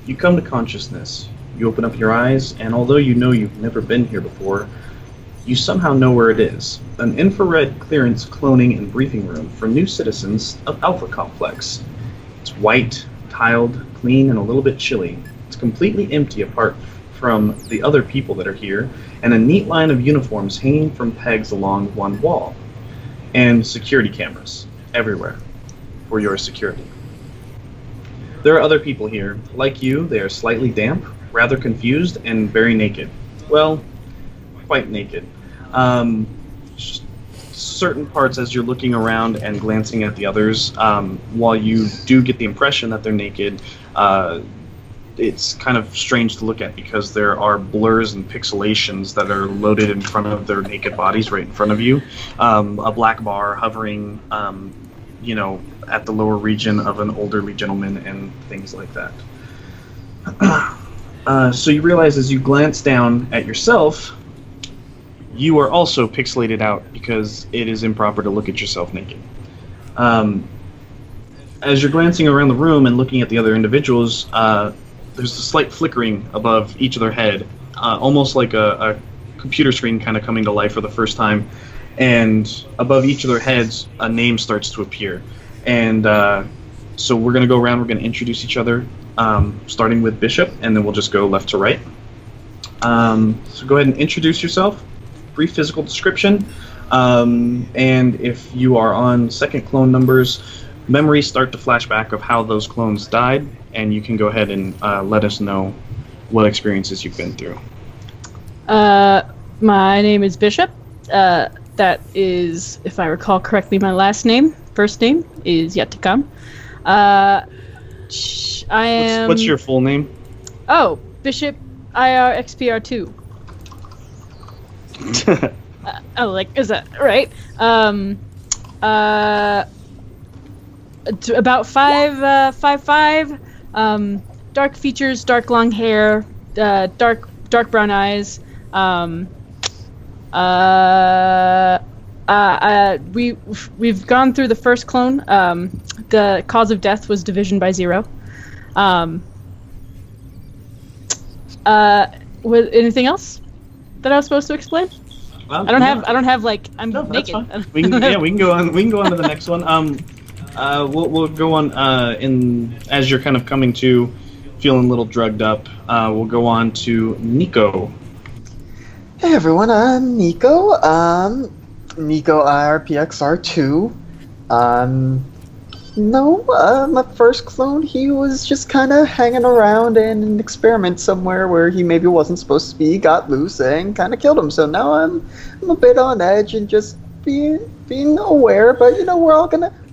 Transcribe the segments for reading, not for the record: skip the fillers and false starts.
You come to consciousness. You open up your eyes, and although you know you've never been here before, you somehow know where it is. An infrared clearance cloning and briefing room for new citizens of Alpha Complex. It's white, tiled, clean, and a little bit chilly. It's completely empty apart from the other people that are here, and a neat line of uniforms hanging from pegs along one wall. And security cameras everywhere for your security. There are other people here. Like you, they are slightly damp, rather confused, and very naked. Well, quite naked. Just certain parts as you're looking around and glancing at the others, while you do get the impression that they're naked, it's kind of strange to look at because there are blurs and pixelations that are loaded in front of their naked bodies right in front of you. A black bar hovering, at the lower region of an elderly gentleman and things like that. So you realize as you glance down at yourself, you are also pixelated out because it is improper to look at yourself naked. As you're glancing around the room and looking at the other individuals, there's a slight flickering above each of their head, almost like a computer screen kind of coming to life for the first time. And above each of their heads, a name starts to appear. And so we're going to go around, we're going to introduce each other, starting with Bishop, and then we'll just go left to right. So go ahead and introduce yourself, brief physical description, and if you are on second clone numbers, memories start to flash back of how those clones died, and you can go ahead and let us know what experiences you've been through. My name is Bishop. That is, if I recall correctly, my last name. First name is yet to come. I am... What's your full name? Oh, Bishop IRXPR2. Is that right? About 5'5", dark features, dark long hair, dark brown eyes. We've gone through the first clone. The cause of death was division by 0. With anything else that I was supposed to explain? I don't have I'm no, naked. That's fine. We can go on. We can go on to the next one. We'll go on in as you're kind of coming to, feeling a little drugged up. We'll go on to Nico. Hey everyone, I'm Nico. Nico IRPXR2. My first clone, he was just kind of hanging around in an experiment somewhere where he maybe wasn't supposed to be, got loose, and kind of killed him. So now I'm a bit on edge and just being aware. But we're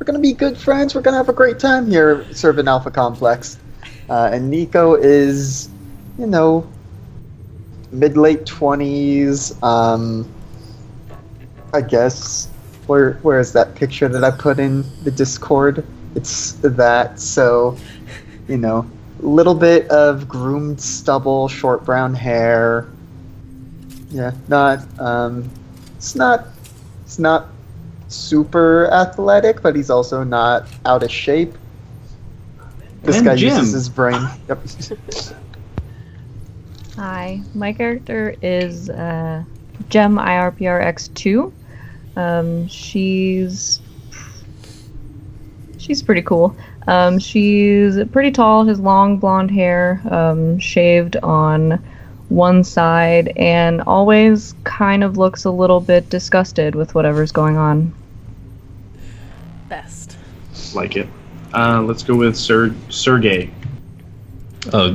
gonna be good friends. We're gonna have a great time here serving Alpha Complex. And Nico is, mid-late 20s. I guess where is that picture that I put in the Discord? It's that. So, little bit of groomed stubble, short brown hair. Yeah, it's not super athletic, but he's also not out of shape. This And guy Jim. uses his brain. Yep. Hi, my character is Gem IRPRX2. She's pretty cool. She's pretty tall, has long blonde hair, shaved on one side, and always kind of looks a little bit disgusted with whatever's going on. Best. Like it. Let's go with Sergey.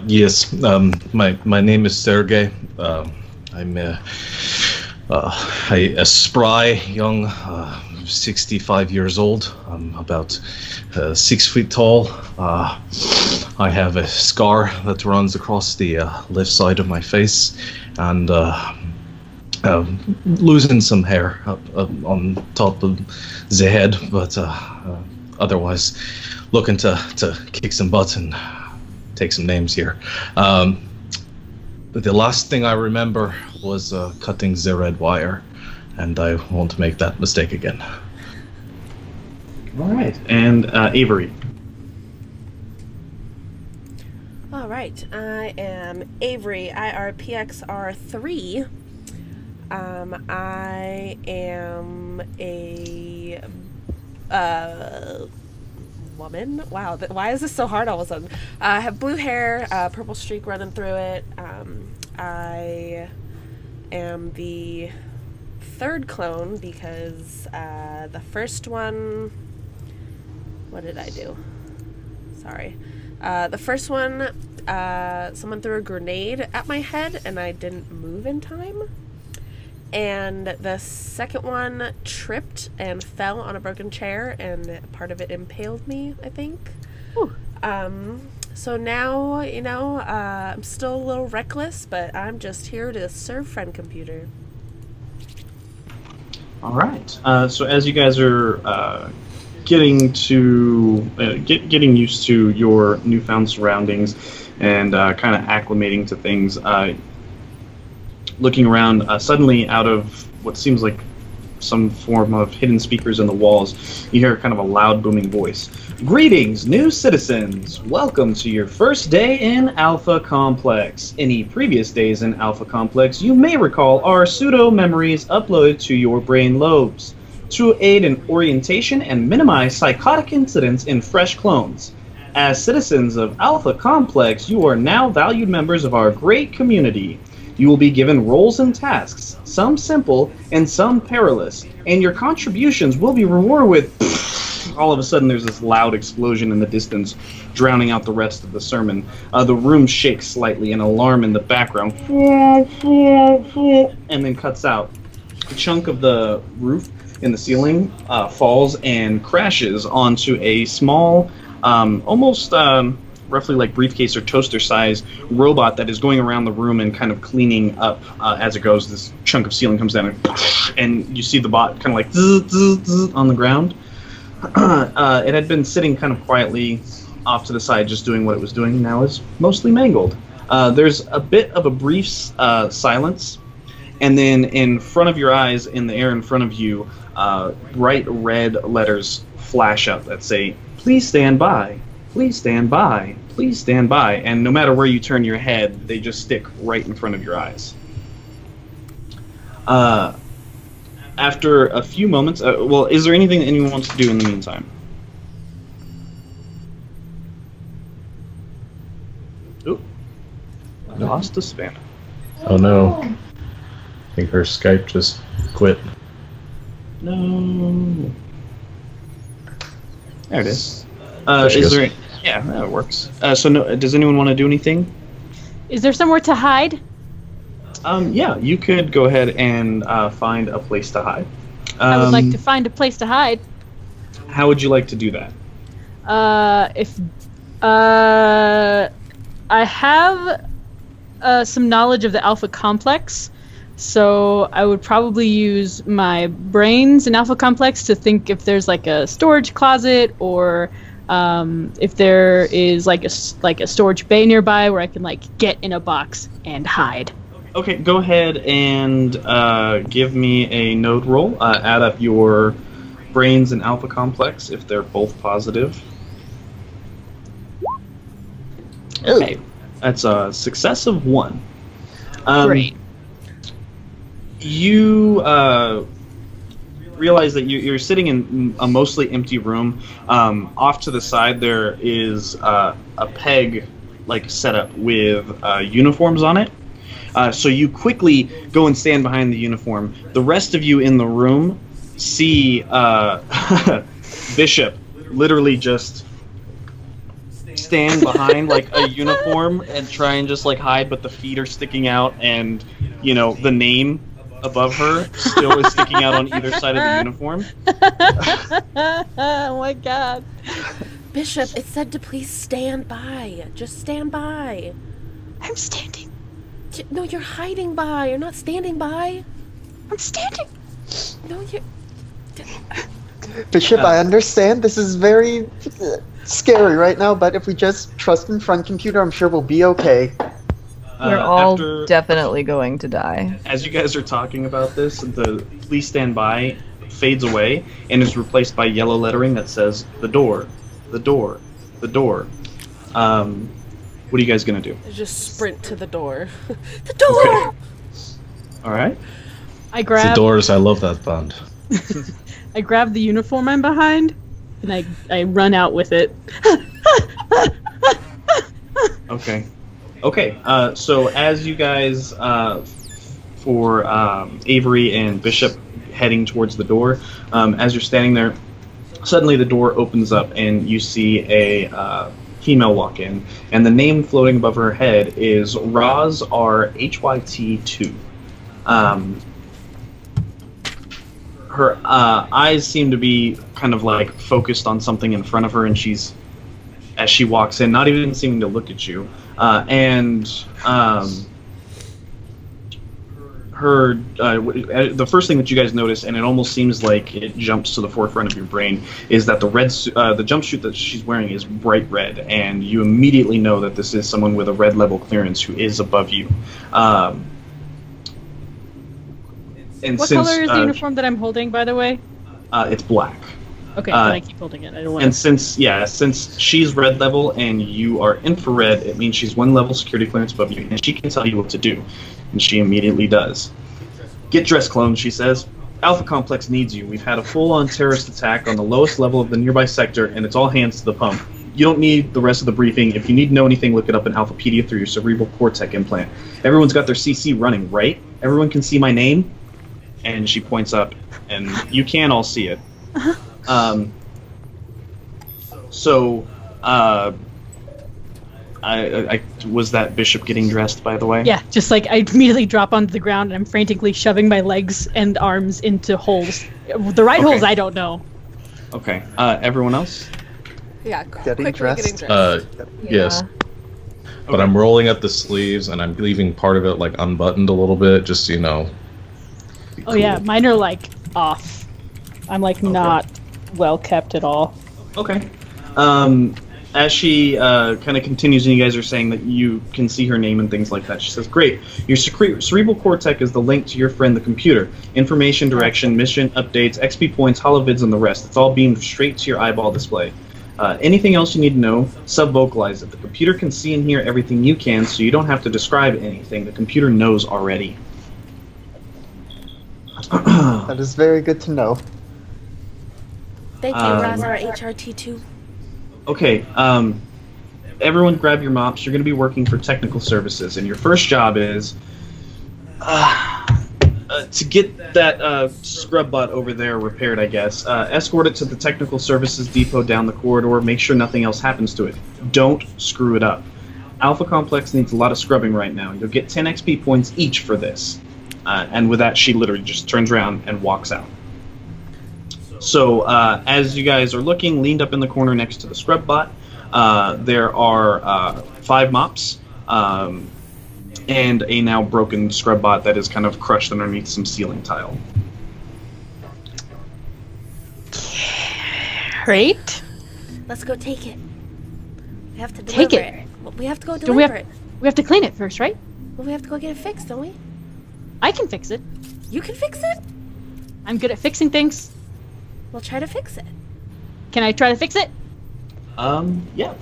Yes. My name is Sergey. I'm a spry young, 65 years old. I'm about 6 feet tall. I have a scar that runs across the left side of my face, and losing some hair up on top of the head, but otherwise looking to kick some butts and take some names here. The last thing I remember was cutting the red wire, and I won't make that mistake again. All right, and Avery. All right. right. I am Avery, IRPXR3. I am a woman. Wow, why is this so hard all of a sudden? I have blue hair, purple streak running through it. I am the third clone because the first one... What did I do? Sorry. The first one, someone threw a grenade at my head and I didn't move in time. And the second one tripped and fell on a broken chair and part of it impaled me, I think. So now, I'm still a little reckless, but I'm just here to serve friend computer. All right. So as you guys are getting used to your newfound surroundings and kind of acclimating to things, looking around, suddenly out of what seems like some form of hidden speakers in the walls, you hear kind of a loud booming voice. Greetings, new citizens! Welcome to your first day in Alpha Complex. Any previous days in Alpha Complex, you may recall, are pseudo-memories uploaded to your brain lobes to aid in orientation and minimize psychotic incidents in fresh clones. As citizens of Alpha Complex, you are now valued members of our great community. You will be given roles and tasks, some simple and some perilous, and your contributions will be rewarded with... All of a sudden there's this loud explosion in the distance, drowning out the rest of the sermon. The room shakes slightly, an alarm in the background, and then cuts out. A chunk of the roof in the ceiling falls and crashes onto a small, almost roughly like briefcase or toaster size robot that is going around the room and kind of cleaning up as it goes. This chunk of ceiling comes down and you see the bot kind of like zzz, zzz, zzz on the ground. It had been sitting kind of quietly off to the side just doing what it was doing, now is mostly mangled. There's a bit of a brief silence, and then in front of your eyes, in the air in front of you, bright red letters flash up that say, "Please stand by. Please stand by. Please stand by." And no matter where you turn your head, they just stick right in front of your eyes. After a few moments... well, is there anything that anyone wants to do in the meantime? Oop. I lost a span. Oh no. I think her Skype just quit. No. There it is. There she Is goes. there... Yeah, that works. So no, does anyone want to do anything? Is there somewhere to hide? Yeah, you could go ahead and find a place to hide. I would like to find a place to hide. How would you like to do that? I have some knowledge of the Alpha Complex, so I would probably use my brains in Alpha Complex to think if there's like a storage closet or if there is like a storage bay nearby where I can like get in a box and hide. Okay, go ahead and give me a node roll. Add up your brains and Alpha Complex if they're both positive. Okay, that's a success of 1. Great. You realize that you're sitting in a mostly empty room. Off to the side there is a peg like set up with uniforms on it. So you quickly go and stand behind the uniform. The rest of you in the room see Bishop literally just stand behind like a uniform and try and just like hide, but the feet are sticking out, and the name above her still is sticking out on either side of the uniform. Oh my god. Bishop, it said to please stand by. Just stand by. I'm standing. No, you're hiding by. You're not standing by. I'm standing. No, you're... Bishop, I understand this is very scary right now, but if we just trust in front computer, I'm sure we'll be okay. We're all After, definitely going to die. as you guys are talking about this, the "please stand by" fades away and is replaced by yellow lettering that says "the door, the door, the door." What are you guys gonna do? Just sprint to the door. The door! Okay. All right. I The grab Doors, I love that band. I grab the uniform I'm behind, and I run out with it. Okay. Okay. So as you guys, for Avery and Bishop heading towards the door, as you're standing there, suddenly the door opens up and you see a female walk in, and the name floating above her head is Roz R HYT2. Her eyes seem to be kind of like focused on something in front of her, and as she walks in, not even seeming to look at you. The first thing that you guys notice, and it almost seems like it jumps to the forefront of your brain, is that the jumpsuit that she's wearing is bright red, and you immediately know that this is someone with a red level clearance who is above you. And What since, color is the uniform that I'm holding, by the way? It's black. Okay, then I keep holding it. I don't want. And since she's red level and you are infrared, it means she's one level security clearance above you, and she can tell you what to do, and she immediately does. Get dressed, clone, she says. Alpha Complex needs you. We've had a full-on terrorist attack on the lowest level of the nearby sector, and it's all hands to the pump. You don't need the rest of the briefing. If you need to know anything, look it up in Alphapedia through your cerebral cortex implant. Everyone's got their CC running, right? Everyone can see my name? And she points up, and you can all see it. I was that Bishop getting dressed, by the way? Yeah, just like I immediately drop onto the ground and I'm frantically shoving my legs and arms into holes. The right holes, I don't know. Okay. Everyone else? Yeah, Getting quickly dressed. getting dressed. Yes. But Okay. I'm rolling up the sleeves and I'm leaving part of it like unbuttoned a little bit, just be Oh yeah, mine are like off. I'm like not well kept at all. Okay. As she kind of continues, and you guys are saying that you can see her name and things like that, she says, "Great. Your cerebral cortex is the link to your friend, the computer. Information, direction, mission, updates, XP points, holovids, and the rest. It's all beamed straight to your eyeball display. Anything else you need to know, sub-vocalize it. The computer can see and hear everything you can, so you don't have to describe anything. The computer knows already." That is very good to know. Thank you, Razar HRT2. Okay, everyone grab your mops. You're going to be working for technical services, and your first job is to get that scrub bot over there repaired, I guess. Escort it to the technical services depot down the corridor. Make sure nothing else happens to it. Don't screw it up. Alpha Complex needs a lot of scrubbing right now. You'll get 10 XP points each for this. And with that, she literally just turns around and walks out. So, as you guys are looking, leaned up in the corner next to the scrub bot, there are 5 mops, and a now broken scrub bot that is kind of crushed underneath some ceiling tile. Great. Let's go take it. We have to Take deliver it? Well, we have to go Don't we deliver have- it. We have to clean it first, right? Well, we have to go get it fixed, don't we? I can fix it. You can fix it? I'm good at fixing things. We'll try to fix it. Can I try to fix it? Yeah.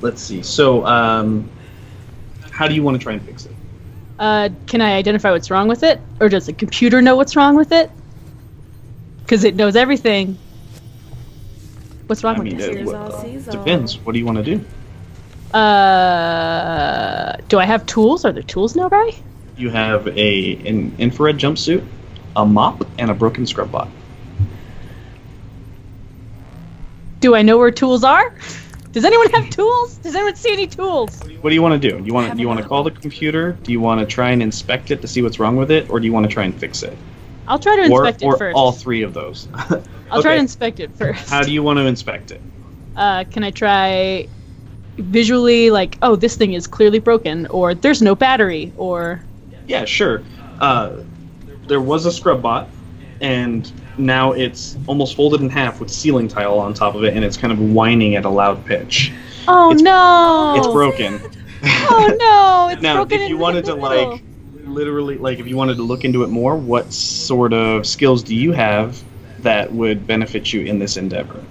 Let's see. So, how do you want to try and fix it? Can I identify what's wrong with it? Or does the computer know what's wrong with it? Because it knows everything. What's wrong with it? Here's all season. Depends. What do you want to do? Do I have tools? Are there tools nearby? You have an infrared jumpsuit, a mop, and a broken scrub bot. Do I know where tools are? Does anyone have tools? Does anyone see any tools? What do you want to do? You want to call the computer? Do you want to try and inspect it to see what's wrong with it, or do you want to try and fix it? I'll try to inspect it or first. all 3 of those. I'll try to inspect it first. How do you want to inspect it? Can I try visually, like, oh, this thing is clearly broken, or there's no battery, or... Yeah, sure. There was a scrub bot, and now it's almost folded in half with ceiling tile on top of it, and it's kind of whining at a loud pitch. Oh, no! It's broken. Oh, no! It's Now, broken if you in wanted the to, middle. like, literally, like, if you wanted to look into it more, what sort of skills do you have that would benefit you in this endeavor?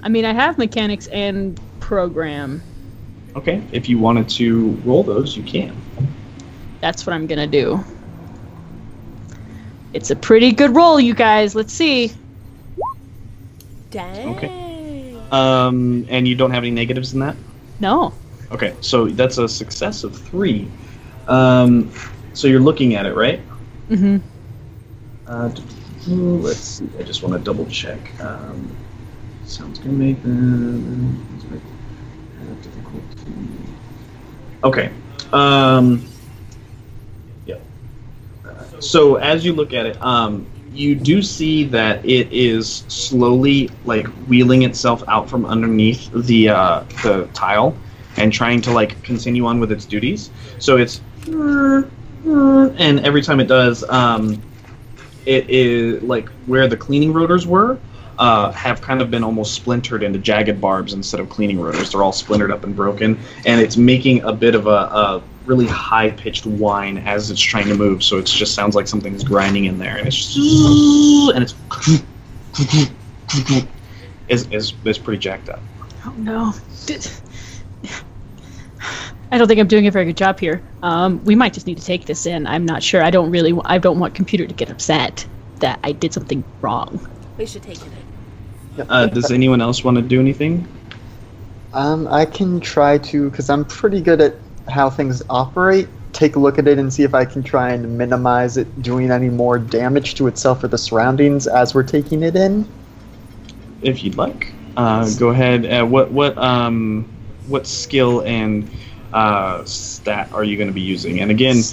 I mean, I have mechanics and program. Okay, if you wanted to roll those, you can. That's what I'm gonna do. It's a pretty good roll, you guys. Let's see. Dang. Okay. And you don't have any negatives in that? No. Okay, so that's a success of 3. So you're looking at it, right? Mm-hmm. Let's see. I just want to double check. Sounds gonna make the difficulty. Okay. Yeah. So as you look at it, you do see that it is slowly like wheeling itself out from underneath the tile and trying to like continue on with its duties. So it's and every time it does, it is like where the cleaning rotors were have kind of been almost splintered into jagged barbs instead of cleaning rotors. They're all splintered up and broken, and it's making a bit of a really high-pitched whine as it's trying to move. So it just sounds like something's grinding in there, and it's just, and it's pretty jacked up. Oh no. I don't think I'm doing a very good job here. We might just need to take this in. I'm not sure. I don't want computer to get upset that I did something wrong. We should take it in. Does anyone else want to do anything? I can try to, because I'm pretty good at how things operate, take a look at it and see if I can try and minimize it doing any more damage to itself or the surroundings as we're taking it in. If you'd like, go ahead. What skill and stat are you going to be using? And again,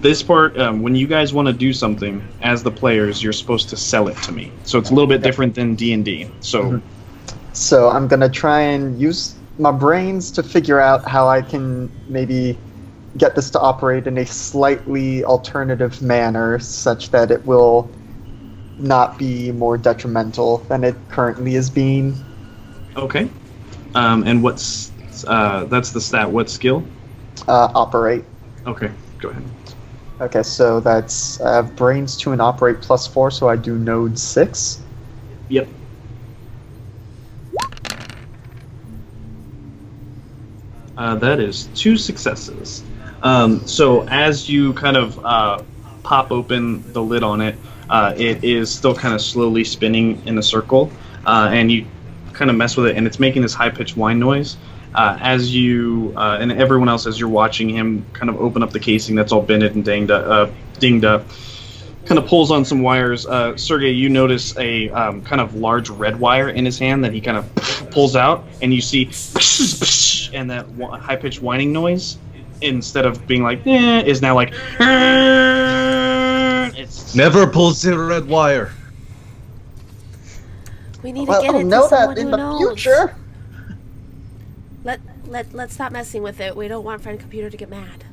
this part, when you guys want to do something as the players, you're supposed to sell it to me. So it's a little bit different than D&D. So, So I'm going to try and use my brains to figure out how I can maybe get this to operate in a slightly alternative manner such that it will not be more detrimental than it currently is being. Okay. And what's that's the stat. What skill? Operate. Okay, go ahead. Okay, so that's I have brains 2 and operate +4, so I do node 6. Yep. That is 2 successes. So as you kind of pop open the lid on it, it is still kind of slowly spinning in a circle, and you kind of mess with it, and it's making this high-pitched whine noise. As you and everyone else, as you're watching him kind of open up the casing that's all bended and dinged up, kind of pulls on some wires. Sergey, you notice a kind of large red wire in his hand that he kind of pulls out, and you see and that high-pitched whining noise, instead of being like is now like it's Never pulls the red wire. We need to Well, get I'll it know to someone that in who the knows. future. Let's stop messing with it. We don't want friend computer to get mad.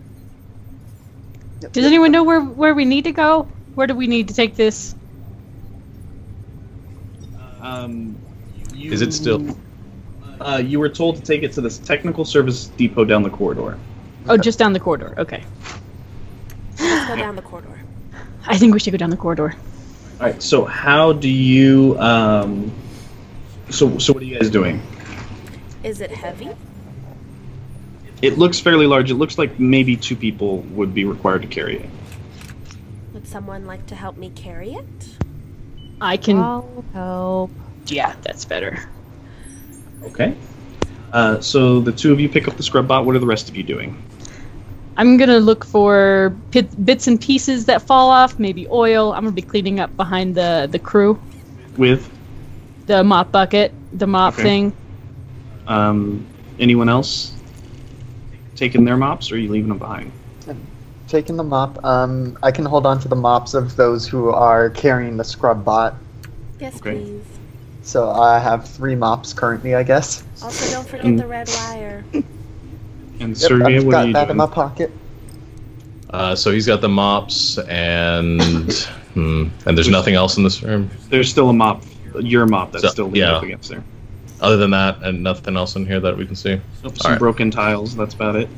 Does anyone know where we need to go? Where do we need to take this? Is it still? You were told to take it to this technical service depot down the corridor. Oh, just down the corridor. Okay. Let's go down the corridor. I think we should go down the corridor. All right. So how do you? So what are you guys doing? Is it heavy? It looks fairly large. It looks like maybe 2 people would be required to carry it. Would someone like to help me carry it? I can. I'll help. Yeah, that's better. Okay. So the 2 of you pick up the scrub bot. What are the rest of you doing? I'm gonna look for bits and pieces that fall off. Maybe oil. I'm gonna be cleaning up behind the crew. With The mop bucket, the mop Okay. thing. Anyone else taking their mops, or are you leaving them behind? Taking the mop. I can hold on to the mops of those who are carrying the scrub bot. Yes, Okay. please. So I have 3 mops currently, I guess. Also, don't forget the red wire. And Yep, Sergey, I've what got are you that doing? in my pocket. So he's got the mops, and and there's nothing else in this room There's still a mop, your mop that's So- still leaning yeah. up against there. other than that, and nothing else in here that we can see. Some Alright. broken tiles. That's about it.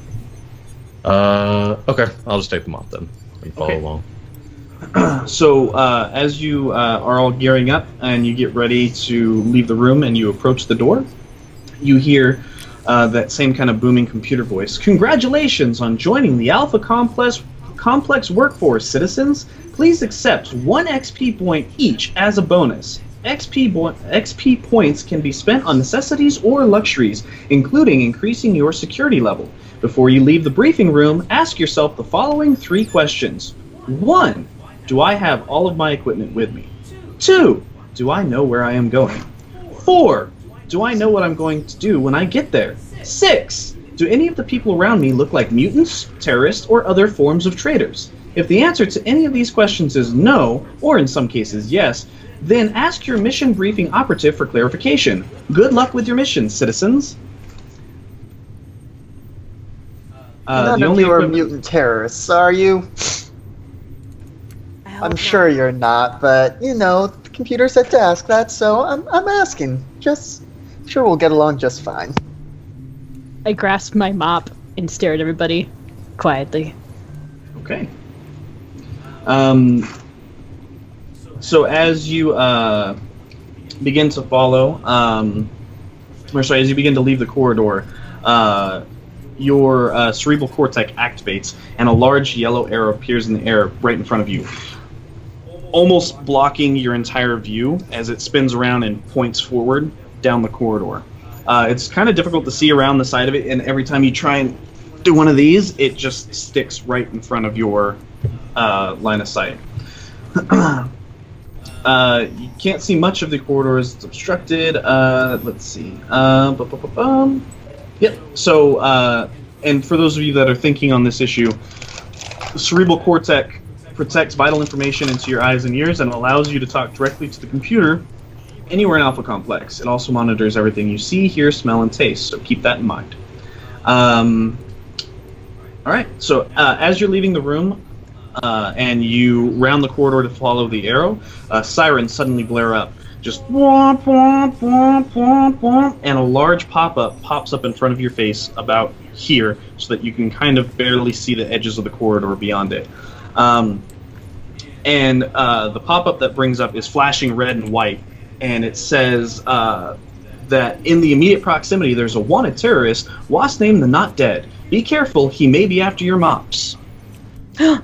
Okay, I'll just take them off then and follow Okay. along. So as you are all gearing up and you get ready to leave the room and you approach the door, you hear that same kind of booming computer voice. Congratulations on joining the Alpha Complex workforce, citizens. Please accept 1 XP point each as a bonus. XP points can be spent on necessities or luxuries, including increasing your security level. Before you leave the briefing room, ask yourself the following 3 questions. 1. Do I have all of my equipment with me? 2. Do I know where I am going? 4. Do I know what I'm going to do when I get there? 6. Do any of the people around me look like mutants, terrorists, or other forms of traitors? If the answer to any of these questions is no, or in some cases yes, then ask your mission briefing operative for clarification. Good luck with your mission, citizens. None of you are mutant terrorists, are you? I'm sure you're not, but, the computer said to ask that, so I'm asking. Sure we'll get along just fine. I grasp my mop and stare at everybody quietly. Okay. So as you begin to follow, as you begin to leave the corridor, your cerebral cortex activates, and a large yellow arrow appears in the air right in front of you, almost blocking your entire view as it spins around and points forward down the corridor. It's kind of difficult to see around the side of it, and every time you try and do one of these, it just sticks right in front of your line of sight. You can't see much of the corridor as it's obstructed. Let's see. Yep. So, and for those of you that are thinking on this issue, the cerebral cortex protects vital information into your eyes and ears and allows you to talk directly to the computer anywhere in Alpha Complex. It also monitors everything you see, hear, smell, and taste, so keep that in mind. Alright, so as you're leaving the room, and you round the corridor to follow the arrow, sirens suddenly blare up. Just womp, womp, womp, womp, womp, and a large pop-up pops up in front of your face about here so that you can kind of barely see the edges of the corridor beyond it. And the pop-up that brings up is flashing red and white, and it says that in the immediate proximity there's a wanted terrorist, wasp named the Not Dead. Be careful, he may be after your mops. Those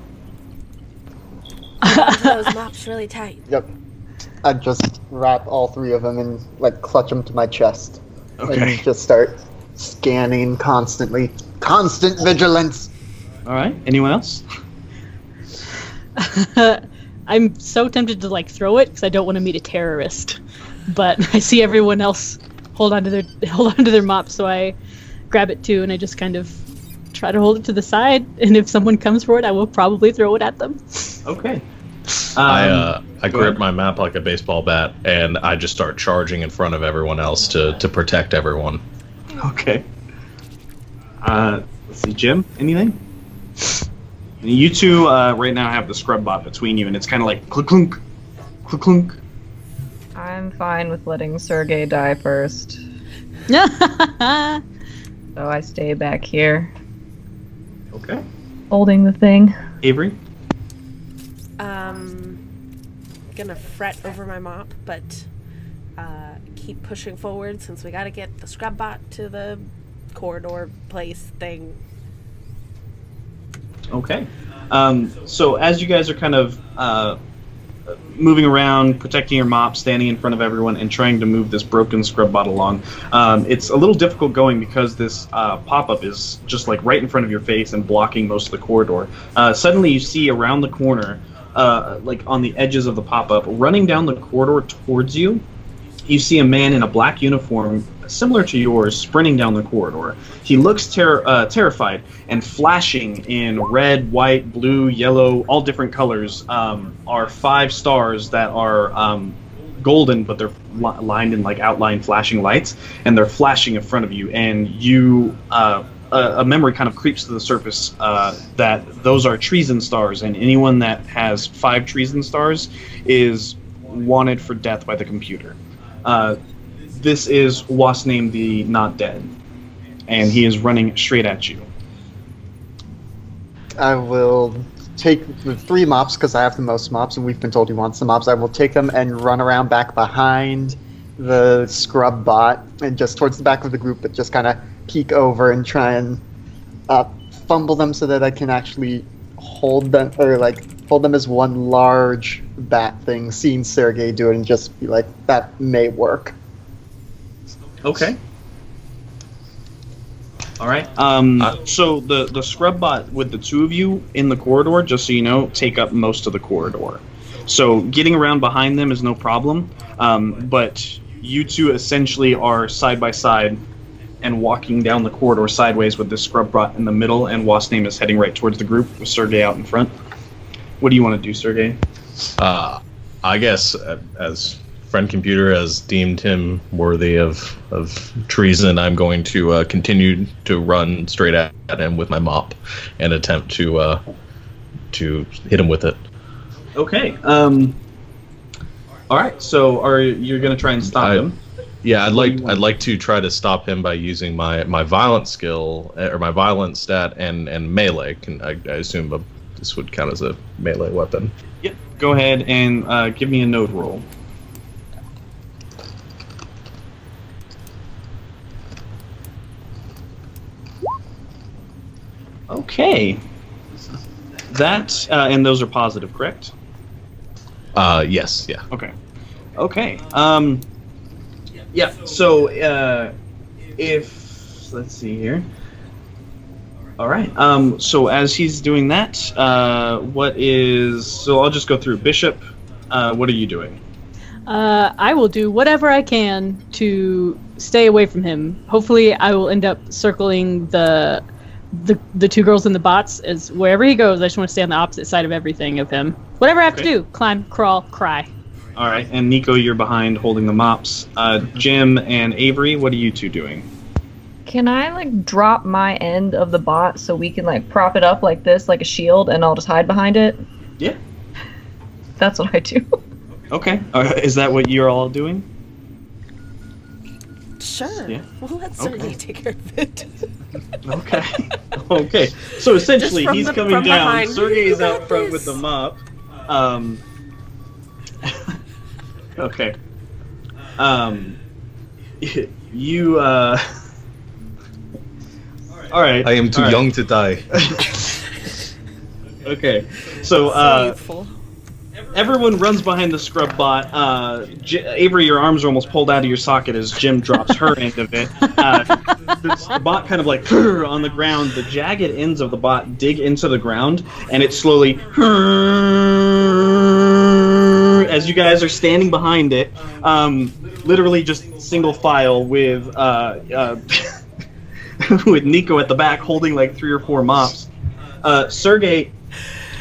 mops really tight. Yep. I'd just wrap all 3 of them and clutch them to my chest. Okay. And just start scanning constantly. Constant vigilance. All right. Anyone else? I'm so tempted to throw it because I don't want to meet a terrorist, but I see everyone else hold on to their mop, so I grab it too, and I just kind of try to hold it to the side. And if someone comes for it, I will probably throw it at them. Okay. I grip my map like a baseball bat, and I just start charging in front of everyone else to protect everyone. Okay. Let's see, Jim, anything? You two right now have the scrub bot between you, and it's kind of like clunk, clunk, clunk. I'm fine with letting Sergey die first. So I stay back here. Okay. Holding the thing. Avery? Gonna fret over my mop, but keep pushing forward since we gotta get the scrub bot to the corridor place thing. Okay. So as you guys are kind of moving around, protecting your mop, standing in front of everyone, and trying to move this broken scrub bot along, it's a little difficult going because this pop-up is just right in front of your face and blocking most of the corridor. Suddenly you see around the corner, on the edges of the pop-up, running down the corridor towards you, you see a man in a black uniform similar to yours sprinting down the corridor. He looks terrified, and flashing in red, white, blue, yellow, all different colors are 5 stars that are golden, but they're lined in outline flashing lights, and they're flashing in front of you, and you a memory kind of creeps to the surface that those are treason stars, and anyone that has 5 treason stars is wanted for death by the computer. This is wasp named the Not Dead, and he is running straight at you. I will take the 3 mops, because I have the most mops, and we've been told he wants the mops. I will take them and run around back behind the scrub bot, and just towards the back of the group, but just kind of peek over and try and fumble them so that I can actually hold them, or like hold them as one large bat thing, seeing Sergey do it and just be like, that may work. Okay. All right. So the scrub bot with the two of you in the corridor, just so you know, take up most of the corridor. So getting around behind them is no problem. But you two essentially are side by side and walking down the corridor sideways with this scrub bot in the middle, and Wasp's name is heading right towards the group with Sergey out in front. What do you want to do, Sergey? I guess as Friend Computer has deemed him worthy of treason, I'm going to continue to run straight at him with my mop and attempt to hit him with it. Okay. All right. So you're going to try and stop him? Yeah, I'd like to try to stop him by using my violent skill or my violent stat and melee. I assume this would count as a melee weapon. Yep. Go ahead and give me a node roll. Okay. That and those are positive, correct? Yes. Yeah. Okay. Okay. Yeah. So if let's see here. All right. So as he's doing that, so I'll just go through. Bishop, what are you doing? I will do whatever I can to stay away from him. Hopefully, I will end up circling the two girls and the bots. As wherever he goes, I just want to stay on the opposite side of everything of him. Whatever I have to do: climb, crawl, cry. All right. And Nico, you're behind, holding the mops. Jim and Avery, what are you two doing? Can I like drop my end of the bot so we can like prop it up like this, like a shield, and I'll just hide behind it? Yeah. That's what I do. Okay. Is that what you're all doing? Sure. Yeah. Well, let Sergey take care of it. Okay. Okay. So essentially, he's coming from down. behind. Sergey's You out got front this. with the mop. Okay. You. All right. I am too young to die. Okay. So. So youthful. Everyone runs behind the scrub bot. Avery, your arms are almost pulled out of your socket as Jim drops her end of it. The bot kind of like on the ground. The jagged ends of the bot dig into the ground, and it slowly, as you guys are standing behind it, literally just single file with with Nico at the back holding like 3 or 4 mops. Sergey,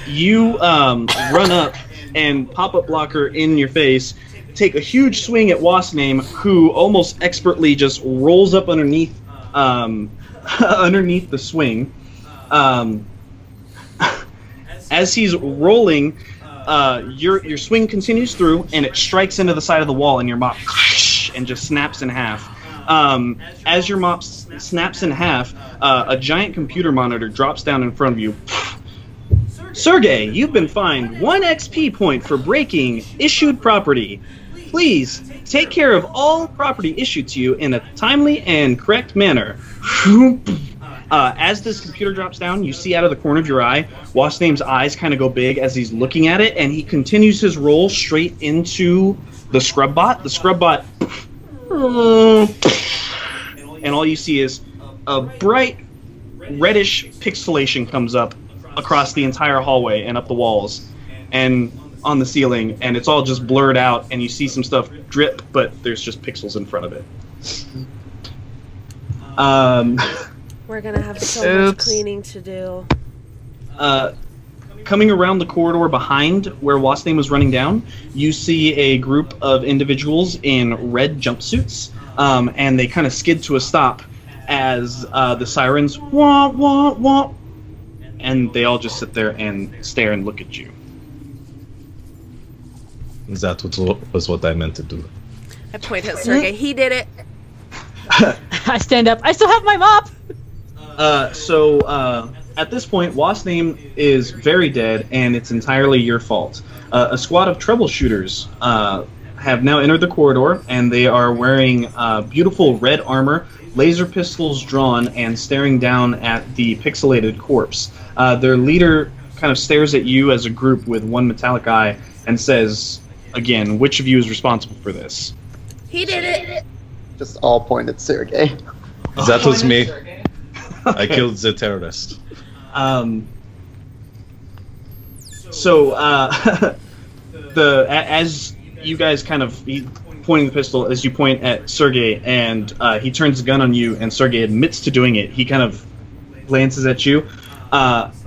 you run up and pop-up blocker in your face, take a huge swing at Wasp's name, who almost expertly just rolls up underneath underneath the swing. As he's rolling, your swing continues through, and it strikes into the side of the wall, and your mop and just snaps in half. As your mop snaps in half, a giant computer monitor drops down in front of you. Sergey, you've been fined 1 XP point for breaking issued property. Please take care of all property issued to you in a timely and correct manner. As this computer drops down, you see out of the corner of your eye, Wasp's name's eyes kind of go big as he's looking at it, and he continues his roll straight into the scrub bot. The scrub bot, and all you see is a bright reddish pixelation comes up across the entire hallway and up the walls and on the ceiling, and it's all just blurred out, and you see some stuff drip, but there's just pixels in front of it. We're gonna have so much cleaning to do. Coming around the corridor behind where Wasp's name was running down, you see a group of individuals in red jumpsuits, and they kind of skid to a stop as the sirens wah wah wah, and they all just sit there and stare and look at you. That was what I meant to do. I point at Sergey. He did it. I stand up. I still have my mop. So at this point, Wasp's name is very dead, and it's entirely your fault. A squad of troubleshooters have now entered the corridor, and they are wearing beautiful red armor laser pistols drawn and staring down at the pixelated corpse. Their leader kind of stares at you as a group with one metallic eye and says, again, which of you is responsible for this? He did it! Just all point at Sergey. That was me. I killed the terrorist. As you guys kind of pointing the pistol, as you point at Sergey, and he turns the gun on you, and Sergey admits to doing it. He kind of glances at you,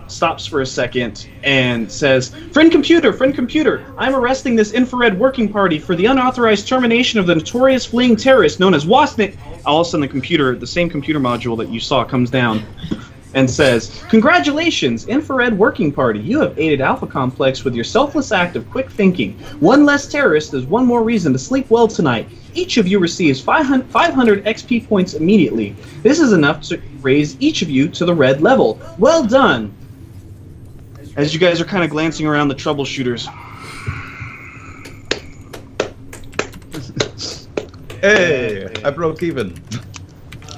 stops for a second, and says, friend computer, I'm arresting this infrared working party for the unauthorized termination of the notorious fleeing terrorist known as Wasnik. All of a sudden, the same computer module that you saw comes down and says, congratulations, infrared working party. You have aided Alpha Complex with your selfless act of quick thinking. One less terrorist is one more reason to sleep well tonight. Each of you receives 500 XP points immediately. This is enough to raise each of you to the red level. Well done. As you guys are kind of glancing around the troubleshooters. Hey, I broke even.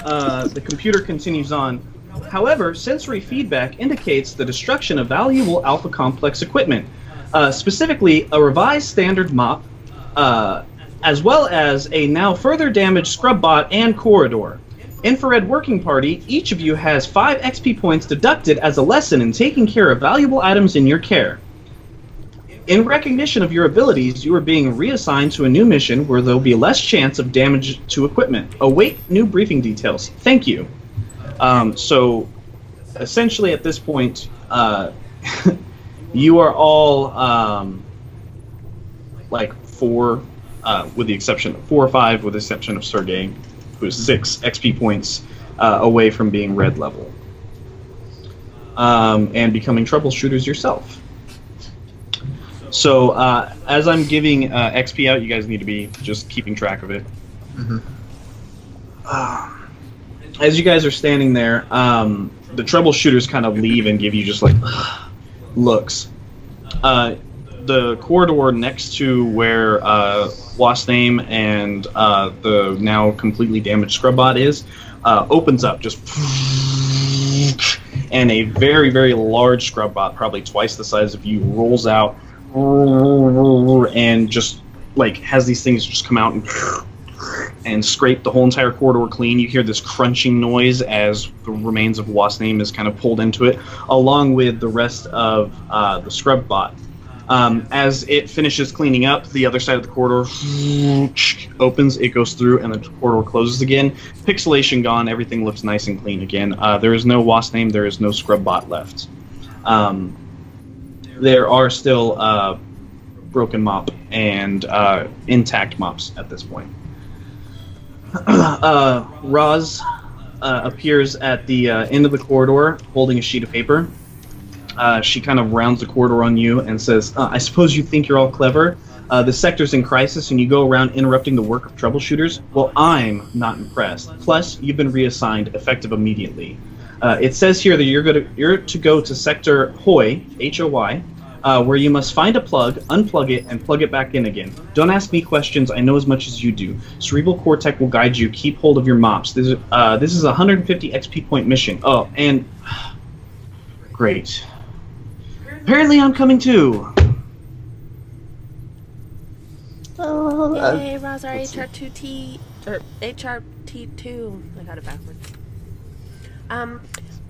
The computer continues on. However, sensory feedback indicates the destruction of valuable Alpha Complex equipment, specifically a revised standard mop, as well as a now further damaged scrub bot and corridor. Infrared Working Party, each of you has 5 XP points deducted as a lesson in taking care of valuable items in your care. In recognition of your abilities, you are being reassigned to a new mission where there will be less chance of damage to equipment. Await new briefing details. Thank you. So, essentially at this point, you are all, like 4, with the exception of 4 or 5, with the exception of Sergey, who is 6 XP points away from being red level. And becoming troubleshooters yourself. So, as I'm giving XP out, you guys need to be just keeping track of it. Mm-hmm. As you guys are standing there, the troubleshooters kind of leave and give you just like looks. The corridor next to where Wasname and the now completely damaged Scrubbot is opens up just, and a very, very large Scrubbot, probably twice the size of you, rolls out and just like has these things just come out and scrape the whole entire corridor clean. You hear this crunching noise as the remains of Wasname is kind of pulled into it, along with the rest of the scrub bot. As it finishes cleaning up, the other side of the corridor opens, it goes through, and the corridor closes again. Pixelation gone, everything looks nice and clean again. There is no Wasname, there is no scrub bot left. There are still broken mop and intact mops at this point. Roz appears at the end of the corridor holding a sheet of paper. She kind of rounds the corridor on you and says, I suppose you think you're all clever? The sector's in crisis and you go around interrupting the work of troubleshooters? Well, I'm not impressed. Plus, you've been reassigned effective immediately. It says here that you're to go to Sector Hoy, H-O-Y, where you must find a plug, unplug it, and plug it back in again. Don't ask me questions, I know as much as you do. Cerebral Cortex will guide you, keep hold of your mops. This is a 150 XP point mission. Oh, and... Great. Apparently I'm coming too. Yay, Roz, our HRT2, or HRT2. I got it backwards.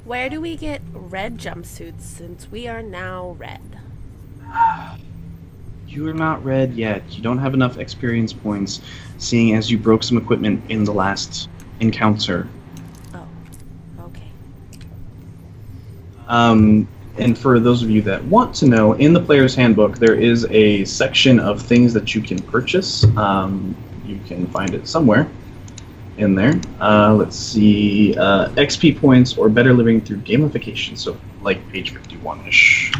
Where do we get red jumpsuits since we are now red? You are not red yet. You don't have enough experience points, seeing as you broke some equipment in the last encounter. Oh, okay. And for those of you that want to know, in the player's handbook, there is a section of things that you can purchase. You can find it somewhere in there. Let's see, XP points or better living through gamification, so like page 51-ish.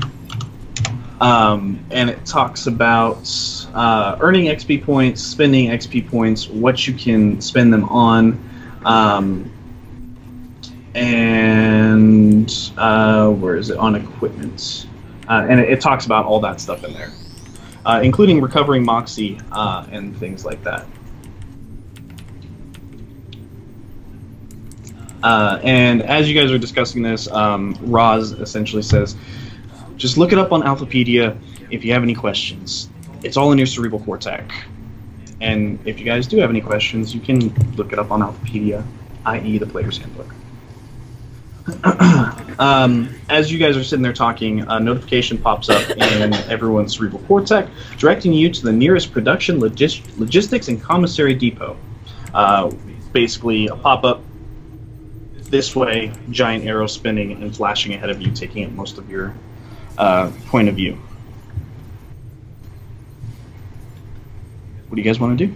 And it talks about earning XP points, spending XP points, what you can spend them on, and where is it? On equipment. And it talks about all that stuff in there, including recovering Moxie and things like that. And as you guys are discussing this, Roz essentially says, just look it up on Alphapedia if you have any questions. It's all in your cerebral cortex. And if you guys do have any questions, you can look it up on Alphapedia, i.e. the Player's Handbook. As you guys are sitting there talking, a notification pops up in everyone's cerebral cortex, directing you to the nearest production logistics and commissary depot. Basically, a pop-up this way, giant arrow spinning and flashing ahead of you, taking up most of your point of view. What do you guys want to do?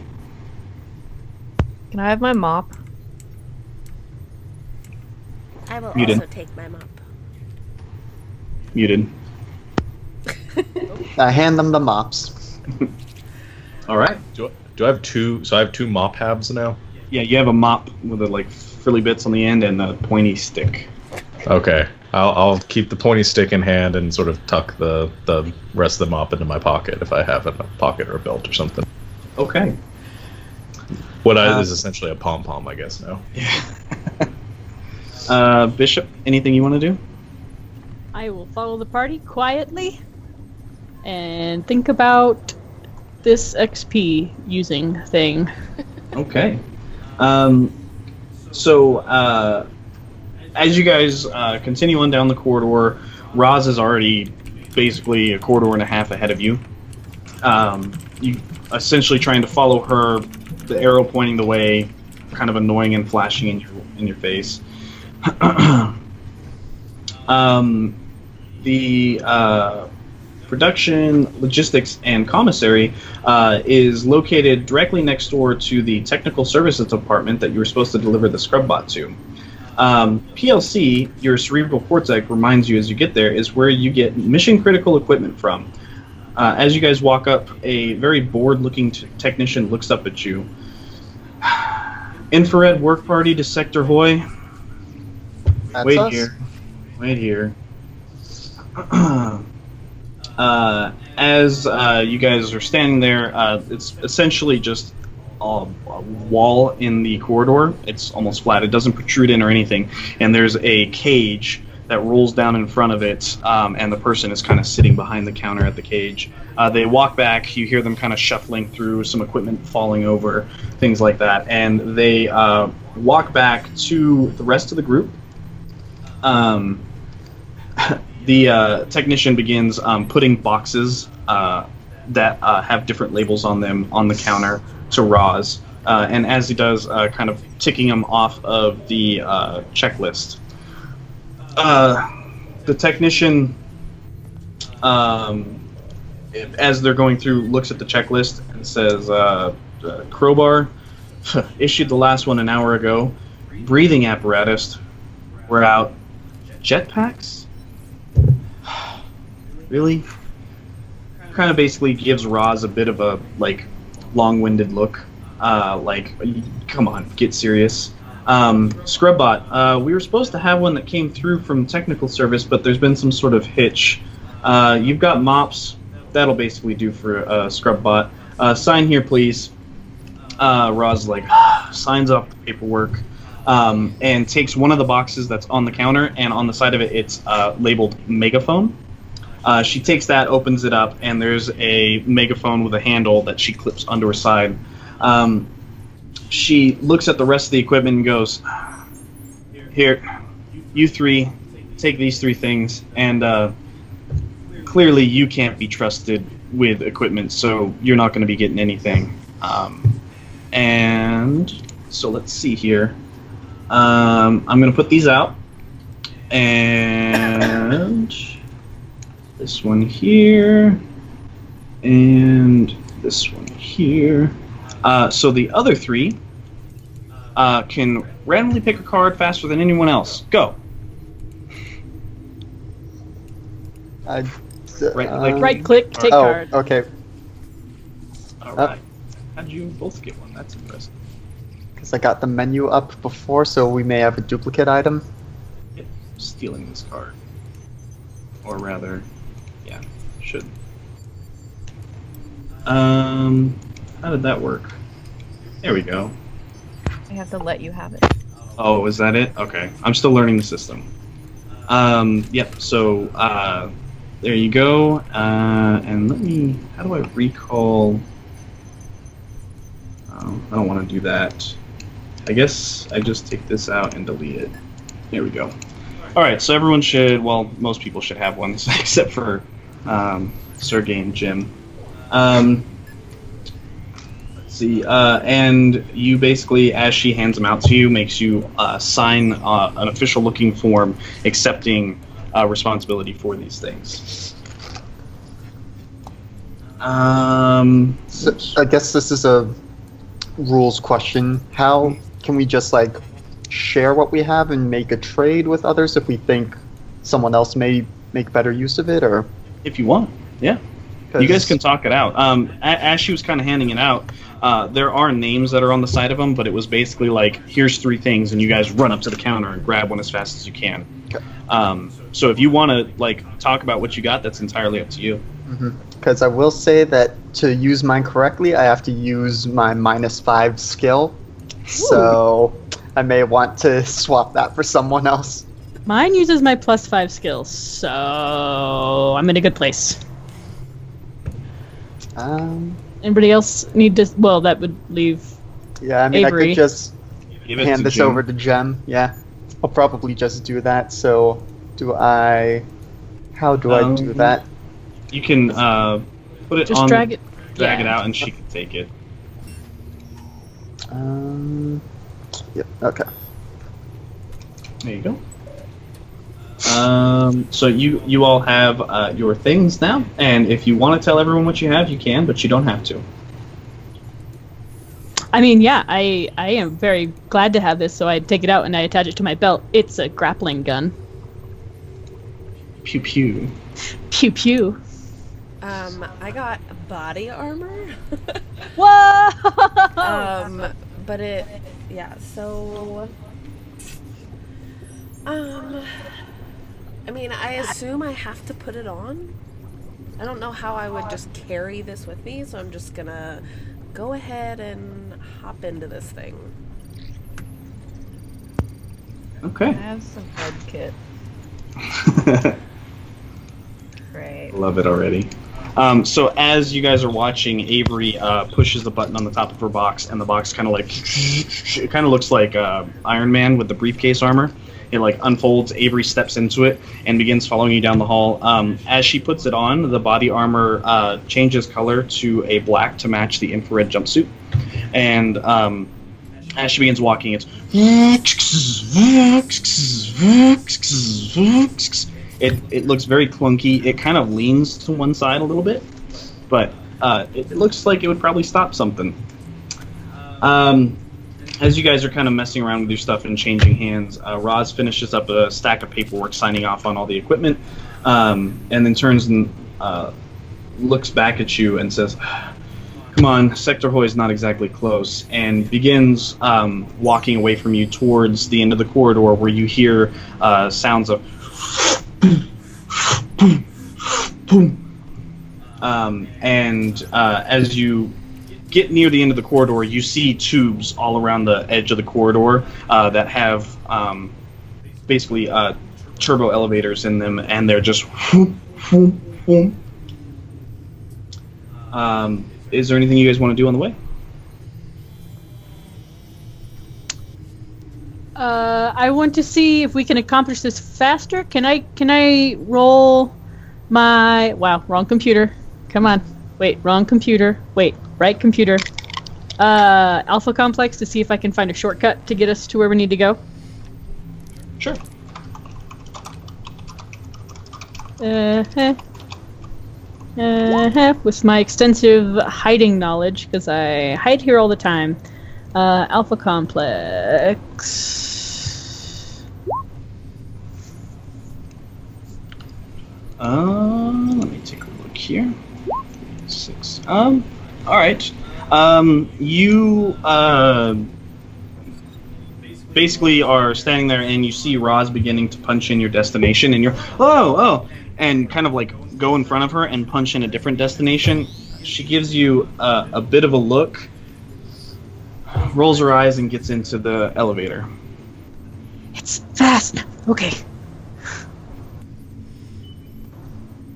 Can I have my mop? I will Muted. also take my mop. Muted. Hand them the mops. All right. Do I have two? So I have two mop habs now. Yeah, you have a mop with a frilly bits on the end and a pointy stick. Okay, I'll keep the pointy stick in hand and sort of tuck the rest of the mop into my pocket if I have it in a pocket or a belt or something. Okay. What is essentially a pom pom, I guess now. Bishop, anything you want to do? I will follow the party quietly and think about this XP using thing. Okay. So, as you guys continue on down the corridor, Roz is already basically a corridor and a half ahead of you. You essentially trying to follow her, the arrow pointing the way, kind of annoying and flashing in your face. The production, logistics, and commissary is located directly next door to the technical services department that you were supposed to deliver the scrubbot to. PLC, your cerebral cortex, reminds you as you get there, is where you get mission critical equipment from. As you guys walk up, a very bored looking technician looks up at you. Infrared work party to Sector Hoy. That's Wait us. here. Wait here. As you guys are standing there, it's essentially just a wall in the corridor. It's almost flat. It doesn't protrude in or anything. And there's a cage that rolls down in front of it, and the person is kind of sitting behind the counter at the cage. They walk back. You hear them kind of shuffling through, some equipment falling over, things like that. And they walk back to the rest of the group. The technician begins putting boxes that have different labels on them on the counter to Roz. And as he does, kind of ticking them off of the checklist. The technician, as they're going through, looks at the checklist and says, crowbar, issued the last one an hour ago. Breathing apparatus, we're out. Jetpacks? Really? Kind of basically gives Roz a bit of a, long-winded look. Come on, get serious. Scrubbot, we were supposed to have one that came through from technical service, but there's been some sort of hitch. You've got mops. That'll basically do for Scrubbot. Sign here, please. Roz, signs up the paperwork. And takes one of the boxes that's on the counter, and on the side of it, it's labeled megaphone. She takes that, opens it up, and there's a megaphone with a handle that she clips onto her side. She looks at the rest of the equipment and goes, "Here, you three, take these three things, and clearly you can't be trusted with equipment, so you're not going to be getting anything." And so let's see here. I'm going to put these out, and this one here, and this one here. So the other three can randomly pick a card faster than anyone else. Go. Right click, take card. Okay. All right. How'd you both get one? That's impressive. Because I got the menu up before, so we may have a duplicate item. Yep. Stealing this card. Or rather, yeah, should. How did that work? There we go. I have to let you have it. Oh, is that it? Okay. I'm still learning the system. Yep, so there you go. And let me... How do I recall... Oh, I don't want to do that. I guess I just take this out and delete it. There we go. Alright, so everyone should... Well, most people should have one, except for Sergey and Jim. Let's see. And you basically, as she hands them out to you, makes you sign an official-looking form accepting responsibility for these things. So I guess this is a rules question. How can we just like share what we have and make a trade with others if we think someone else may make better use of it, or If you want, yeah. You guys can talk it out. As she was kind of handing it out, there are names that are on the side of them, but it was basically like, here's 3 things, and you guys run up to the counter and grab one as fast as you can. Okay. So if you want to like talk about what you got, that's entirely up to you. Because I will say that to use mine correctly, I have to use my -5 skill. So I may want to swap that for someone else. Mine uses my +5 skills, so I'm in a good place. Anybody else need to? Well, that would leave. Yeah, I mean, Avery. I could just Give it hand to this Jim. over to Jem. Yeah, I'll probably just do that. So, do I? How do I do that? You can put it Just on. drag it. Drag it Yeah. out, and she can take it. Yep. Okay. There you go. So you all have your things now, and if you want to tell everyone what you have, you can, but you don't have to. I mean, yeah, I am very glad to have this, so I take it out and I attach it to my belt. It's a grappling gun. Pew pew. Pew pew. I got body armor. Whoa! But so I mean, I assume I have to put it on. I don't know how I would just carry this with me, so I'm just gonna go ahead and hop into this thing. Okay. I have some med kit. Great. Love it already. So as you guys are watching, Avery pushes the button on the top of her box, and the box kind of like it kind of looks like Iron Man with the briefcase armor. It like unfolds. Avery steps into it and begins following you down the hall. As she puts it on, the body armor changes color to a black to match the infrared jumpsuit, and as she begins walking, it looks very clunky. It kind of leans to one side a little bit, but it looks like it would probably stop something. As you guys are kind of messing around with your stuff and changing hands, Roz finishes up a stack of paperwork signing off on all the equipment, and then turns and looks back at you and says, "Come on, Sector Hoy is not exactly close," and begins walking away from you towards the end of the corridor where you hear sounds of as you get near the end of the corridor, you see tubes all around the edge of the corridor that have basically turbo elevators in them, and they're just is there anything you guys want to do on the way? I want to see if we can accomplish this faster. Can I roll my... Wow, wrong computer. Come on. Wait, wrong computer. Wait, right computer. Alpha Complex to see if I can find a shortcut to get us to where we need to go. Sure. With my extensive hiding knowledge, because I hide here all the time. Alpha Complex. Let me take a look here. 6. All right. You basically are standing there, and you see Roz beginning to punch in your destination, and you're and kind of like go in front of her and punch in a different destination. She gives you a bit of a look, rolls her eyes, and gets into the elevator. It's fast. Okay.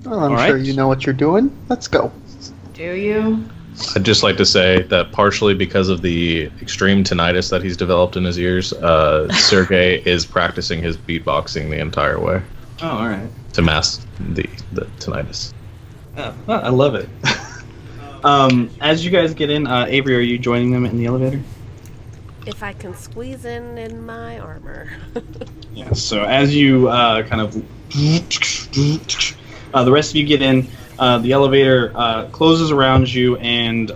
Well, I'm All sure right. you know what you're doing. Let's go. Do you? I'd just like to say that partially because of the extreme tinnitus that he's developed in his ears, Sergey is practicing his beatboxing the entire way Oh, all right. to mask the tinnitus. Oh, well, I love it. As you guys get in, Avery, are you joining them in the elevator? If I can squeeze in my armor. Yeah. So as you kind of, the rest of you get in. The elevator closes around you, and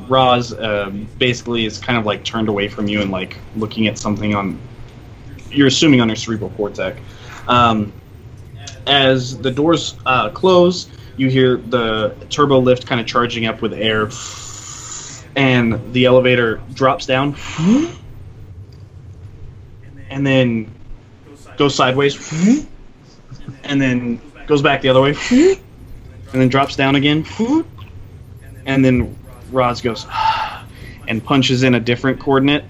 Roz basically is kind of like turned away from you and like looking at something on. You're assuming on her cerebral cortex. As the doors close, you hear the turbo lift kind of charging up with air, and the elevator drops down, and then goes sideways, and then goes back the other way, and then drops down again, and then Roz goes and punches in a different coordinate,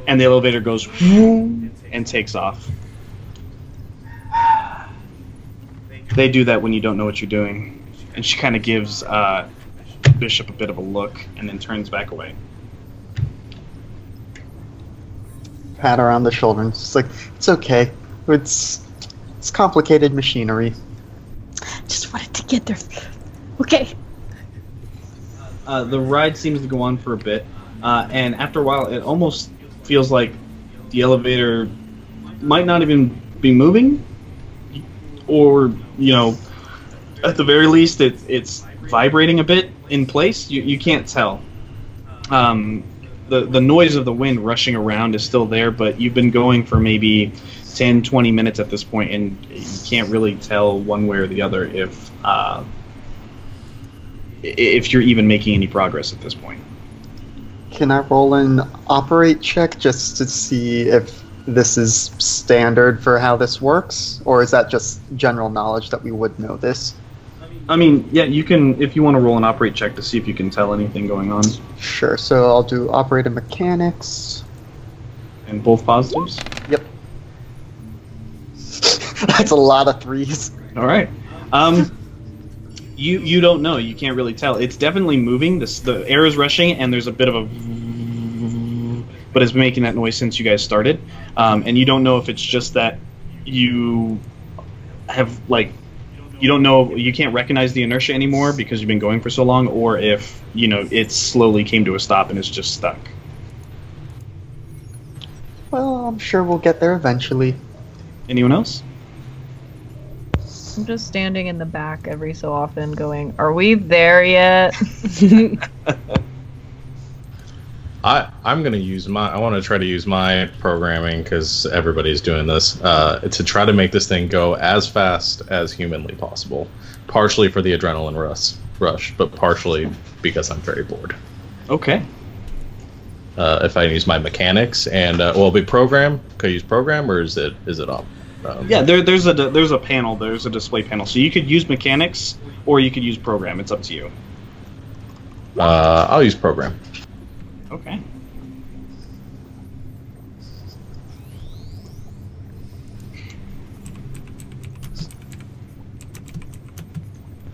and the elevator goes and takes off. They do that when you don't know what you're doing, and she kind of gives Bishop a bit of a look and then turns back away. Pat her on the shoulder and just like, it's okay. It's complicated machinery. Just wanted to get there. Okay. The ride seems to go on for a bit, and after a while, it almost feels like the elevator might not even be moving, or at the very least, it's vibrating a bit in place. You can't tell. The noise of the wind rushing around is still there, but you've been going for maybe 10, 20 minutes at this point, and you can't really tell one way or the other if you're even making any progress at this point. Can I roll an operate check just to see if this is standard for how this works? Or is that just general knowledge that we would know this? I mean, yeah, you can, if you want to roll an operate check to see if you can tell anything going on. Sure, so I'll do operate and mechanics. And both positives? Yep. That's a lot of threes. All right. You don't know. You can't really tell. It's definitely moving. The air is rushing, and there's a bit of a... But it's been making that noise since you guys started. And you don't know if it's just that you have, like... You don't know... You can't recognize the inertia anymore because you've been going for so long, or if, it slowly came to a stop and it's just stuck. Well, I'm sure we'll get there eventually. Anyone else? I'm just standing in the back every so often going, are we there yet? I'm going to use I want to try to use my programming, because everybody's doing this, to try to make this thing go as fast as humanly possible. Partially for the adrenaline rush, but partially because I'm very bored. Okay. If I use my mechanics and, will it be program? Could I use program, or is it up? Yeah, there's a panel. There's a display panel. So you could use mechanics, or you could use program. It's up to you. I'll use program. Okay.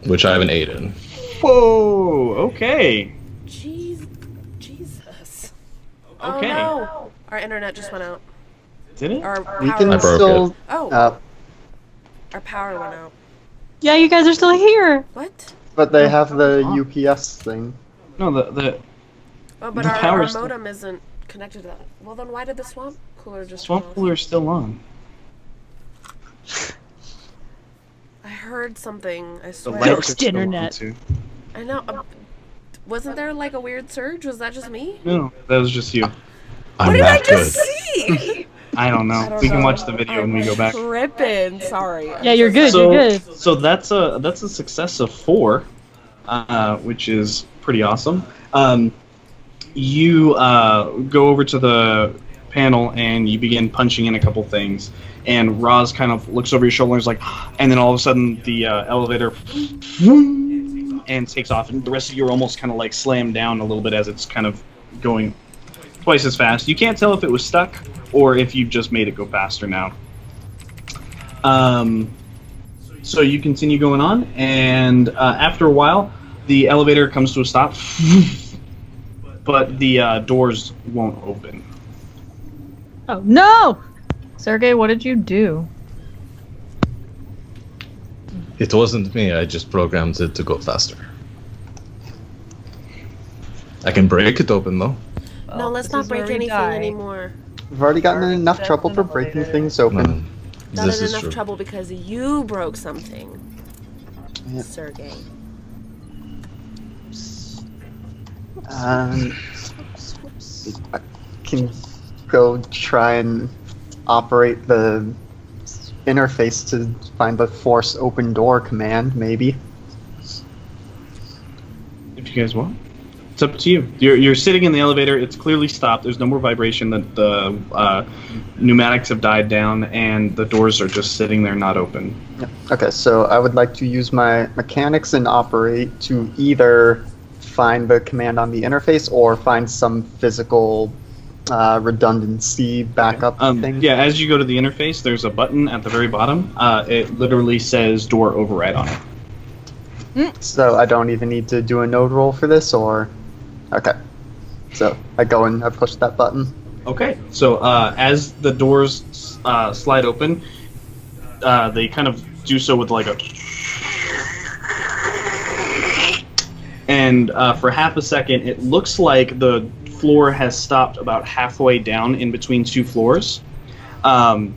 Which I have an 8 in. Whoa. Okay. Jesus. Okay. Oh no! Our internet just went out. Did it? Our We power can I broke still... Oh, our power went out. Yeah, you guys are still here. What? But they have the UPS thing. No, the Oh, but The our power's- modem isn't connected to that. Well, then why did the swamp cooler just swamp turn off? cooler is still on. I heard something. I The swear. lights are Ghost still on, internet. too. I know. Wasn't there like a weird surge? Was that just me? No, that was just you. I'm What did I that just good. see? I don't know. I don't We can know. watch the video when we go back. Tripping. Sorry. Yeah, you're good. So, You're good. so that's a success of 4, which is pretty awesome. You go over to the panel and you begin punching in a couple things, and Roz kind of looks over your shoulder and is like, and then all of a sudden the elevator and takes off, and the rest of you are almost kind of like slammed down a little bit as it's kind of going twice as fast. You can't tell if it was stuck or if you've just made it go faster now. So you continue going on, and after a while, the elevator comes to a stop, but the doors won't open. Oh no! Sergey, what did you do? It wasn't me. I just programmed it to go faster. I can break it open though. No, let's not break anything anymore. We've already gotten in Already enough set trouble an for breaking elevator. things open. No, Not this in is enough true. trouble because you broke something, Yeah. Sergey. I can go try and operate the interface to find the force open door command, maybe. If you guys want. It's up to you. You're sitting in the elevator. It's clearly stopped. There's no more vibration. The pneumatics have died down, and the doors are just sitting there, not open. Yeah. Okay, so I would like to use my mechanics and operate to either find the command on the interface or find some physical redundancy backup thing. Yeah, as you go to the interface, there's a button at the very bottom. It literally says door override on it. So I don't even need to do a node roll for this, or... Okay. So I go and I push that button. Okay, so as the doors slide open, they kind of do so with like a... And for half a second, it looks like the floor has stopped about halfway down in between two floors. And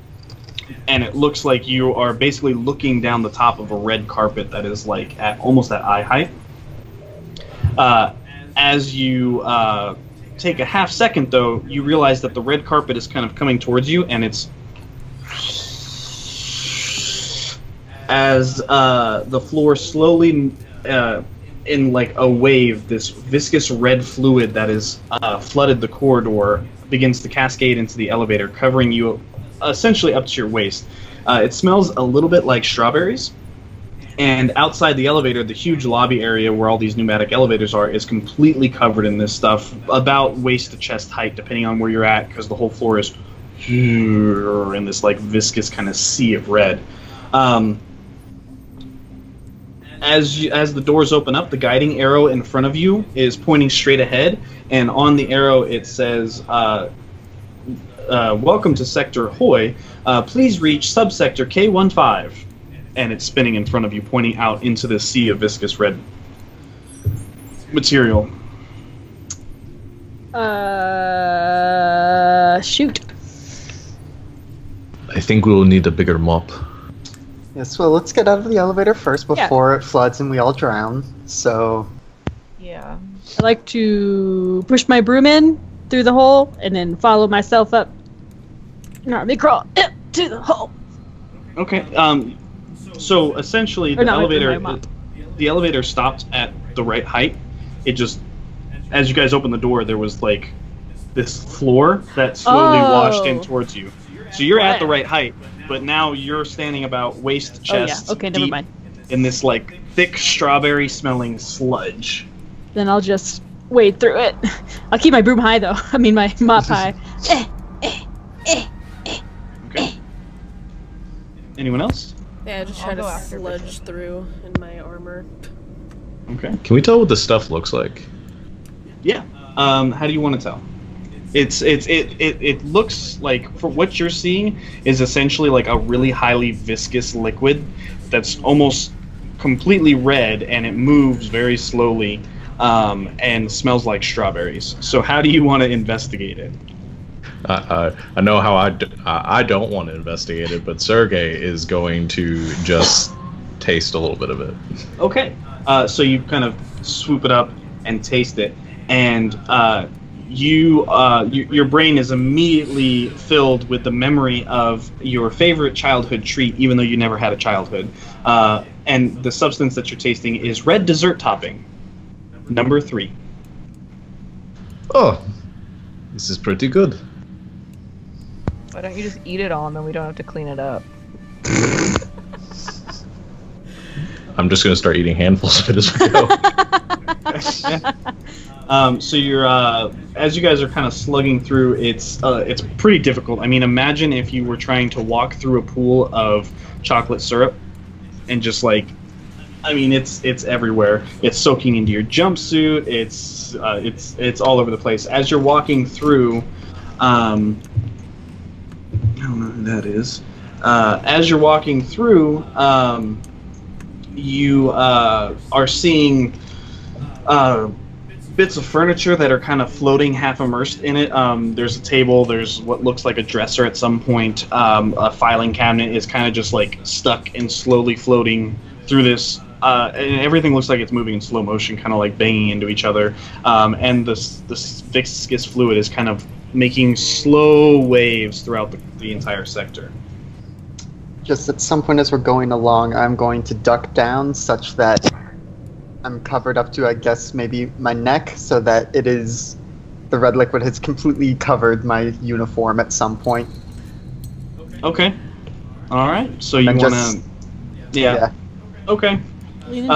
it looks like you are basically looking down the top of a red carpet that is like at almost at eye height. As you take a half second, though, you realize that the red carpet is kind of coming towards you, and it's as the floor slowly, in like a wave, this viscous red fluid that is flooded the corridor begins to cascade into the elevator, covering you essentially up to your waist. It smells a little bit like strawberries. And outside the elevator, the huge lobby area where all these pneumatic elevators are is completely covered in this stuff, about waist to chest height, depending on where you're at, because the whole floor is in this like viscous kind of sea of red. As the doors open up, the guiding arrow in front of you is pointing straight ahead, and on the arrow it says, "Welcome to Sector Hoi. Please reach subsector K15." And it's spinning in front of you, pointing out into the sea of viscous red material. Shoot. I think we will need a bigger mop. Yes, well, let's get out of the elevator first before it floods and we all drown. So, Yeah. I like to push my broom in through the hole and then follow myself up. Army crawl to the hole. Okay. So essentially, Or not, the my mop. elevator stopped at the right height. It just, as you guys opened the door, there was like this floor that slowly washed in towards you. So you're at the right height, but now you're standing about waist to chest Okay, never deep mind. in this like thick strawberry-smelling sludge. Then I'll just wade through it. I'll keep my broom high though. I mean my mop high. Okay. Anyone else? Yeah, just I'll try go to after sludge through in my armor. Okay. Can we tell what the stuff looks like? Yeah. How do you want to tell? It looks like, for what you're seeing, is essentially like a really highly viscous liquid that's almost completely red, and it moves very slowly, and smells like strawberries. So how do you want to investigate it? I know how I don't want to investigate it, but Sergey is going to just taste a little bit of it. Okay. So you kind of swoop it up and taste it, and your brain is immediately filled with the memory of your favorite childhood treat, even though you never had a childhood. And the substance that you're tasting is red dessert topping, number 3. Oh, this is pretty good. Why don't you just eat it all and then we don't have to clean it up? I'm just going to start eating handfuls of it as we go. So you're as you guys are kind of slugging through, it's pretty difficult. I mean, imagine if you were trying to walk through a pool of chocolate syrup, and just like, I mean, it's everywhere. It's soaking into your jumpsuit. It's all over the place. As you're walking through, I don't know who that is. As you're walking through, you are seeing bits of furniture that are kind of floating, half immersed in it. There's a table. There's what looks like a dresser at some point. A filing cabinet is kind of just like stuck and slowly floating through this. And everything looks like it's moving in slow motion, kind of like banging into each other. And this viscous fluid is kind of making slow waves throughout the entire sector. Just at some point as we're going along, I'm going to duck down such that I'm covered up to, I guess, maybe my neck, so that the red liquid has completely covered my uniform at some point. Okay. All right. So you want to... Yeah. Okay.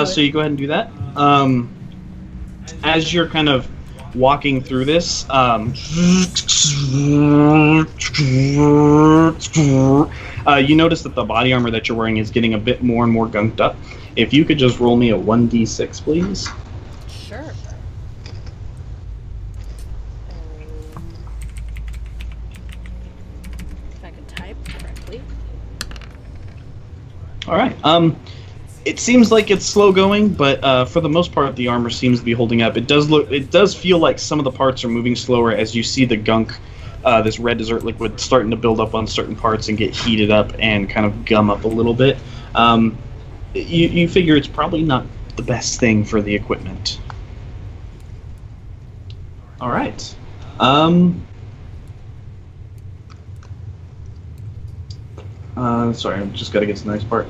So you go ahead and do that. As you're kind of walking through this, you notice that the body armor that you're wearing is getting a bit more and more gunked up. If you could just roll me a 1d6, please. Sure. If I can type correctly. All right. It seems like it's slow going, but for the most part, the armor seems to be holding up. It does feel like some of the parts are moving slower as you see the gunk, this red dessert liquid, starting to build up on certain parts and get heated up and kind of gum up a little bit. You figure it's probably not the best thing for the equipment. All right. Sorry, I've just got to get to the next part.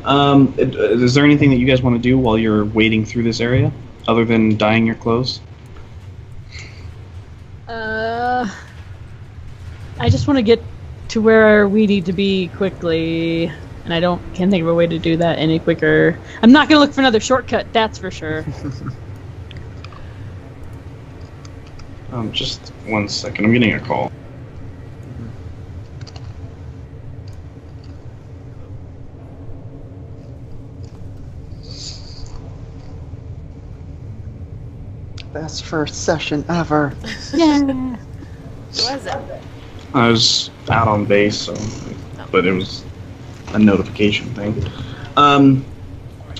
Is there anything that you guys want to do while you're wading through this area, other than dyeing your clothes? I just want to get to where we need to be quickly, and I can't think of a way to do that any quicker. I'm not gonna look for another shortcut, that's for sure. Just 1 second. I'm getting a call. Best first session ever. Yeah. Who was it? I was out on base, but it was a notification thing. All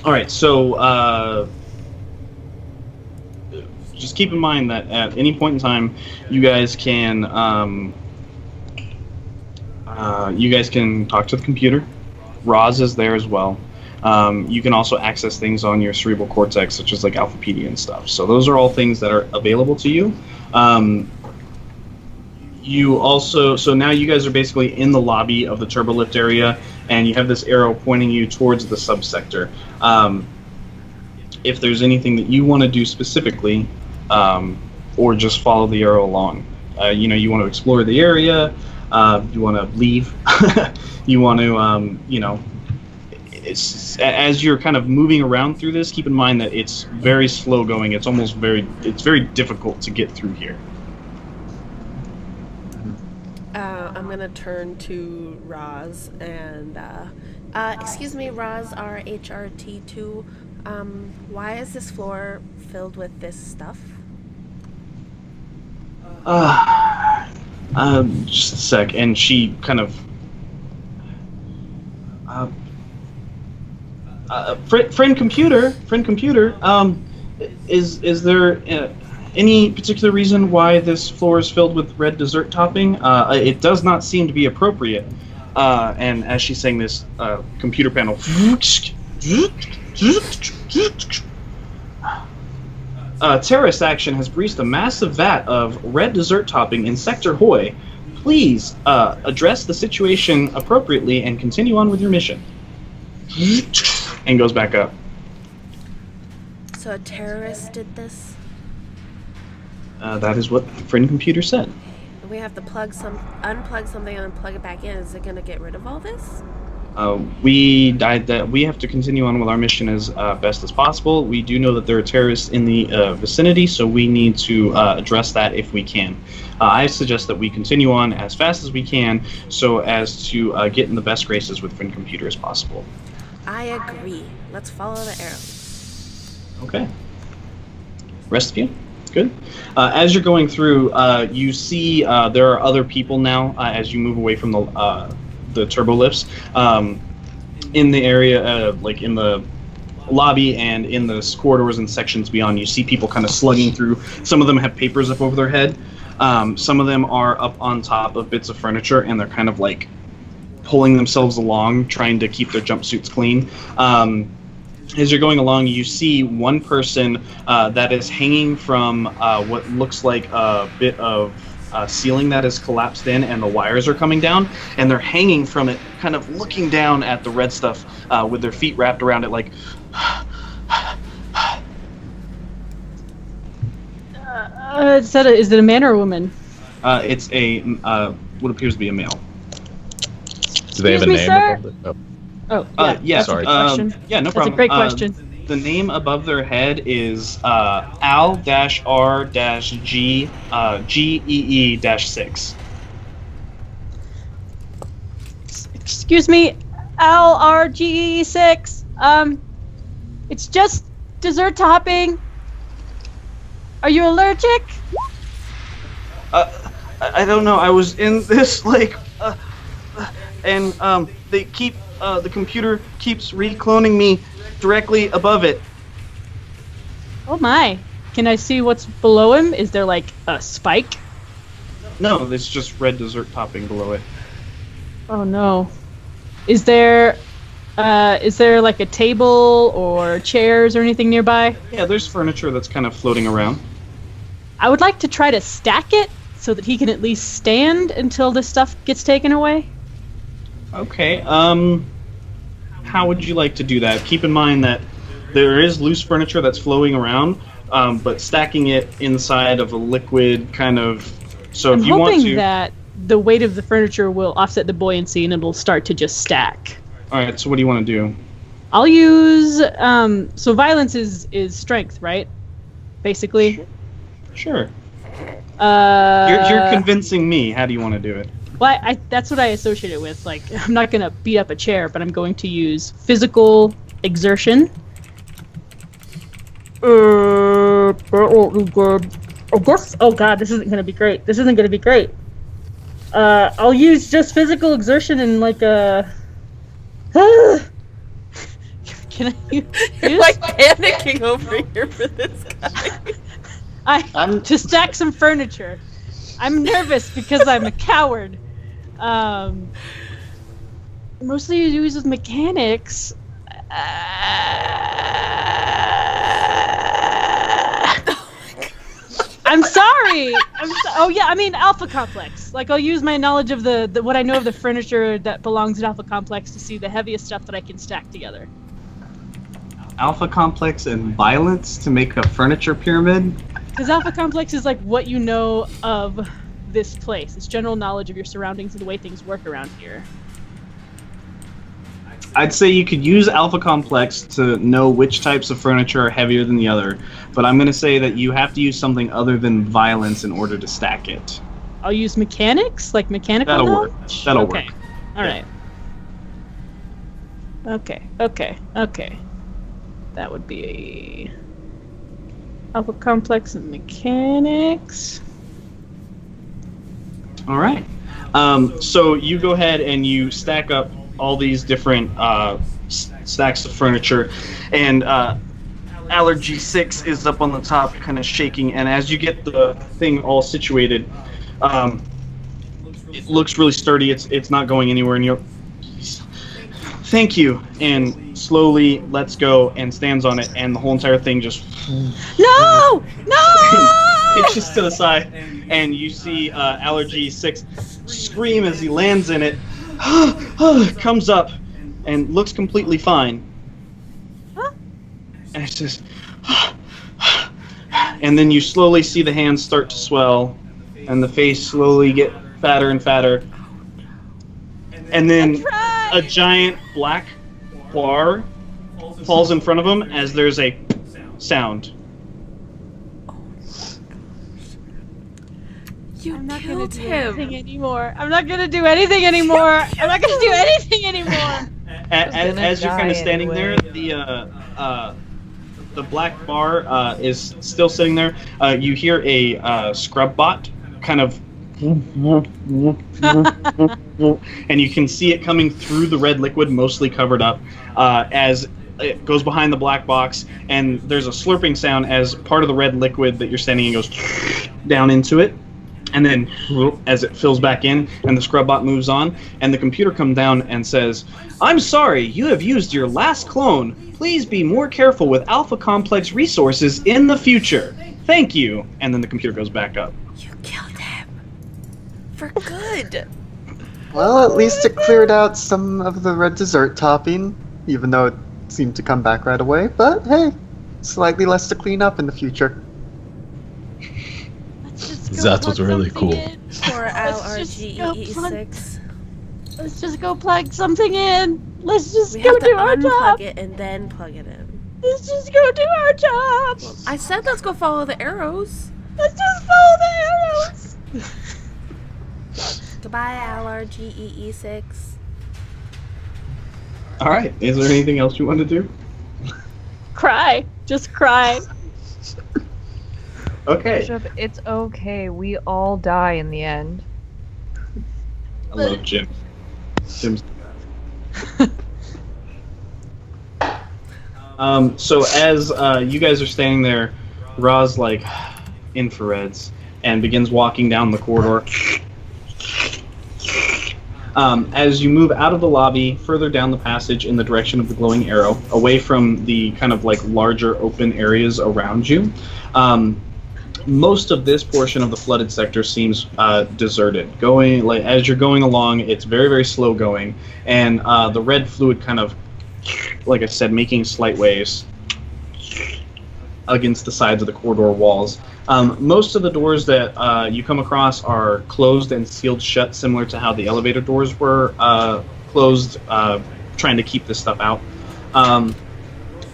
right, so just keep in mind that at any point in time, you guys can talk to the computer. Roz is there as well. You can also access things on your cerebral cortex, such as like Alphapedia and stuff. So those are all things that are available to you. So now you guys are basically in the lobby of the turbolift area, and you have this arrow pointing you towards the subsector. If there's anything that you want to do specifically, or just follow the arrow along, you want to explore the area, you want to leave, you want to, as you're kind of moving around through this, keep in mind that it's very slow going. It's very difficult to get through here. I'm gonna turn to Roz and, excuse me, Roz, our HRT2. Why is this floor filled with this stuff? Just a sec. And she kind of, friend computer, is there any particular reason why this floor is filled with red dessert topping? It does not seem to be appropriate. And as she's saying this, computer panel. Terrorist action has breached a massive vat of red dessert topping in Sector Hoi. Please address the situation appropriately and continue on with your mission. And goes back up. So a terrorist did this? That is what friend computer said. We have to unplug something and plug it back in. Is it gonna get rid of all this? We have to continue on with our mission as best as possible. We do know that there are terrorists in the vicinity, so we need to address that if we can. I suggest that we continue on as fast as we can, so as to get in the best graces with Fin Computer as possible. I agree. Let's follow the arrows. Okay. Rest of you? Good. As you're going through, you see there are other people now as you move away from the turbo lifts in the area, like in the lobby and in the corridors and sections beyond. You see people kind of slugging through. Some of them have papers up over their head. Some of them are up on top of bits of furniture, and they're kind of like pulling themselves along, trying to keep their jumpsuits clean. As you're going along, you see one person that is hanging from what looks like a bit of ceiling that has collapsed in, and the wires are coming down, and they're hanging from it, kind of looking down at the red stuff with their feet wrapped around it like... Is it a man or a woman? It's a what appears to be a male. Do they have a Excuse me, name? sir? above it? Oh. Oh, Yeah, that's sorry. a good question. Yeah, no That's problem. a great question. The name above their head is Al-R-G-GEE-6. Excuse me, LRGE6. It's just dessert topping. Are you allergic? I don't know. I was in this and they keep the computer keeps recloning me directly above it. Oh my. Can I see what's below him? Is there like a spike? No, it's just red dessert topping below it. Oh no. Is there like a table or chairs or anything nearby? Yeah, there's furniture that's kind of floating around. I would like to try to stack it so that he can at least stand until this stuff gets taken away. Okay, how would you like to do that? Keep in mind that there is loose furniture that's flowing around, but stacking it inside of a liquid kind of... So I'm if you want hoping to... that the weight of the furniture will offset the buoyancy and it'll start to just stack. Alright, so what do you want to do? I'll use... so violence is strength, right? Basically. Sure. You're convincing me. How do you want to do it? Well, that's what I associate it with. Like, I'm not going to beat up a chair, but I'm going to use physical exertion. That won't be good. Oh god, this isn't going to be great. I'll use just physical exertion and like a... Can I use... You're like panicking over here for this guy. To stack some furniture. I'm nervous because I'm a coward. Mostly use with mechanics. I'm sorry. I mean Alpha Complex. Like I'll use my knowledge of the what I know of the furniture that belongs in Alpha Complex to see the heaviest stuff that I can stack together. Alpha Complex and violence to make a furniture pyramid? Because Alpha Complex is like what you know of this place. It's general knowledge of your surroundings and the way things work around here. I'd say you could use Alpha Complex to know which types of furniture are heavier than the other, but I'm going to say that you have to use something other than violence in order to stack it. I'll use mechanics, like mechanical That'll work. knowledge? That'll okay. work. All right. Okay. That would be Alpha Complex and mechanics. All right. So you go ahead and you stack up all these different stacks of furniture, and Allergy 6 is up on the top, kind of shaking. And as you get the thing all situated, it looks really sturdy. It's not going anywhere, and you're... Thank you. And slowly lets go and stands on it, and the whole entire thing just... No! pitches to the side, and you see Allergy 6 scream as he lands in it, comes up, and looks completely fine. Huh? And it's just... and then you slowly see the hands start to swell, and the face slowly get fatter and fatter. And then... a giant black bar falls in front of him as there's a sound. You I'm killed not gonna do him. anything anymore. I'm not gonna do anything anymore. I'm not gonna do anything anymore. As you're kind of die standing anyway. there, the black bar is still sitting there. You hear a scrub bot kind of, and you can see it coming through the red liquid, mostly covered up, as it goes behind the black box, and there's a slurping sound as part of the red liquid that you're standing in goes down into it. And then, as it fills back in, and the scrub bot moves on, and the computer comes down and says, "I'm sorry, you have used your last clone. Please be more careful with Alpha Complex resources in the future. Thank you." And then the computer goes back up. You killed him. For good. Well, at least it cleared out some of the red dessert topping, even though it seemed to come back right away. But hey, slightly less to clean up in the future. Let's just go That was plug really something cool. in. Poor Let's just go plug- LRGEE6. Let's just go plug something in. Let's just We go have to do our unplug job. it and then plug it in. Let's just go do our job. I said let's go follow the arrows. Let's just follow the arrows. Goodbye, LRGEE6. All right. Is there anything else you want to do? Cry. Just cry. Okay. Bishop, it's okay. We all die in the end. I love Jim. Jim's the guy. So as you guys are standing there, Ra's like infrareds and begins walking down the corridor. As you move out of the lobby, further down the passage in the direction of the glowing arrow, away from the kind of like larger open areas around you, most of this portion of the flooded sector seems deserted. Going like as you're going along, it's very, very slow going, and the red fluid kind of, like I said, making slight waves against the sides of the corridor walls. Most of the doors that you come across are closed and sealed shut, similar to how the elevator doors were closed, trying to keep this stuff out.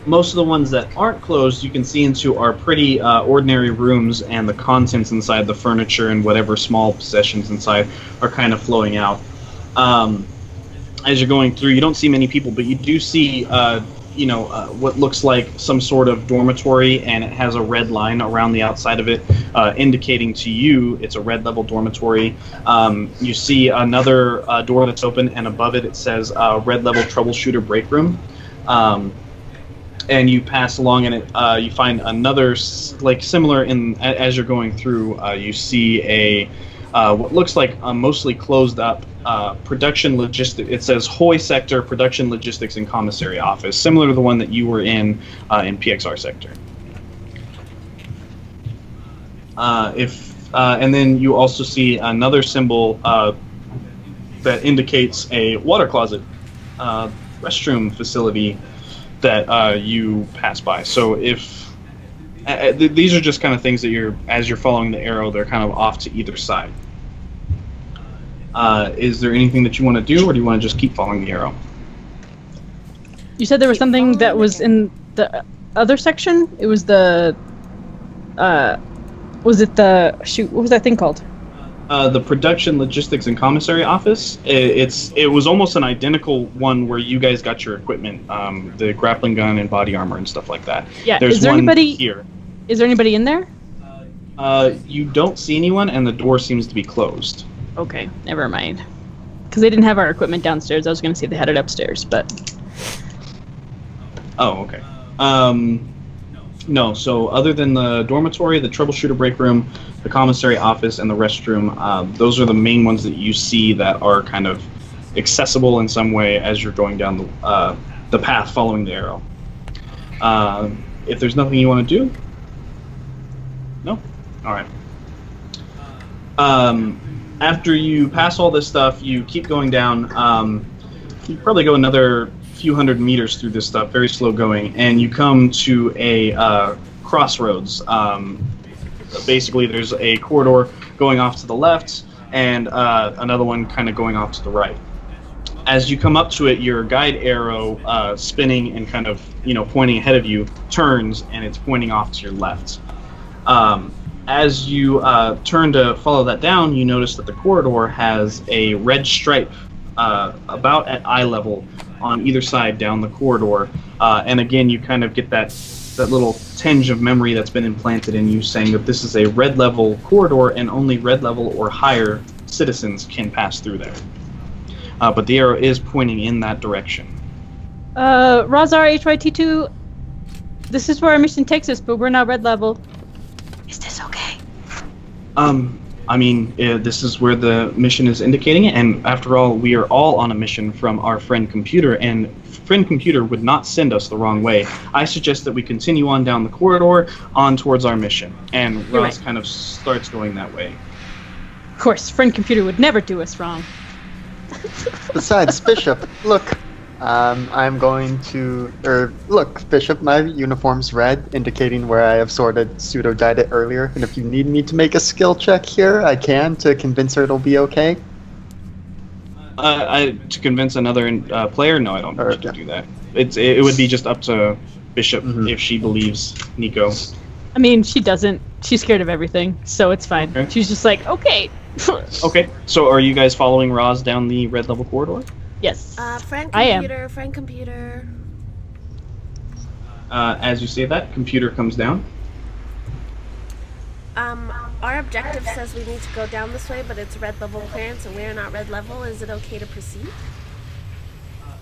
Most of the ones that aren't closed you can see into are pretty ordinary rooms, and the contents inside, the furniture and whatever small possessions inside, are kind of flowing out. As you're going through, you don't see many people, but you do see what looks like some sort of dormitory, and it has a red line around the outside of it, indicating to you it's a red level dormitory. You see another door that's open, and above it it says red level troubleshooter break room. And you pass along, and you find another like similar in as you're going through. You see a what looks like a mostly closed up production logistics. It says Hoy Sector Production Logistics and Commissary Office, similar to the one that you were in PXR Sector. And then you also see another symbol that indicates a water closet, restroom facility that you pass by. So if these are just kind of things that as you're following the arrow, they're kind of off to either side. Is there anything that you want to do, or do you want to just keep following the arrow? You said there was something that was in the other section? It was the was it the shoot, what was that thing called? The Production Logistics and Commissary Office. It was almost an identical one where you guys got your equipment, the grappling gun and body armor and stuff like that. Yeah. There's Is there one anybody here. Is there anybody in there? You don't see anyone, and the door seems to be closed. Okay, never mind. Because they didn't have our equipment downstairs. I was going to say they had it upstairs, but Oh, okay. No, so other than the dormitory, the troubleshooter break room, the commissary office, and the restroom, those are the main ones that you see that are kind of accessible in some way as you're going down the path following the arrow. If there's nothing you want to do? No? Alright. After you pass all this stuff, you keep going down. You probably go another few hundred meters through this stuff, very slow going, and you come to a crossroads. Basically, there's a corridor going off to the left, and another one kind of going off to the right. As you come up to it, your guide arrow, spinning and kind of pointing ahead of you, turns and it's pointing off to your left. As you turn to follow that down, you notice that the corridor has a red stripe about at eye level on either side down the corridor. And again, you kind of get that little tinge of memory that's been implanted in you, saying that this is a red level corridor and only red level or higher citizens can pass through there. But the arrow is pointing in that direction. Razar HYT2, this is where our mission takes us, but we're not red level. Is this okay? This is where the mission is indicating it, and after all, we are all on a mission from our friend Computer, and friend Computer would not send us the wrong way. I suggest that we continue on down the corridor, on towards our mission, and Ross kind of starts going that way. Of course, friend Computer would never do us wrong. Besides, Bishop, look, I'm going to... look, Bishop, my uniform's red, indicating where I have sort of pseudo-dyed it earlier, and if you need me to make a skill check here, I can, to convince her it'll be okay. To convince another player? No, I don't think you can do that. It would be just up to Bishop if she believes Nico. I mean, she doesn't. She's scared of everything, so it's fine. Okay. She's just like, okay. Okay, so are you guys following Roz down the red level corridor? Yes. Friend I am. Computer, friend Computer. As you say that, Computer comes down. Our objective says we need to go down this way, but it's red level clearance and we're not red level. Is it okay to proceed?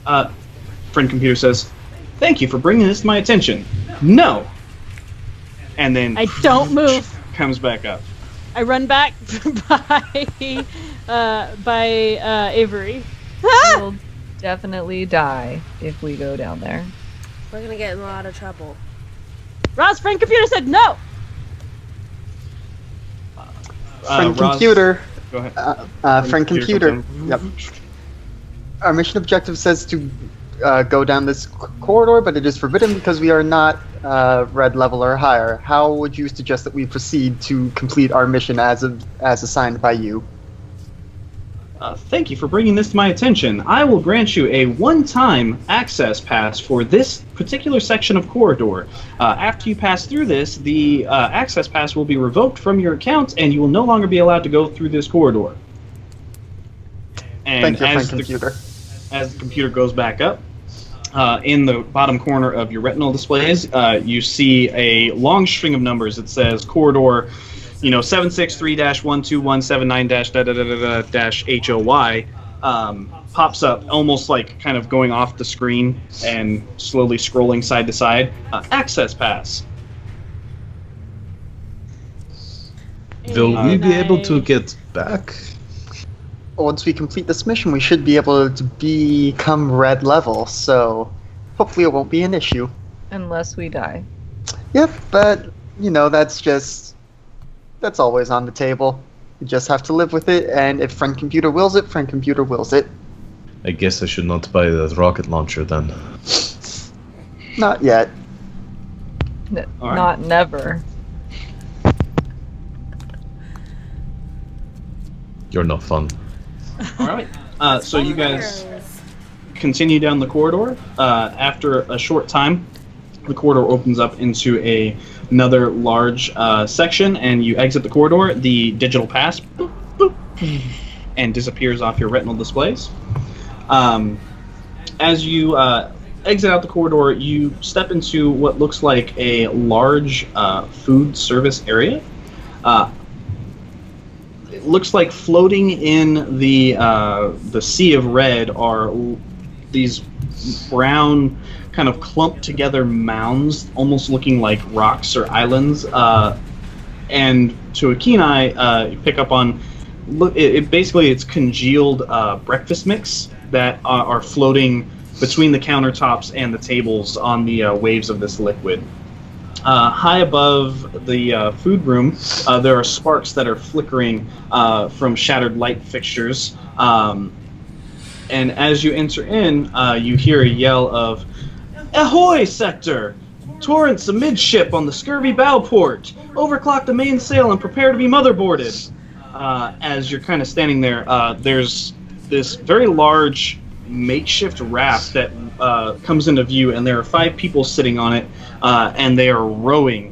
Friend Computer says, "Thank you for bringing this to my attention. No!" And then... I don't move. Comes back up. I run back by Avery. We'll definitely die if we go down there. We're gonna get in a lot of trouble. Ross, friend Computer said no! Friend Roz, Computer. Go ahead. Friend Computer. Yep. Our mission objective says to go down this corridor, but it is forbidden because we are not red level or higher. How would you suggest that we proceed to complete our mission as assigned by you? Thank you for bringing this to my attention. I will grant you a one-time access pass for this particular section of corridor. After you pass through this, the access pass will be revoked from your account, and you will no longer be allowed to go through this corridor. And Thank you, friend Computer. As the computer goes back up, in the bottom corner of your retinal displays, you see a long string of numbers that says corridor 763-12179-HOY pops up, almost like kind of going off the screen and slowly scrolling side to side. Access pass. Will we be able to get back? Once we complete this mission, we should be able to become red level, so hopefully it won't be an issue. Unless we die. Yep, but, that's always on the table. You just have to live with it, and if friend Computer wills it, friend Computer wills it. I guess I should not buy that rocket launcher then. Not yet. All right. Not never. You're not fun. All right. So you guys continue down the corridor. After a short time, the corridor opens up into another large section, and you exit the corridor. The digital pass boop, boop, and disappears off your retinal displays. As you exit out the corridor, you step into what looks like a large food service area. It looks like floating in the sea of red are these brown, kind of clumped together mounds, almost looking like rocks or islands. And to a keen eye, you pick up on it's congealed breakfast mix that are floating between the countertops and the tables on the waves of this liquid. High above the food room, there are sparks that are flickering from shattered light fixtures. And as you enter in, you hear a yell of, "Ahoy, Sector! Torrents amidship on the scurvy bowport! Overclock the mainsail and prepare to be motherboarded!" As you're kind of standing there, there's this very large makeshift raft that comes into view, and there are 5 people sitting on it, and they are rowing.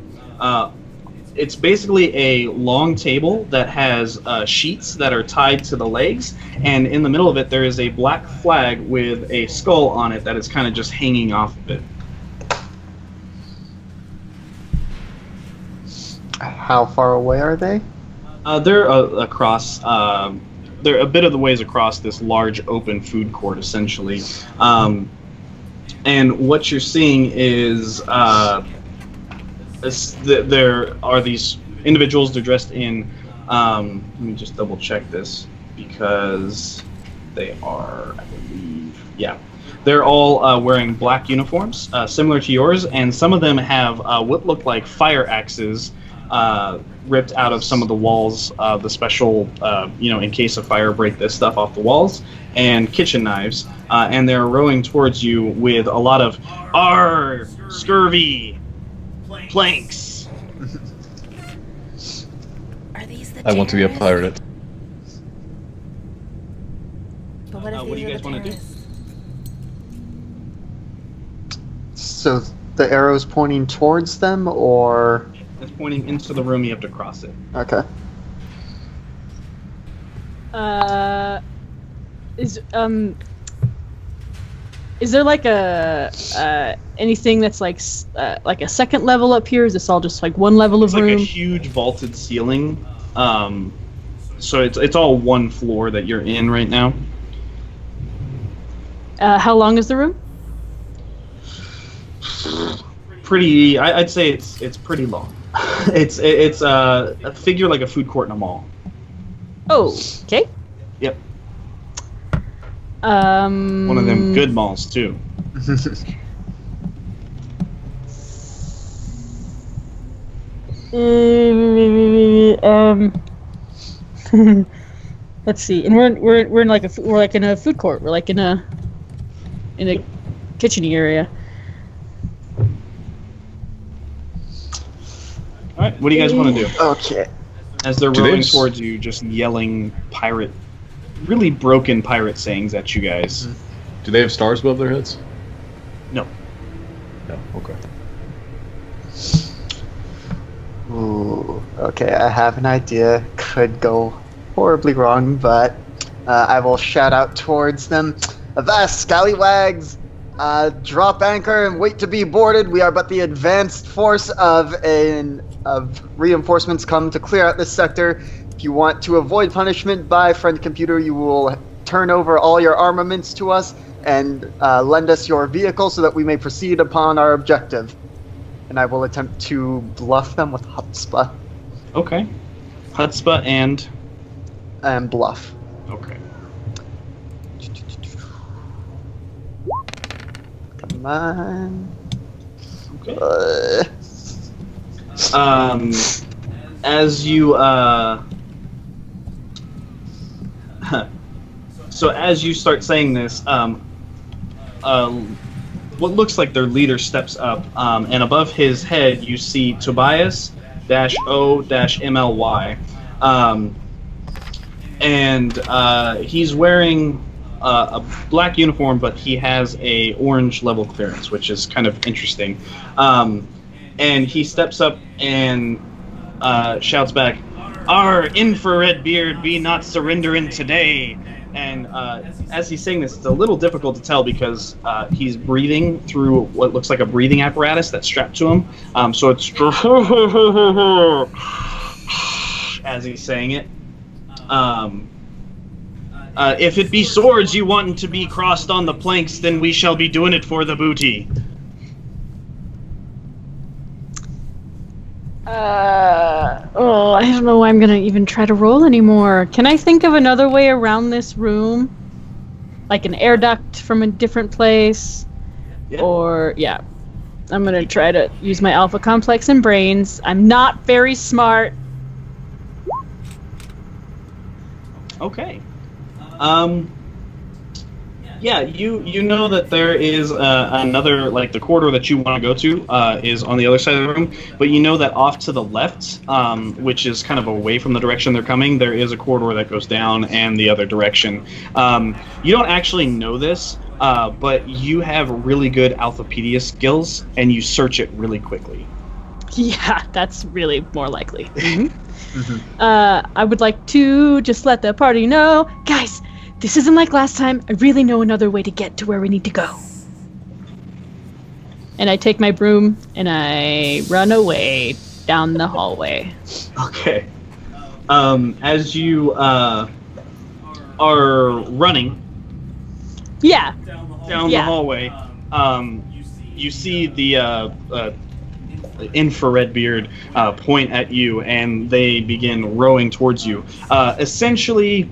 It's basically a long table that has sheets that are tied to the legs, and in the middle of it there is a black flag with a skull on it that is kind of just hanging off of it. How far away are they? They're across. They're a bit of the ways across this large open food court, essentially. And what you're seeing is there are these individuals. They're dressed in. Let me just double check this because they are, I believe, yeah. They're all wearing black uniforms, similar to yours, and some of them have what look like fire axes ripped out of some of the walls, the special, in case of fire, break this stuff off the walls, and kitchen knives. And they're rowing towards you with a lot of "Arr, scurvy, planks." Are these the I want to be a terrorists? pirate. But what if What do these you are guys the wanna do? terrorists? So the arrow's pointing towards them, or It's pointing into the room. You have to cross it. okay? Is there like a anything that's like a second level up here? Is this all just like one level It's of like room? a huge vaulted ceiling. So it's all one floor that you're in right now. How long is the room? Pretty. I'd say it's pretty long. it's a figure like a food court in a mall. Oh, okay. Yep. One One of them good malls too. Let's see. And we're in like we're like in a food court. We're like in a kitchen area. All right. What do you guys want to do? Okay. As they're Do they rowing s- towards you, just yelling really broken pirate sayings at you guys. Do they have stars above their heads? No. No. Okay. Ooh, okay, I have an idea. Could go horribly wrong, but I will shout out towards them. Avast, scallywags! Drop anchor and wait to be boarded. We are but the advanced force of reinforcements come to clear out this sector. If you want to avoid punishment by friend computer, you will turn over all your armaments to us and lend us your vehicle so that we may proceed upon our objective. And I will attempt to bluff them with chutzpah Okay. Chutzpah and bluff. okay. Come on. Okay. As you so as you start saying this, what looks like their leader steps up, and above his head you see Tobias-O-MLY, and he's wearing a black uniform, but he has a orange level clearance, which is kind of interesting. And he steps up and shouts back, "Our infrared beard be not surrendering today." And as he's saying this, it's a little difficult to tell because he's breathing through what looks like a breathing apparatus that's strapped to him. So it's as he's saying it. If it be swords you want to be crossed on the planks, then we shall be doing it for the booty. I don't know why I'm gonna even try to roll anymore. Can I think of another way around this room? Like an air duct from a different place? Yeah. Or, yeah. I'm gonna try to use my alpha complex and brains. I'm not very smart. Yeah, you know that there is another, like, the corridor that you want to go to is on the other side of the room, but you know that off to the left, which is kind of away from the direction they're coming, there is a corridor that goes down and the other direction. You don't actually know this, but you have really good Alphapedia skills, and you search it really quickly. Yeah, that's really more likely. Mm-hmm. I would like to just let the party know, guys, this isn't like last time. I really know another way to get to where we need to go. And I take my broom and I run away down the hallway. Okay. As you are running Yeah. down the hallway, you see the infrared beard point at you, and they begin rowing towards you. Essentially,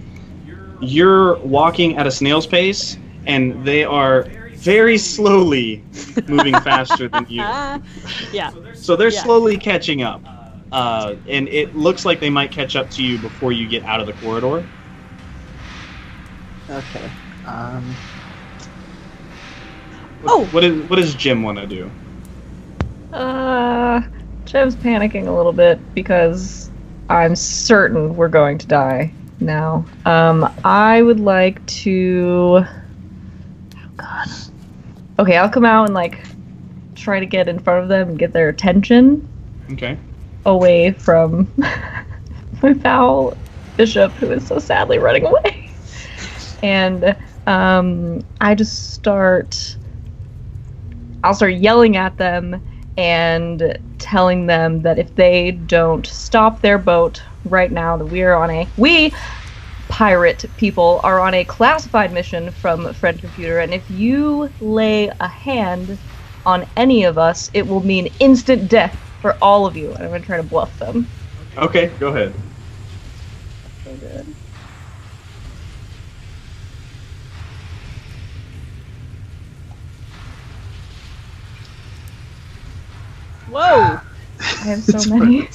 you're walking at a snail's pace, and they are very slowly moving faster than you. Yeah. So they're slowly catching up, and it looks like they might catch up to you before you get out of the corridor. Okay. What does Jim want to do? Jim's panicking a little bit because I'm certain we're going to die now. I would like to... Oh, God. Okay, I'll come out and, like, try to get in front of them and get their attention. Okay. Away from my foul bishop, who is so sadly running away. And I just start... I'll start yelling at them and telling them that if they don't stop their boat right now, that we pirate people are on a classified mission from Friend Computer, and if you lay a hand on any of us, it will mean instant death for all of you. And I'm going to try to bluff them. Okay, go ahead. So good. Whoa! I have so many.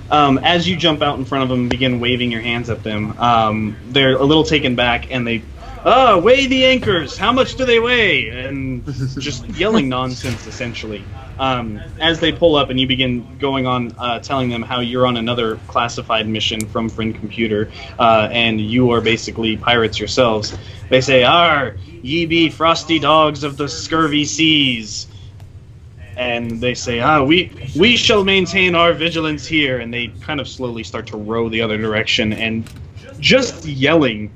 As you jump out in front of them and begin waving your hands at them, they're a little taken back, and they, weigh the anchors! How much do they weigh? And just yelling nonsense, essentially. As they pull up and you begin going on telling them how you're on another classified mission from Friend Computer, and you are basically pirates yourselves, they say, "Arr, ye be frosty dogs of the scurvy seas." And they say, we shall maintain our vigilance here. And they kind of slowly start to row the other direction and just yelling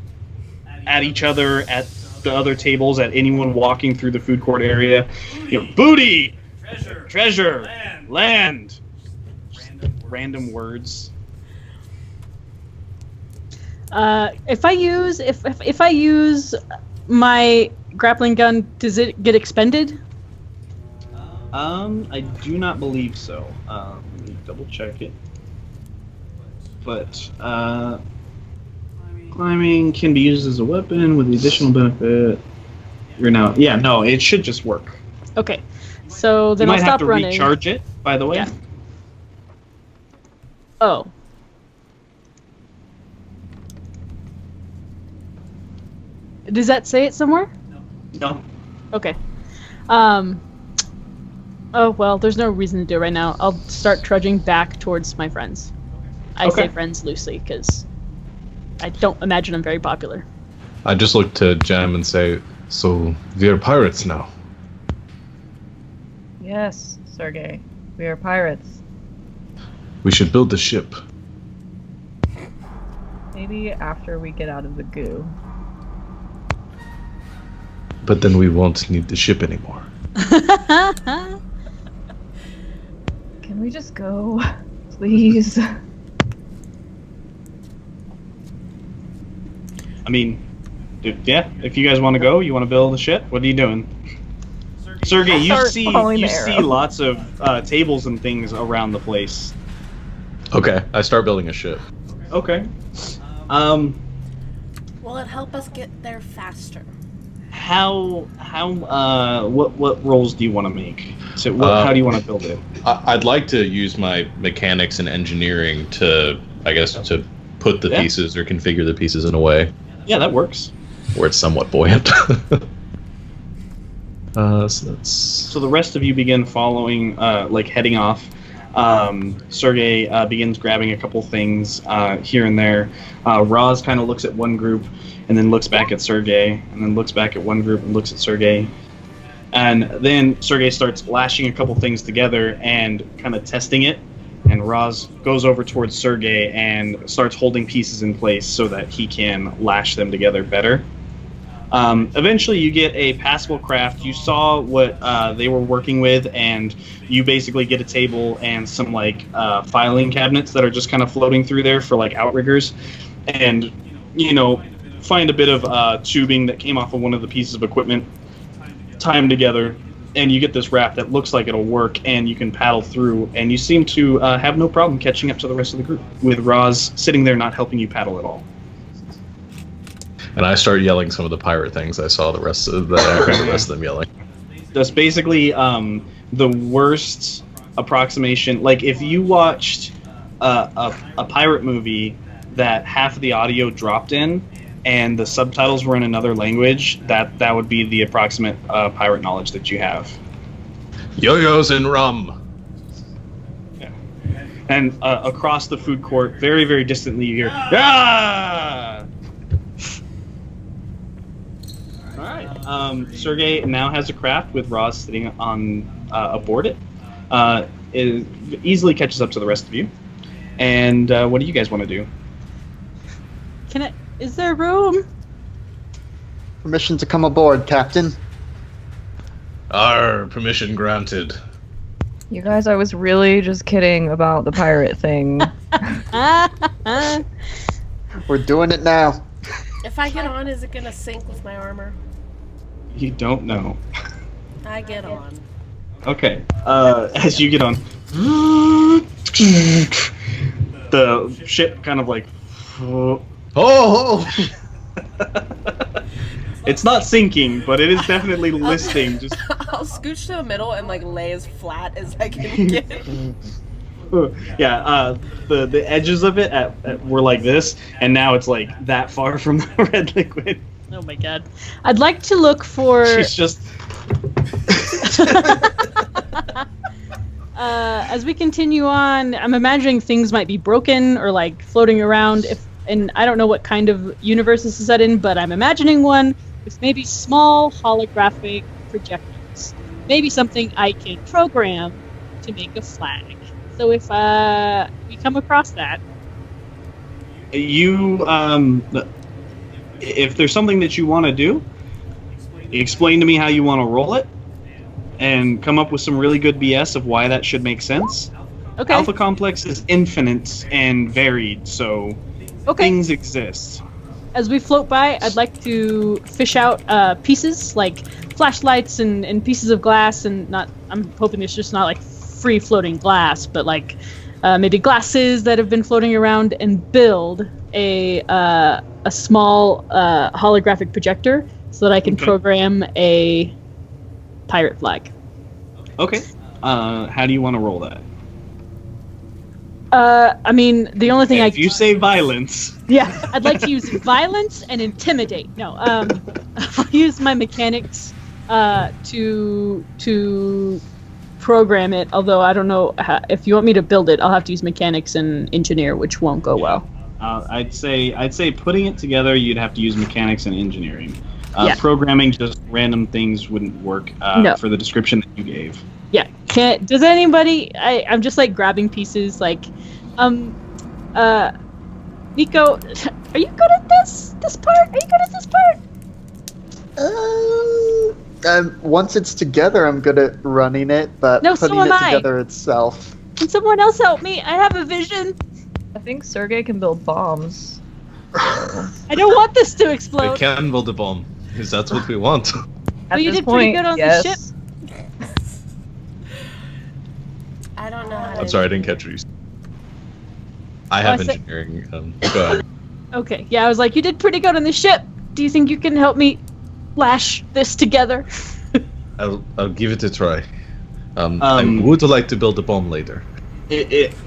at each other, at the other tables, at anyone walking through the food court area. You know, booty, treasure, land. Random words. If I use my grappling gun, does it get expended? I do not believe so. Let me double check it. But, climbing can be used as a weapon with the additional benefit. No, it should just work. Okay. So then you I'll might have stop to running. recharge it, by the way. Yeah. Oh. Does that say it somewhere? No. Okay. Oh, well, there's no reason to do it right now. I'll start trudging back towards my friends. I say friends loosely, because I don't imagine I'm very popular. I just look to Jam and say, "So, we're pirates now." Yes, Sergey. We are pirates. We should build the ship. Maybe after we get out of the goo. But then we won't need the ship anymore. Can we just go, please? I mean, if you guys want to go, you want to build the ship, what are you doing? Sergey, you see lots of tables and things around the place. Okay, I start building a ship. Okay. Will it help us get there faster? What roles do you want to make? So how do you want to build it? I'd like to use my mechanics and engineering to, I guess, to put the pieces or configure the pieces in a way. Yeah, that works. where it's somewhat buoyant. So that's... So the rest of you begin following, heading off. Sergey begins grabbing a couple things here and there. Roz kind of looks at one group and then looks back at Sergey, and then looks back at one group and looks at Sergey. And then Sergey starts lashing a couple things together and kind of testing it. And Roz goes over towards Sergey and starts holding pieces in place so that he can lash them together better. Eventually, you get a passable craft. You saw what they were working with, and you basically get a table and some filing cabinets that are just kind of floating through there for outriggers, and find a bit of tubing that came off of one of the pieces of equipment, tie them together, and you get this raft that looks like it'll work, and you can paddle through. And you seem to have no problem catching up to the rest of the group, with Roz sitting there not helping you paddle at all. And I start yelling some of the pirate things I saw the rest of them yelling. That's basically the worst approximation. If you watched a pirate movie that half of the audio dropped in and the subtitles were in another language, that would be the approximate pirate knowledge that you have. Yo-yos and rum. Yeah. And across the food court, very, very distantly, you hear, "Ah!" Alright, Sergey now has a craft with Roz sitting on aboard it. It easily catches up to the rest of you. And what do you guys want to do? Is there room? Permission to come aboard, Captain. Our permission granted. You guys, I was really just kidding about the pirate thing. We're doing it now. If I get on, is it gonna sync with my armor? You don't know. I get on. Okay, as you get on, the ship kind of Oh! it's not sinking, but it is definitely listing. Just I'll scooch to the middle and lay as flat as I can get. yeah, the edges of it were like this, and now it's that far from the red liquid. Oh my god. I'd like to look for... She's just... as we continue on, I'm imagining things might be broken or floating around. And I don't know what kind of universe this is set in, but I'm imagining one with maybe small holographic projectors. Maybe something I can program to make a flag. So if we come across that... You, if there's something that you want to do, explain to me how you want to roll it, and come up with some really good BS of why that should make sense. Okay. Alpha Complex is infinite and varied, so things exist. As we float by, I'd like to fish out pieces, flashlights and pieces of glass, and I'm hoping it's just not free floating glass, but maybe glasses that have been floating around, and build a small holographic projector so that I can program a pirate flag. Okay. How do you want to roll that? I mean, the only thing if you say violence. Yeah, I'd like to use violence and intimidate. No, I'll use my mechanics to program it. Although I don't know if you want me to build it, I'll have to use mechanics and engineer, which won't go well. I'd say putting it together, you'd have to use mechanics and engineering. Yeah. Programming just random things wouldn't work for the description that you gave. Yeah. Does anybody? I'm just grabbing pieces. Nico, are you good at this part? Are you good at this part? Once it's together, I'm good at running it, but No, putting so am it I. together itself. Can someone else help me? I have a vision. I think Sergey can build bombs. I don't want this to We explode. can build a bomb, because that's what we want. At you this did pretty point, good on the yes. ship. I don't know how to... I'm sorry, I didn't catch what you said. I have I said- engineering. Go ahead. Okay, yeah, I was you did pretty good on the ship. Do you think you can help me lash this together? I'll give it a try. I would like to build a bomb later.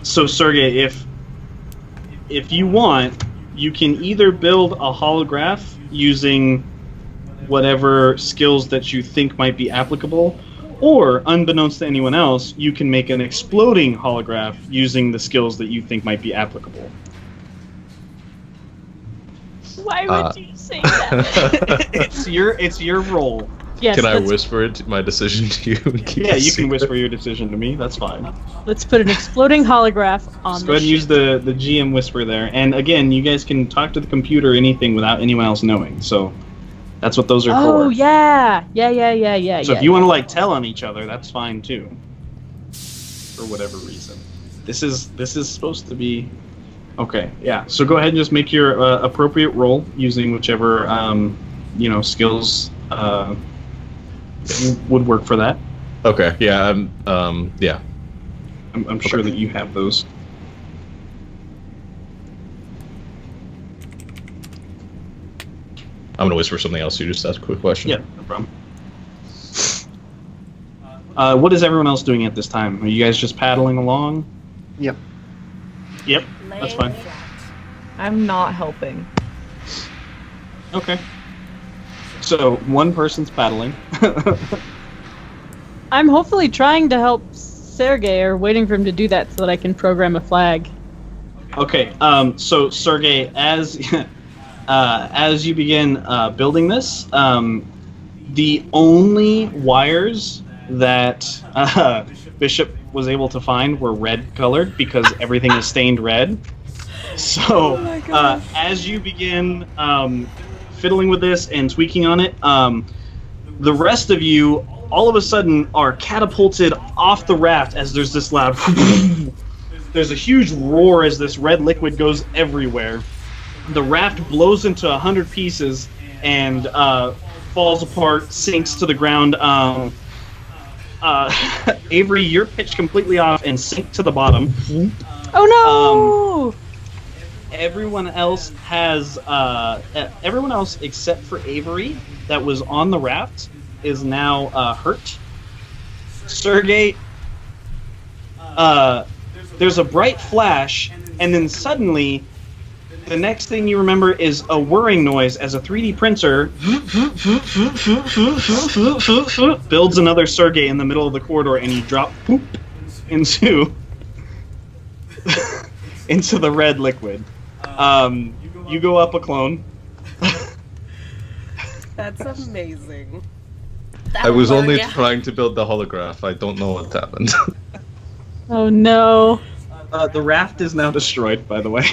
So Sergey, if you want, you can either build a holograph using whatever skills that you think might be applicable, or, unbeknownst to anyone else, you can make an exploding holograph using the skills that you think might be applicable. Why would you say that? It's your role. Yes, Can I whisper my decision to you? Yeah, you can whisper your decision to me. That's fine. Let's put an exploding holograph on Go ahead and use the GM whisper there. And again, you guys can talk to the computer or anything without anyone else knowing. So that's what those are for. Oh yeah. So if you want to like tell on each other, that's fine too. For whatever reason. This is supposed to be okay. Yeah. So go ahead and just make your appropriate roll using whichever skills would work for that. Okay. Yeah. Yeah. I'm sure that you have those. I'm gonna whisper something else. You just ask a quick question. Yeah, no problem. What is everyone else doing at this time? Are you guys just paddling along? Yep. Yep, that's fine. I'm not helping. Okay. So, one person's paddling. I'm hopefully trying to help Sergey, or waiting for him to do that so that I can program a flag. Okay, so Sergey, as you begin building this, the only wires that Bishop was able to find were red colored because everything is stained red. So as you begin fiddling with this and tweaking on it, the rest of you all of a sudden are catapulted off the raft as there's this loud there's a huge roar as this red liquid goes everywhere. The raft blows into 100 pieces and falls apart, sinks to the ground. Avery, you're pitched completely off and sink to the bottom. Oh no! Everyone else except for Avery that was on the raft is now hurt. Sergey, there's a bright flash, and then suddenly the next thing you remember is a whirring noise as a 3D printer builds another Sergey in the middle of the corridor, and you drop into the red liquid. You go up a clone. That's amazing. I was only trying to build the holograph. I don't know what happened. Oh no. The raft is now destroyed, by the way.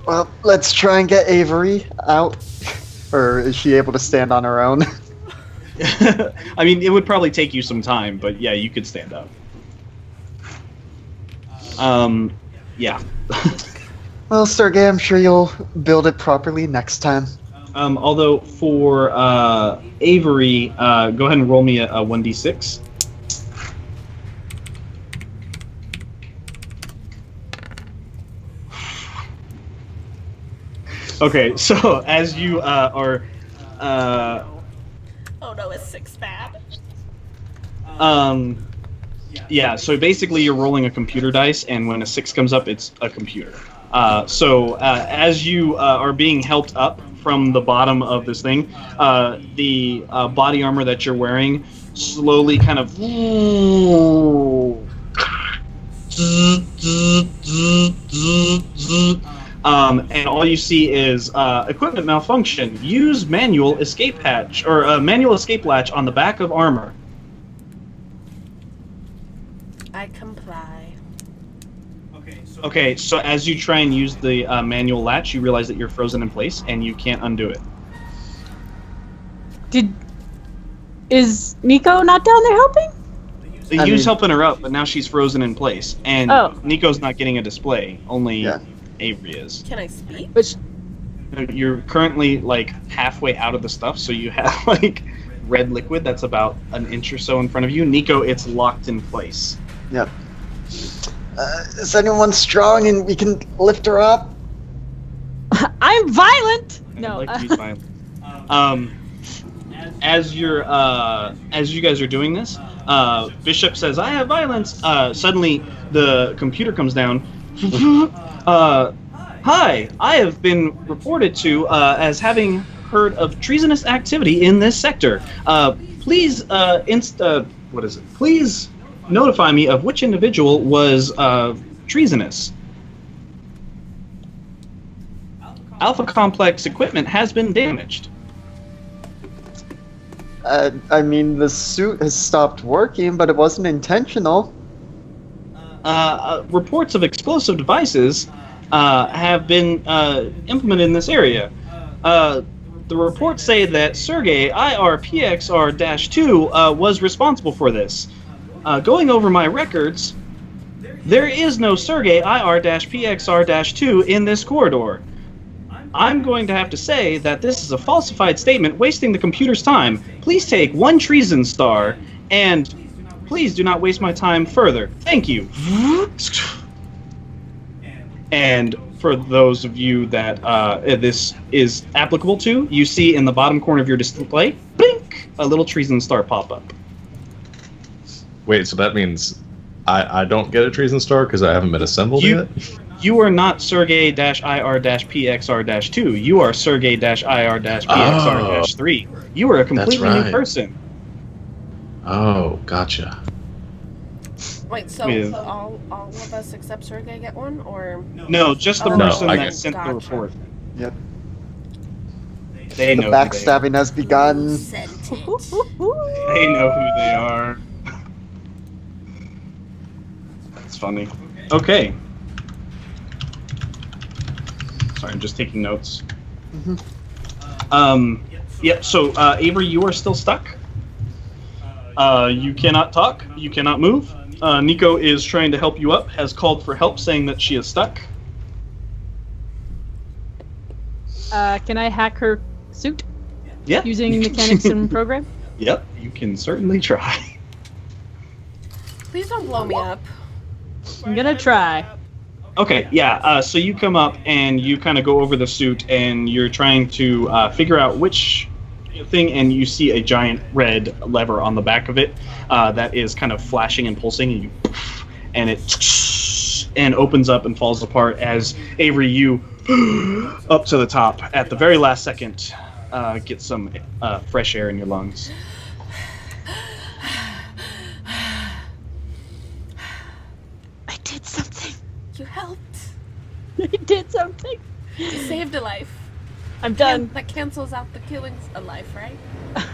Well, let's try and get Avery out. Or is she able to stand on her own? I mean, it would probably take you some time, but yeah, you could stand up. Yeah. Well, Sergey, I'm sure you'll build it properly next time. Although for Avery, go ahead and roll me a 1d6. Okay, so as you are... oh no, is 6 bad? Yeah, so basically you're rolling a computer dice, and when a 6 comes up, it's a computer. As you are being helped up from the bottom of this thing, the body armor that you're wearing slowly kind of... and all you see is equipment malfunction. Use manual escape hatch, or manual escape latch on the back of armor. I comply. Okay, so as you try and use the manual latch, you realize that you're frozen in place and you can't undo it. Is Nico not down there helping? Yu's helping her up, but now she's frozen in place, and Nico's not getting a display. Only Avery is. Can I speak? You're currently like halfway out of the stuff, so you have like red liquid that's about an inch or so in front of you. Nico, it's locked in place. Yep. Is anyone strong and we can lift her up? I'm violent. No. I'd like to be violent. As you guys are doing this, Bishop says, "I have violence." Suddenly, the computer comes down. Hi, Hi, I have been reported to as having heard of treasonous activity in this sector. Please, Please notify me of which individual was treasonous. Alpha Complex equipment has been damaged. I mean, the suit has stopped working, but it wasn't intentional. Reports of explosive devices have been implemented in this area. The reports say that Sergei IRPXR-2 was responsible for this. Going over my records, there is no Sergei IR-PXR-2 in this corridor. I'm going to have to say that this is a falsified statement wasting the computer's time. Please take 1 treason star, and please do not waste my time further. Thank you. And for those of you that this is applicable to, you see in the bottom corner of your display, blink, a little treason star pop up. Wait, so that means I don't get a treason star because I haven't been assembled yet? You are not Sergei-IR-PXR-2. You are Sergei-IR-PXR-3. You are a completely new person. Oh, gotcha. Wait, so With- all of us except Sergey get one, or No, just the Oh, person I that get- sent the Gotcha. report. Yep. They The know who they are. backstabbing has begun. sent it? They know who they are. That's funny. Okay. Sorry, I'm just taking notes. Yep, so Avery, you are still stuck. You cannot talk. You cannot move. Nico is trying to help you up, has called for help, saying that she is stuck. Can I hack her suit Yeah. using mechanics and program? Yep, you can certainly try. Please don't blow me up. I'm gonna try. Okay, yeah, so you come up and you kind of go over the suit and you're trying to figure out which thing, and you see a giant red lever on the back of it that is kind of flashing and pulsing, and it opens up and falls apart as Avery, you up to the top at the very last second get some fresh air in your lungs. I did something. You helped. I did something. You saved a life. I'm done. That cancels out the killings a life, right?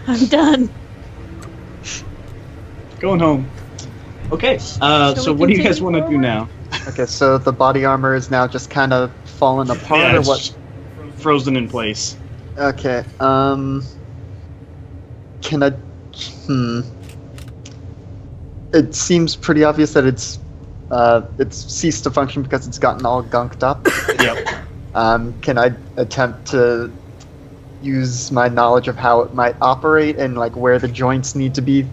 I'm done. Going home. Okay, so we what do you guys continue want to do forward? now? Okay, so the body armor is now just kind of fallen apart, Yeah, or it's what? frozen in place. Okay, can I... It seems pretty obvious that it's ceased to function because it's gotten all gunked up. Yep. Can I attempt to use my knowledge of how it might operate and like where the joints need to be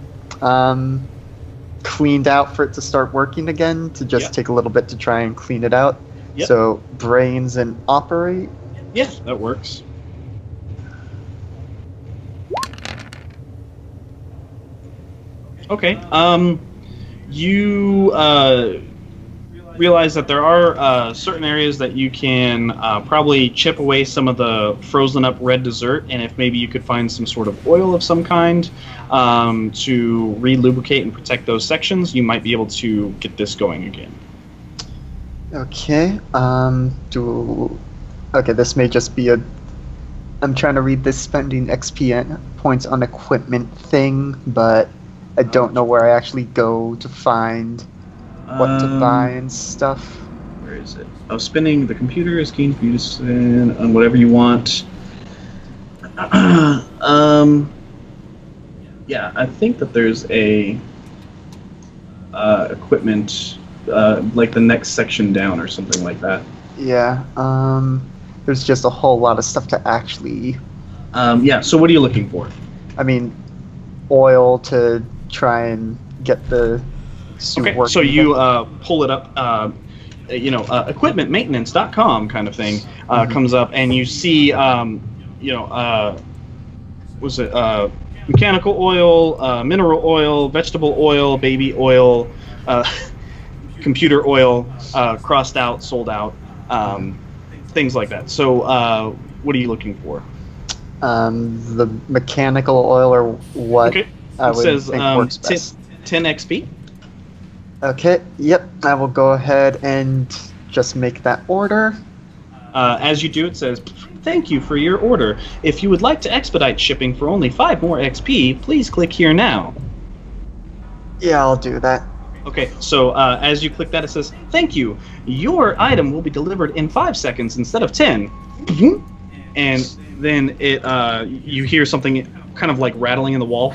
cleaned out for it to start working again, to just Yep. take a little bit to try and clean it out? Yep. So brains and operate. Yeah, that works. Okay. You realize that there are certain areas that you can probably chip away some of the frozen up red dessert, and if maybe you could find some sort of oil of some kind to re-lubricate and protect those sections, you might be able to get this going again. Okay. Okay, this may just be a... I'm trying to read this spending XP points on equipment thing, but I don't know where I actually go to find what to buy and stuff. Where is it? Oh, spinning the computer is keen for you to spin on whatever you want. Yeah, I think that there's a equipment like the next section down or something like that. Yeah, there's just a whole lot of stuff to actually... Yeah, so what are you looking for? I mean, oil to try and get the suit Okay, working. so you pull it up, equipmentmaintenance.com kind of thing comes up, and you see, mechanical oil, mineral oil, vegetable oil, baby oil, computer oil, crossed out, sold out, things like that. So, what are you looking for? The mechanical oil or what? Okay. I It would says think works best. 10 XP. Okay. Yep. I will go ahead and just make that order. As you do, it says, "Thank you for your order. If you would like to expedite shipping for only 5 more XP, please click here now." Yeah, I'll do that. Okay, so as you click that, it says, "Thank you. Your item will be delivered in 5 seconds instead of 10. And then you hear something kind of like rattling in the wall.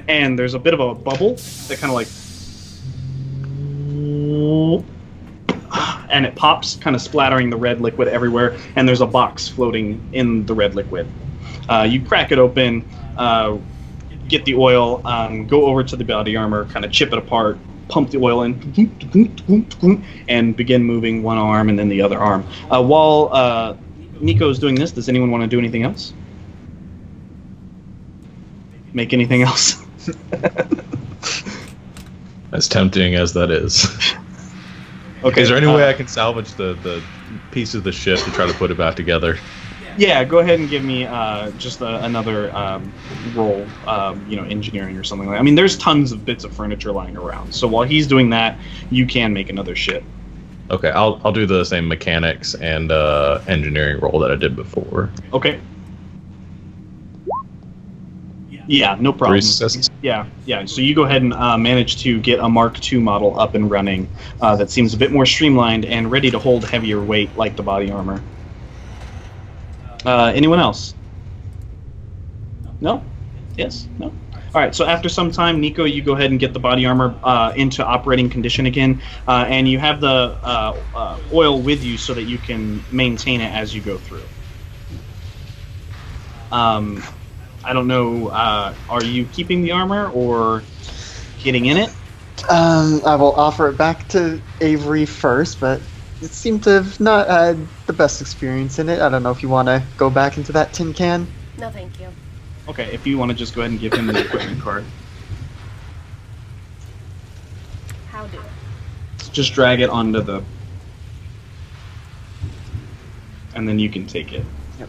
And there's a bit of a bubble that kind of like... And it pops, kind of splattering the red liquid everywhere, and there's a box floating in the red liquid. You crack it open, get the oil, go over to the body armor, kind of chip it apart, pump the oil in, and begin moving one arm and then the other arm. While Nico's doing this, does anyone want to do anything else? Make anything else? As tempting as that is. Okay. Is there any way I can salvage the piece of the ship to try to put it back together? Yeah, go ahead and give me just another roll, engineering or something like that. I mean, there's tons of bits of furniture lying around. So while he's doing that, you can make another ship. Okay, I'll do the same mechanics and engineering roll that I did before. Okay. Yeah, no problem. 3 successes. Yeah. So you go ahead and manage to get a Mark II model up and running that seems a bit more streamlined and ready to hold heavier weight like the body armor. Anyone else? No? Yes? No? All right, so after some time, Nico, you go ahead and get the body armor into operating condition again, and you have the oil with you so that you can maintain it as you go through. I don't know, are you keeping the armor or getting in it? I will offer it back to Avery first, but it seemed to have not had the best experience in it. I don't know if you want to go back into that tin can. No, thank you. Okay, if you want to just go ahead and give him the equipment card. How do? Just drag it onto the... And then you can take it. Yep.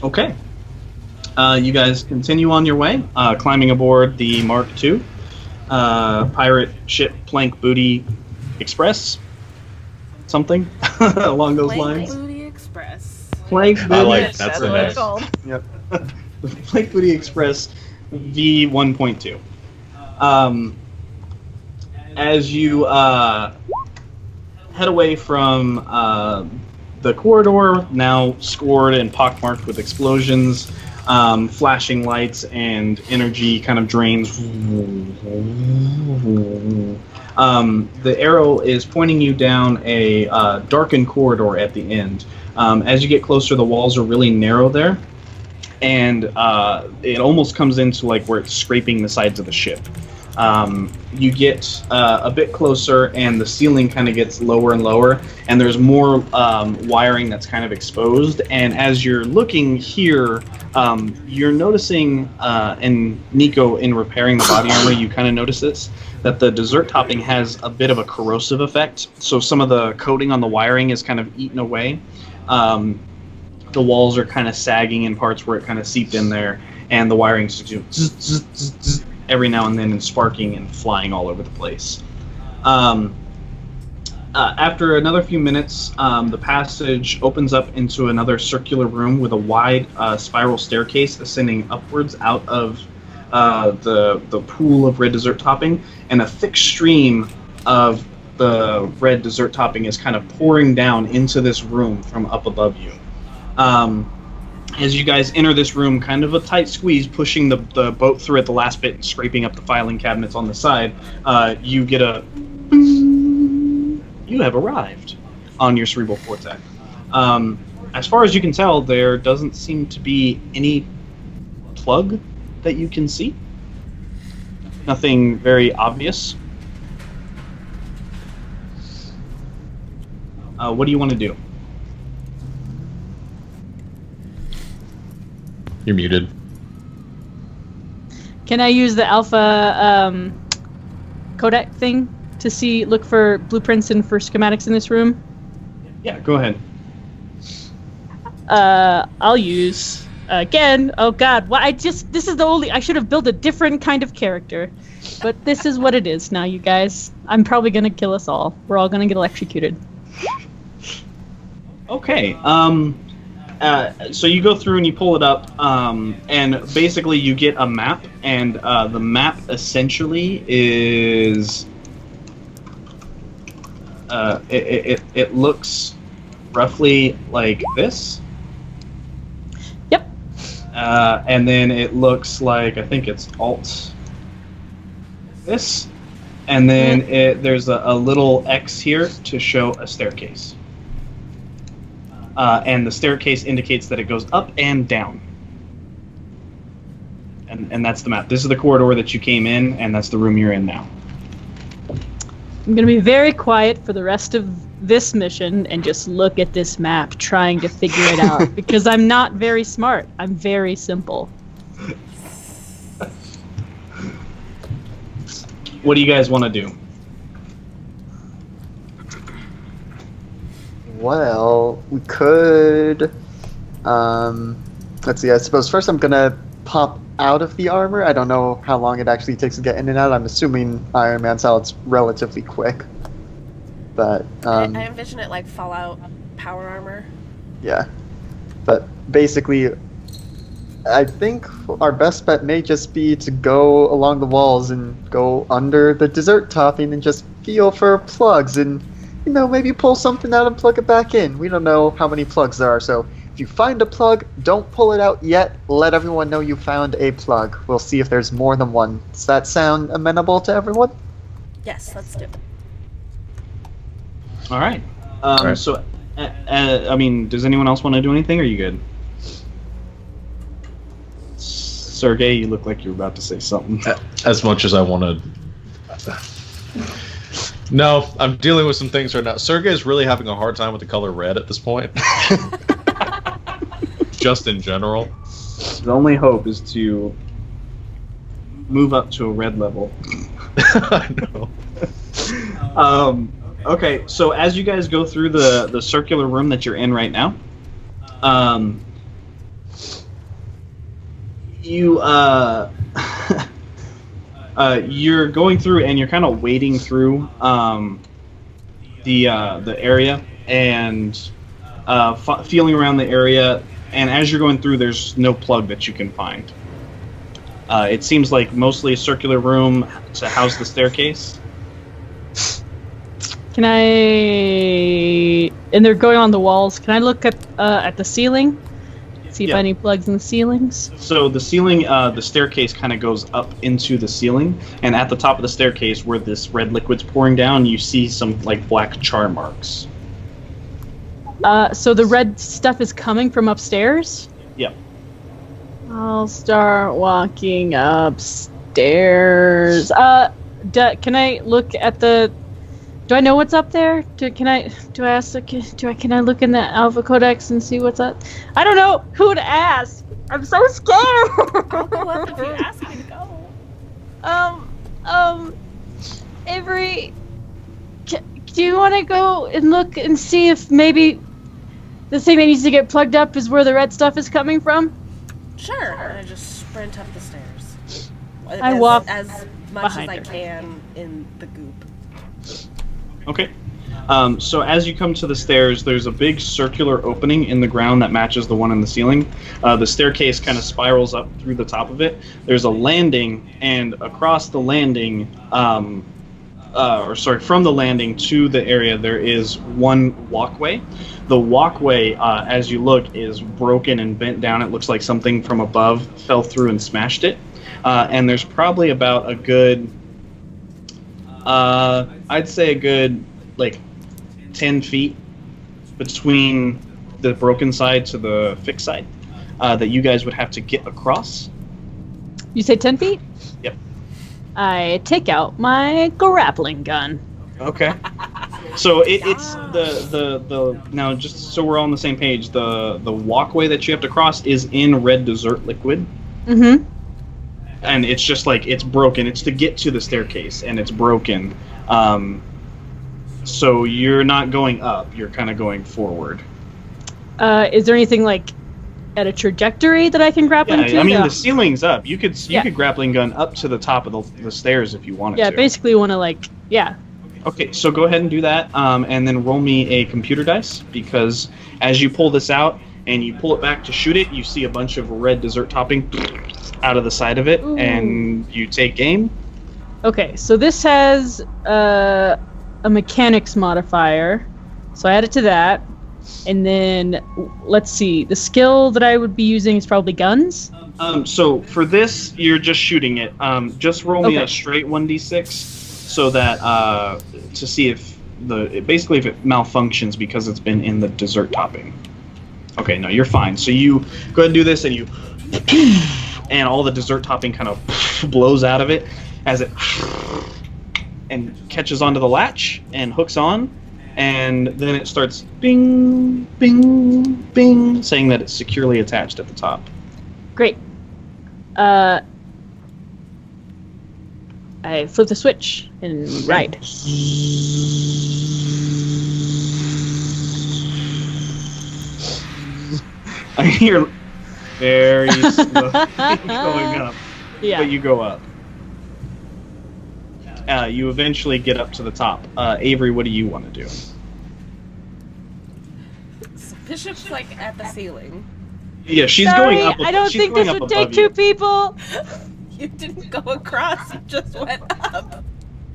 Okay. You guys continue on your way, climbing aboard the Mark II pirate ship Plank Booty Express. Something along those lines. Booty Express. Plank Booty. I like that's the what next. it's called. Yep. The Plank Booty Express V1.2. As you head away from the corridor, now scored and pockmarked with explosions, flashing lights, and energy kind of drains. The arrow is pointing you down a darkened corridor at the end. As you get closer, the walls are really narrow there, and it almost comes into like where it's scraping the sides of the ship. You get a bit closer, and the ceiling kind of gets lower and lower, and there's more wiring that's kind of exposed. And as you're looking here, you're noticing, and Nico, in repairing the body armor, you kind of notice this, that the dessert topping has a bit of a corrosive effect. So some of the coating on the wiring is kind of eaten away. The walls are kind of sagging in parts where it kind of seeped in there, and the wiring's just doing zzz, zzz, zzz, zzz, every now and then, and sparking and flying all over the place. After another few minutes, the passage opens up into another circular room with a wide spiral staircase ascending upwards out of the pool of red dessert topping, and a thick stream of the red dessert topping is kind of pouring down into this room from up above you. As you guys enter this room, kind of a tight squeeze, pushing the boat through at the last bit and scraping up the filing cabinets on the side, you get a... You have arrived on your cerebral cortex. As far as you can tell, there doesn't seem to be any plug that you can see. Nothing very obvious. What do you want to do? You're muted. Can I use the alpha codec thing to look for blueprints and for schematics in this room? Yeah, go ahead. I'll use again. Oh God, this is the only. I should have built a different kind of character, but this is what it is now, you guys. I'm probably gonna kill us all. We're all gonna get electrocuted. Okay. So you go through and you pull it up, and basically you get a map, and the map essentially is it looks roughly like this. Yep. And then it looks like, I think it's alt this, and then there's a little X here to show a staircase. And the staircase indicates that it goes up and down. And that's the map. This is the corridor that you came in, and that's the room you're in now. I'm gonna be very quiet for the rest of this mission and just look at this map, trying to figure it out, because I'm not very smart. I'm very simple. What do you guys want to do? Well, we could. Let's see. I suppose first I'm gonna pop out of the armor. I don't know how long it actually takes to get in and out. I'm assuming Iron Man style it's relatively quick. But I envision it like Fallout power armor. yeah. But basically, I think our best bet may just be to go along the walls and go under the dessert topping and just feel for plugs and, you know, maybe pull something out and plug it back in. We don't know how many plugs there are, so if you find a plug, don't pull it out yet. Let everyone know you found a plug. We'll see if there's more than one. Does that sound amenable to everyone? Yes, let's do it. All right. Alright. So, I mean, does anyone else want to do anything, or are you good? Sergey, you look like you're about to say something. As much as I want to. No, I'm dealing with some things right now. Sergey is really having a hard time with the color red at this point. Just in general. The only hope is to move up to a red level. I know. Okay, so as you guys go through the circular room that you're in right now, you're going through and you're kind of wading through the area and feeling around the area. And as you're going through, there's no plug that you can find. It seems like mostly a circular room to house the staircase. Can I? And they're going on the walls. Can I look at the ceiling? See if Yeah. any plugs in the ceilings. So the ceiling, the staircase kind of goes up into the ceiling, and at the top of the staircase, where this red liquid's pouring down, you see some like black char marks. So the red stuff is coming from upstairs? Yep. I'll start walking upstairs. Can I look at the? Do I know what's up there? Can I look in the Alpha Codex and see what's up? I don't know who to ask. I'm so scared. I'll go up if you ask me to go. Avery, do you want to go and look and see if maybe the thing that needs to get plugged up is where the red stuff is coming from? Sure. And I just sprint up the stairs. I walk as much as behind I her. can in the goop. Okay. So as you come to the stairs, there's a big circular opening in the ground that matches the one in the ceiling. The staircase kind of spirals up through the top of it. There's a landing, and across the landing, from the landing to the area, there is one walkway. The walkway, as you look, is broken and bent down. It looks like something from above fell through and smashed it. And there's probably about a good, I'd say a good, like, 10 feet between the broken side to the fixed side that you guys would have to get across. You say 10 feet? Yep. I take out my grappling gun. Okay. So it's the now, just so we're all on the same page, the walkway that you have to cross is in red dessert liquid. Mm-hmm. And it's just like, it's broken. It's to get to the staircase, and it's broken. So you're not going up. You're kind of going forward. Is there anything like at a trajectory that I can grappling to? I mean, the ceiling's up. You could grappling gun up to the top of the stairs if you wanted to. Yeah, basically want to Okay, so go ahead and do that, and then roll me a computer dice, because as you pull this out and you pull it back to shoot it, you see a bunch of red dessert topping out of the side of it, and you take aim. Okay, so this has a mechanics modifier, so I add it to that. And then, let's see, the skill that I would be using is probably guns. So for this, you're just shooting it. Just roll me a straight 1d6, so that to see if if it malfunctions because it's been in the dessert topping. Okay, no, you're fine. So you go ahead and do this, and and all the dessert topping kind of blows out of it as it and catches onto the latch and hooks on. And then it starts bing, bing, bing, saying that it's securely attached at the top. Great. I flip the switch and ride. I hear very slowly going up, but you go up. You eventually get up to the top. Avery, what do you want to do? So Bishop's at the ceiling. Yeah, she's Sorry, going up. I don't think this would take two people. You didn't go across. You just went up.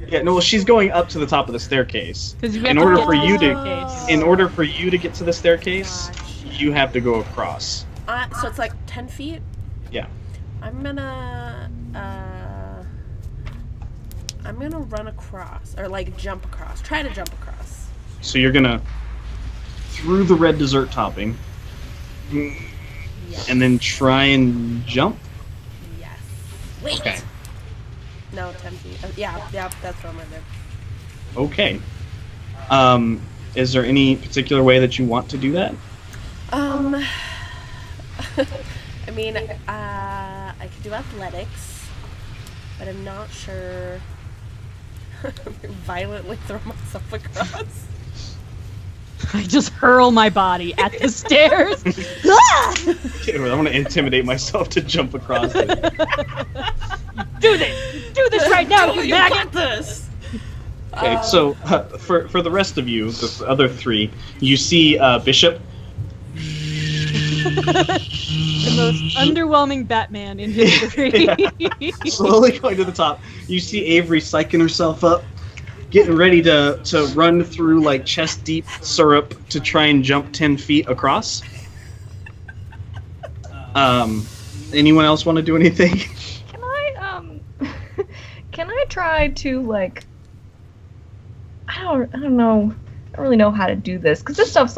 Yeah, no. Well, she's going up to the top of the staircase. In order for you to get to the staircase, you have to go across. So it's 10 feet. Yeah. I'm gonna run across, or jump across. Try to jump across. So you're gonna through the red dessert topping, and then try and jump. Yes. Wait. Okay. No, 10 feet. Yeah, that's what I'm gonna do. Okay. Is there any particular way that you want to do that? I mean, I could do athletics, but I'm not sure. Violently throw myself across. I just hurl my body at the stairs. I want to intimidate myself to jump across it. Do this right now, you maggot! This. Okay, so for the rest of you, the other three, you see Bishop. The most underwhelming Batman in history. Slowly going to the top. You see Avery psyching herself up, getting ready to run through chest deep syrup to try and jump 10 feet across. Anyone else want to do anything? Can I try to I don't know. I don't really know how to do this because this stuff's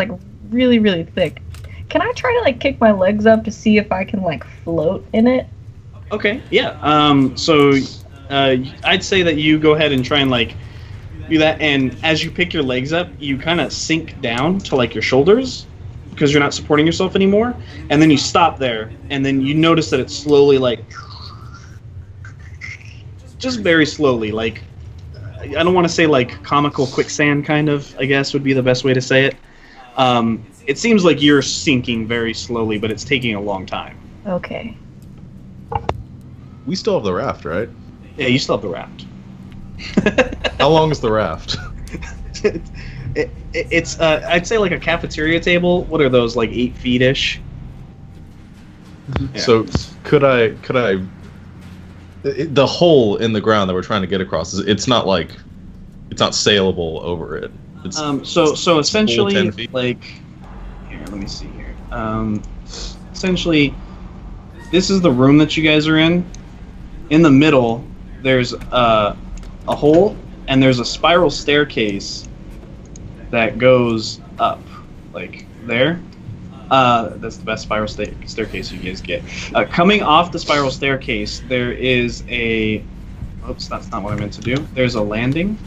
really, really thick. Can I try to kick my legs up to see if I can float in it? Okay, yeah. So I'd say that you go ahead and try and do that, and as you pick your legs up, you kind of sink down to your shoulders because you're not supporting yourself anymore, and then you stop there, and then you notice that it's slowly just very slowly, I don't want to say comical quicksand kind of, I guess would be the best way to say it. It seems like you're sinking very slowly, but it's taking a long time. Okay. We still have the raft, right? Yeah, you still have the raft. How long is the raft? It's I'd say a cafeteria table. What are those, 8 feet-ish? Yeah. So could I the hole in the ground that we're trying to get across, it's not saleable over it. It's so essentially 10 feet. Here, let me see here. Essentially, this is the room that you guys are in. In the middle, there's a hole, and there's a spiral staircase that goes up, there. That's the best spiral staircase you guys get. Coming off the spiral staircase, there is a... Oops, that's not what I meant to do. There's a landing,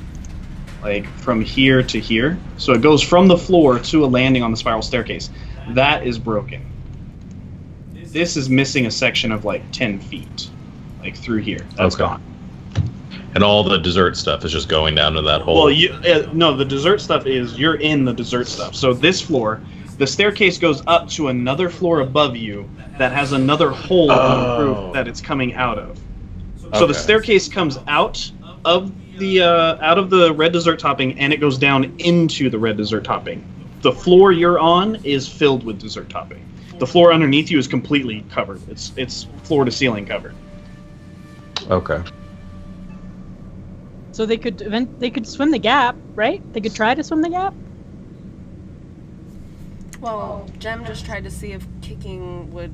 from here to here. So it goes from the floor to a landing on the spiral staircase. That is broken. This is missing a section of 10 feet, through here. That's Okay. gone. And all the dessert stuff is just going down to that hole. Well, no, the dessert stuff is you're in the dessert stuff. So this floor, the staircase goes up to another floor above you that has another hole in the roof that it's coming out of. So the staircase comes out of the red dessert topping, and it goes down into the red dessert topping. The floor you're on is filled with dessert topping. The floor underneath you is completely covered. It's floor to ceiling covered. Okay. So they could swim the gap, right? They could try to swim the gap. Well, Jem just tried to see if kicking would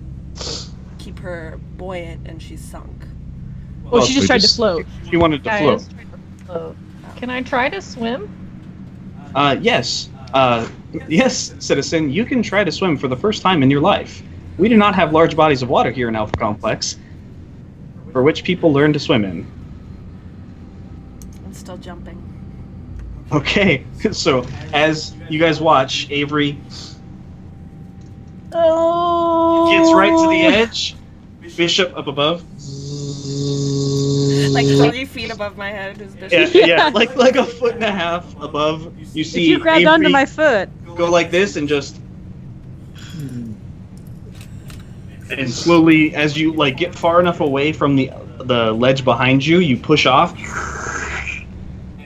keep her buoyant, and she's sunk. Well, she just tried to float. She wanted to float. Float. Can I try to swim? Yes. Yes, citizen, you can try to swim for the first time in your life. We do not have large bodies of water here in Alpha Complex, for which people learn to swim in. I'm still jumping. Okay, so as you guys watch, Avery gets right to the edge, Bishop up above. Like 3 feet above my head is Bishop. Yeah, like a foot and a half above. You see If you grabbed Avery onto my foot. go like this and just... And slowly, as you get far enough away from the ledge behind you, you push off.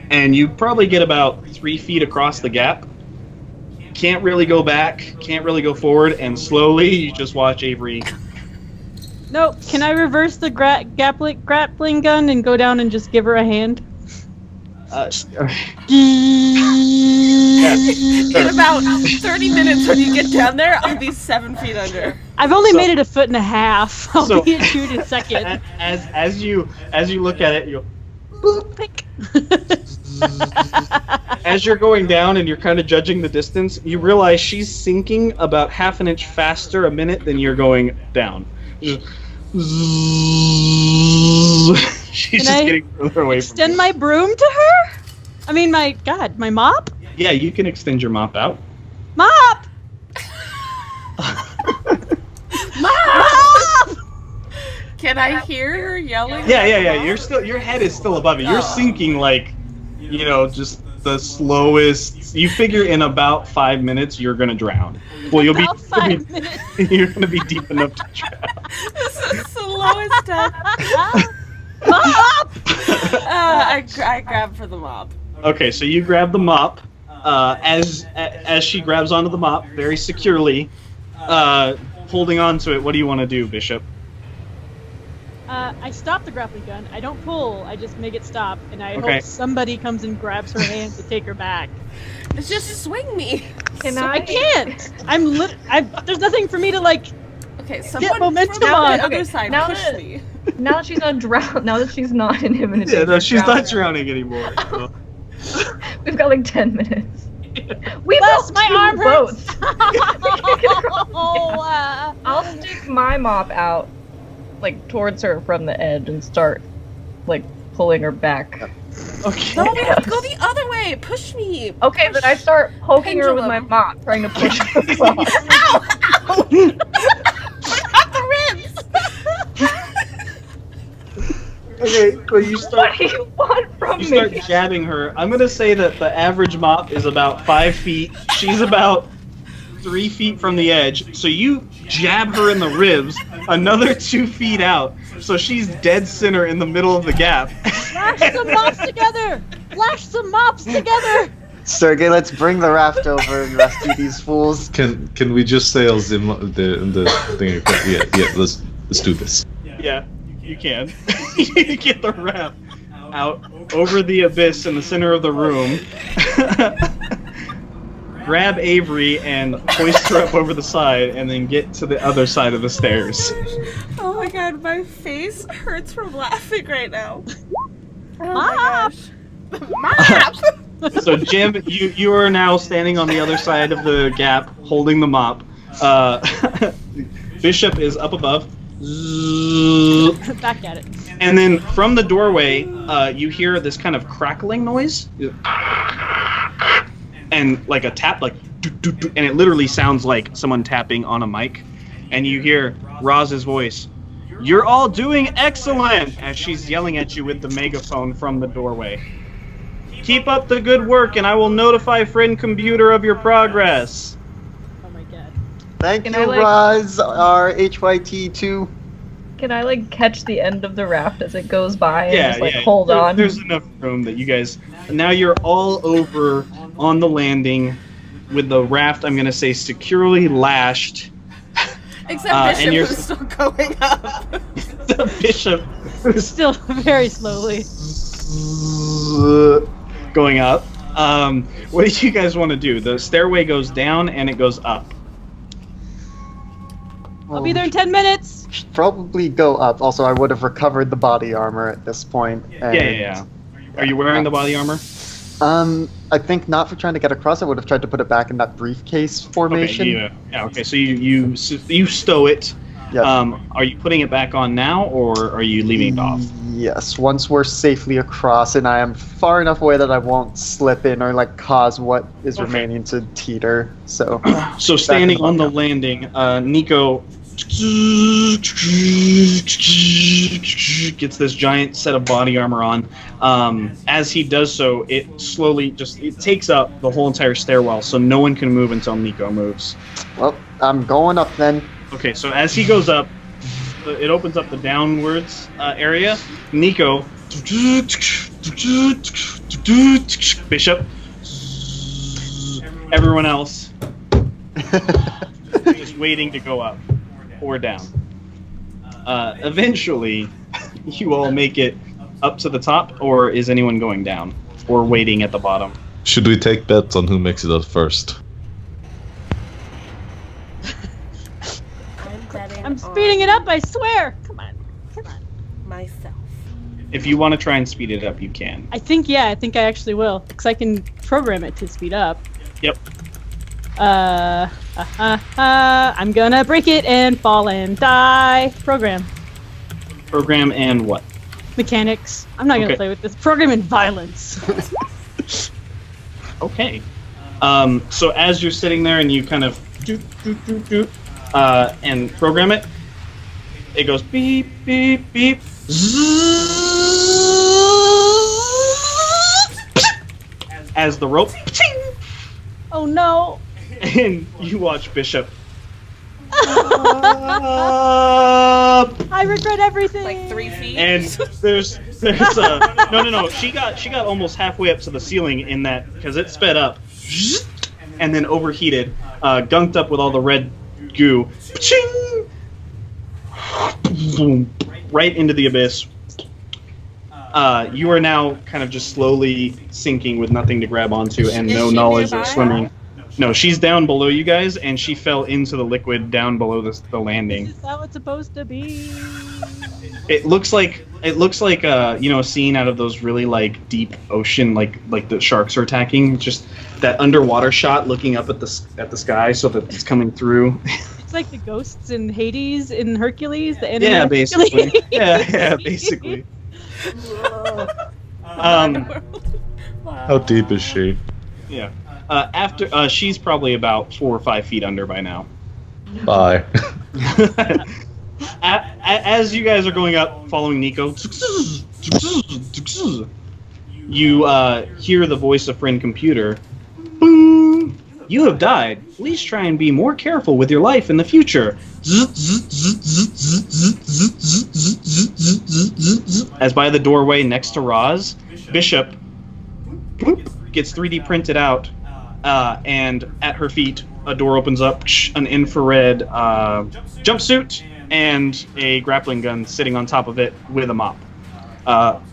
And you probably get about 3 feet across the gap. Can't really go back, can't really go forward, and slowly you just watch Avery. No, can I reverse the grappling gun and go down and just give her a hand? In about 30 minutes when you get down there, I'll be 7 feet under. I've only made it a foot and a half. I'll be a shoot in a second. As you look at it, you Boop, pick. as you're going down and you're kind of judging the distance, you realize she's sinking about half an inch faster a minute than you're going down. She's just getting further away from you. Extend my broom to her? I mean, my mop? Yeah, you can extend your mop out. Mop! Mop! Can I hear her yelling? Yeah. Your head is still above it. You're sinking just the slowest. You figure in about 5 minutes you're gonna drown. Well, you're gonna be deep enough to drown. This is the slowest death. Mop! I grab for the mop. Okay, so you grab the mop. As she grabs onto the mop very securely, holding on to it. What do you want to do, Bishop? I stop the grappling gun. I don't pull. I just make it stop, and I Okay. hope somebody comes and grabs her hand to take her back. It's just swing me. I can't. There's nothing for me to Okay, someone momentum from on. the other Okay, side now push that- me. Now that she's not drowned, now that she's not inhibited. Yeah, no, she's not drowning anymore. So. We've got 10 minutes. We Bless built my two arm hurts. boats. Oh, I'll stick my mop out, towards her from the edge and start, pulling her back. Okay. No, we have to go the other way. Push me. Okay, then I start poking her with my Pendulum. mop, trying to push her across. Ow! Ow! Not the ribs. Okay, so you What start do you want from you start me? jabbing her. I'm gonna say that the average mop is about 5 feet. She's about 3 feet from the edge. So you jab her in the ribs another 2 feet out. So she's dead center in the middle of the gap. Flash some mops together! Flash some mops together! Sergey, let's bring the raft over and rescue these fools. Can we just sail the thing? Yeah. Let's do this. Yeah, you can. You get the raft out over the abyss in the center of the room. Grab Avery and hoist her up over the side, and then get to the other side of the stairs. Oh my god, my face hurts from laughing right now. Oh Mop! my gosh. Mop! So Jim, you are now standing on the other side of the gap, holding the mop. Bishop is up above. Back at it. And then from the doorway, you hear this kind of crackling noise. And like a tap, and it literally sounds like someone tapping on a mic. And you hear Roz's voice. You're all doing excellent! As she's yelling at you with the megaphone from the doorway. Keep up the good work, and I will notify friend computer of your progress. Oh my god. Thank Can you, I, like- Roz, our HYT2. Can I like catch the end of the raft as it goes by and Yeah, just like yeah. hold on? There's enough room that you guys. Now you're all over on the landing with the raft. I'm gonna say securely lashed. Except and Bishop you're- is still going up. The bishop who's Still very slowly. going up. What do you guys want to do? The stairway goes down and it goes up. I'll be there in 10 minutes. Should probably go up. Also, I would have recovered the body armor at this point. And, Yeah. Are you wearing the body armor? I think not for trying to get across. I would have tried to put it back in that briefcase formation. Okay, yeah. Okay, so you stow it. Yes. Are you putting it back on now, or are you leaving it off? Yes, once we're safely across and I am far enough away that I won't slip in or like cause what is Okay. remaining to teeter. So So standing Back in on the the landing, Nico gets this giant set of body armor on. As he does so, it slowly it takes up the whole entire stairwell, so no one can move until Nico moves. well, I'm going up then. Okay, so as he goes up, it opens up the downwards area. Nico, Bishop, everyone else is waiting to go up or down. Eventually, you all make it up to the top, or is anyone going down or waiting at the bottom? Should we take bets on who makes it up first? I'm speeding it up, I swear. Come on. Myself. If you want to try and speed it up, you can. I think I actually will. Because I can program it to speed up. Yep. I'm gonna break it and fall and die. Program. Program and what? Mechanics. I'm not gonna Okay. play with this. Program and violence. Okay. So as you're sitting there and you kind of and program it, it goes beep, beep, beep. As the rope, Oh no. and you watch Bishop. I regret everything. Like 3 feet. And there's no. She got almost halfway up to the ceiling in that because it sped up, and then overheated, gunked up with all the red goo, boom, right into the abyss. You are now kind of just slowly sinking with nothing to grab onto and Is no she knowledge nearby? of swimming. No, she's down below you guys, and she fell into the liquid down below the landing. Is that what's supposed to be? It looks like a scene out of those really like deep ocean like the sharks are attacking. Just that underwater shot, looking up at the sky so that it's coming through. It's like the ghosts in Hades in Hercules. The anime Yeah, Hercules. basically. Yeah, basically. How deep is she? Yeah. After she's probably about 4 or 5 feet under by now. Bye. As you guys are going up, following Nico, you hear the voice of friend computer. Boom! You have died. Please try and be more careful with your life in the future. As by the doorway next to Roz, Bishop gets 3D printed out, and at her feet, a door opens up, an infrared jumpsuit, and a grappling gun sitting on top of it with a mop.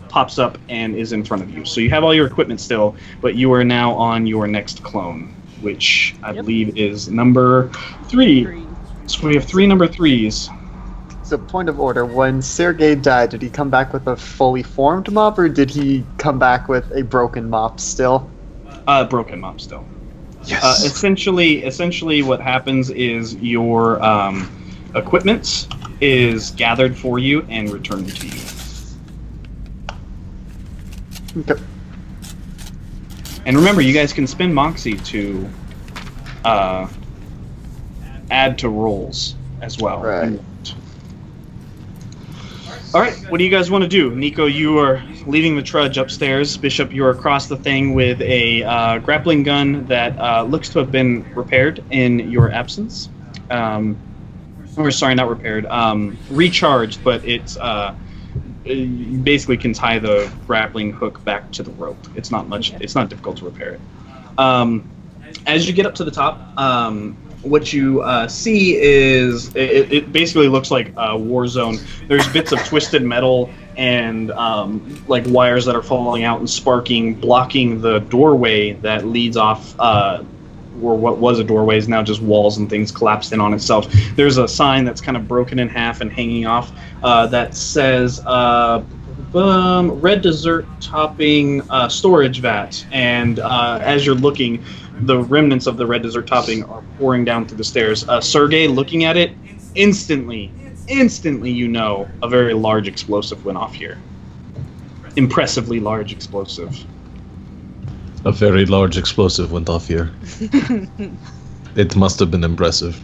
Pops up and is in front of you. So you have all your equipment still, but you are now on your next clone, which I believe is number 3. So we have 3 number 3s. So, point of order: when Sergei died, did he come back with a fully formed mop, or did he come back with a broken mop still? Broken mop still. Yes. Essentially, what happens is your equipment is gathered for you and returned to you. Okay. And remember, you guys can spend Moxie to add to rolls as well. Right. All right, what do you guys want to do? Nico, you are leading the trudge upstairs. Bishop, you are across the thing with a grappling gun that looks to have been repaired in your absence. Or sorry, not repaired. Recharged, but it basically can tie the grappling hook back to the rope. It's not much. It's not difficult to repair it. As you get up to the top, what you see is it basically looks like a war zone. There's bits of twisted metal and like wires that are falling out and sparking, blocking the doorway that leads off. Or what was a doorway is now just walls and things collapsed in on itself. There's a sign that's kind of broken in half and hanging off that says red dessert topping storage vat. And as you're looking, the remnants of the red dessert topping are pouring down through the stairs. Sergey, looking at it, instantly you know a very large explosive went off here. Impressively large explosive. A very large explosive went off here. It must have been impressive.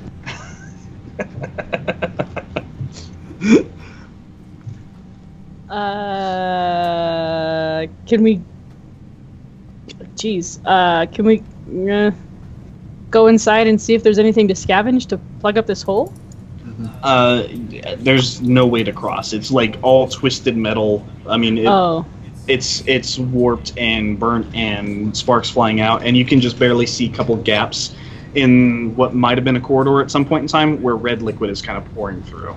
Can we... can we go inside and see if there's anything to scavenge to plug up this hole? There's no way to cross. It's like all twisted metal. I mean, it's warped and burnt and sparks flying out, and you can just barely see a couple gaps in what might have been a corridor at some point in time where red liquid is kind of pouring through.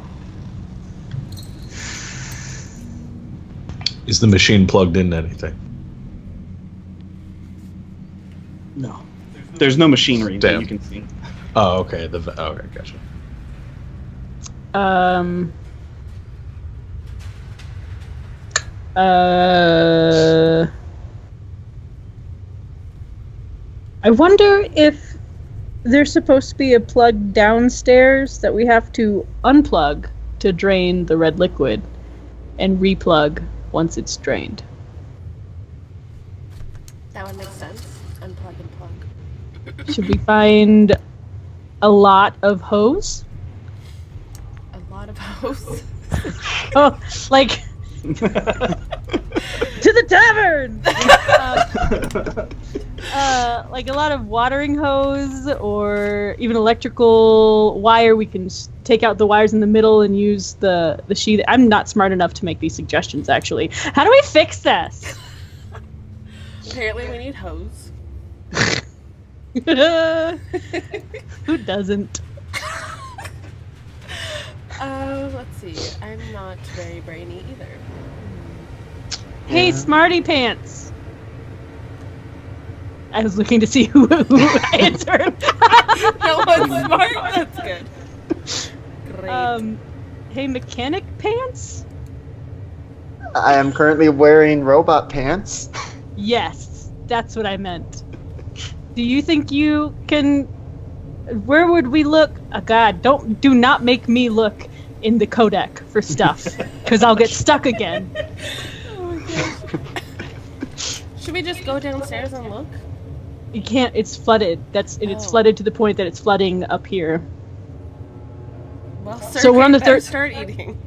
Is the machine plugged into anything? No. There's no machinery that you can see. Oh, okay. Okay, gotcha. I wonder if there's supposed to be a plug downstairs that we have to unplug to drain the red liquid and replug once it's drained. That would make sense. Unplug and plug. Should we find a lot of hose? A lot of hose. Oh, like to the tavern. Like a lot of watering hose or even electrical wire. We can take out the wires in the middle and use the sheath. I'm not smart enough to make these suggestions, actually. How do we fix this? Apparently we need hose. Who doesn't? Let's see. I'm not very brainy either. Hey, Smarty Pants. I was looking to see who answered. No one's smart. That's good. Great. Hey, Mechanic Pants? I am currently wearing robot pants. Yes, that's what I meant. Do you think you can... Where would we look? Oh, God, do not make me look in the codec for stuff, because I'll get stuck again. Oh my gosh. Should we just go downstairs and look? You can't. It's flooded. It's flooded to the point that it's flooding up here. Well, so we're on the third. Start eating.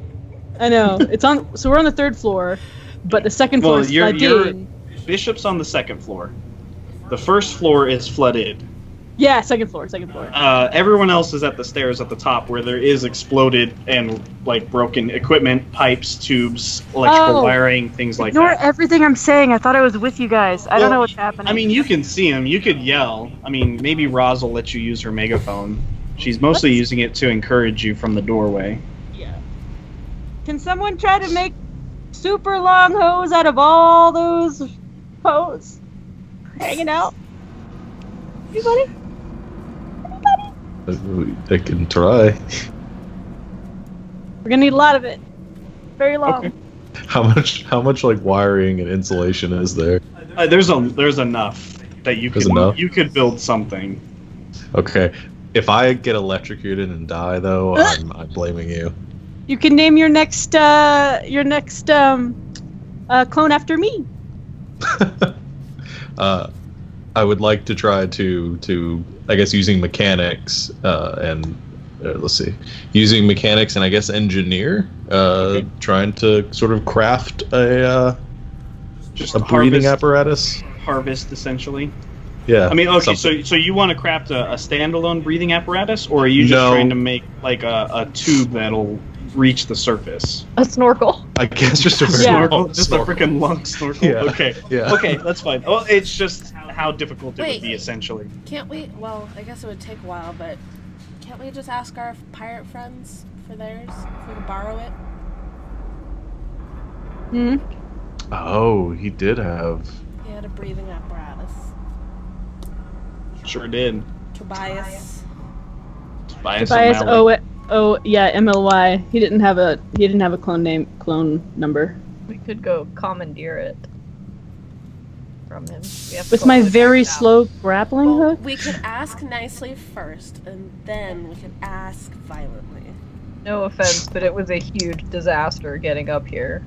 I know it's on. So we're on the third floor, but the second floor is flooding. Bishop's on the second floor. The first floor is flooded. Yeah, second floor. Everyone else is at the stairs at the top where there is exploded and like broken equipment, pipes, tubes, electrical wiring, things like Ignore that. everything I'm saying. I thought I was with you guys. I don't know what's happening. I mean, you can see him. You could yell. I mean, maybe Roz will let you use her megaphone. She's mostly using it to encourage you from the doorway. Yeah. Can someone try to make super long hose out of all those hose hanging out? Anybody? I can try. We're gonna need a lot of it. Very long. Okay. How much like wiring and insulation is there? There's enough that you could build something. Okay. If I get electrocuted and die, though, I'm blaming you. You can name your next clone after me. I would like to try to I guess using mechanics and let's see, using mechanics and I guess engineer, trying to sort of craft Just a breathing apparatus. Harvest, essentially. Yeah. I mean, okay, something. so you want to craft a standalone breathing apparatus, or are you just trying to make like a tube that'll reach the surface? A snorkel. I guess just a very Snorkel, long just snorkel. a freaking lung snorkel. Yeah. Okay. Yeah. Okay, that's fine. Well, it's just how difficult it Wait. would be, essentially. Can't we? Well, I guess it would take a while, but can't we just ask our pirate friends for theirs? If we could borrow it? Hmm. Oh, he did have. He had a breathing apparatus. Sure did. Tobias. Tobias Tobias O'Malley. MLY. He didn't have a clone number. We could go commandeer it from him. We have to With go my all the way very back down. slow grappling Well, hook. we could ask nicely first, and then we could ask violently. No offense, but it was a huge disaster getting up here.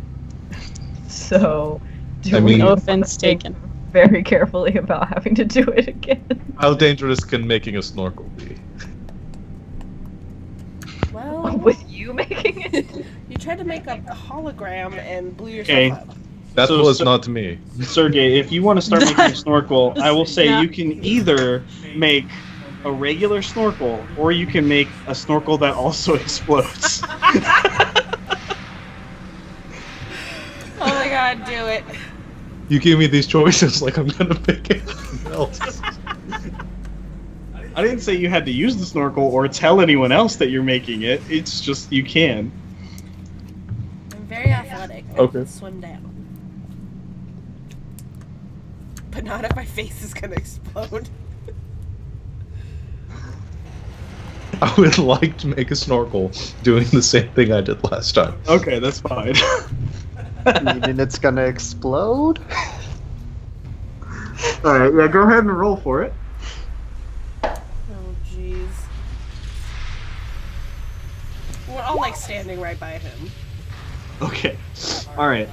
So, I we mean- No want offense to think taken. very carefully about having to do it again. How dangerous can making a snorkel be? Well, With you making it? you tried to make a hologram and blew Okay. yourself up. That So- was so- not me. Sergey, if you want to start making a snorkel, I will say Yeah. you can either make a regular snorkel, or you can make a snorkel that also explodes. Oh my god, do it. You gave me these choices like I'm gonna pick anything else. I didn't say you had to use the snorkel or tell anyone else that you're making it. It's just you can. I'm very athletic. I Okay. can swim down. But not if my face is gonna explode. I would like to make a snorkel doing the same thing I did last time. Okay, that's fine. Meaning it's gonna explode? Alright, yeah, go ahead and roll for it. Oh jeez. We're all like standing right by him. Okay. Alright,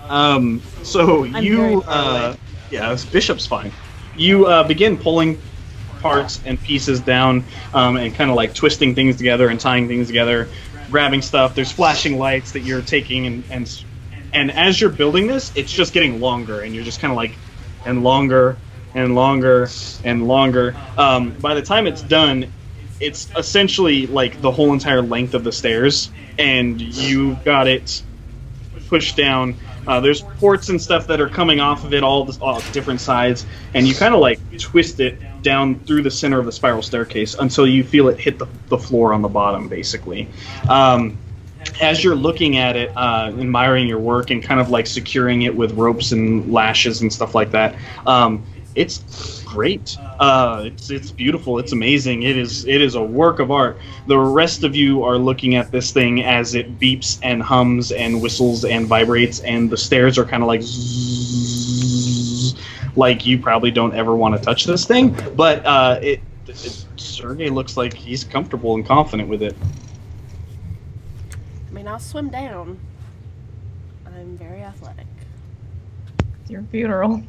so I'm very you, far away. yeah, Bishop's fine. You, begin pulling parts and pieces down, and kind of like twisting things together and tying things together, grabbing stuff. There's flashing lights that you're taking, and as you're building this, it's just getting longer, and you're just kind of like, and longer, and longer, and longer. By the time it's done, it's essentially like the whole entire length of the stairs, and you got it pushed down. There's ports and stuff that are coming off of it, all different sides, and you kind of like twist it down through the center of the spiral staircase until you feel it hit the floor on the bottom, basically. As you're looking at it, admiring your work and kind of like securing it with ropes and lashes and stuff like that, it's great. It's beautiful. It's amazing. It is a work of art. The rest of you are looking at this thing as it beeps and hums and whistles and vibrates, and the stairs are kind of like zzzz, like you probably don't ever want to touch this thing. But Sergey looks like he's comfortable and confident with it. I mean, I'll swim down. I'm very athletic. It's your funeral.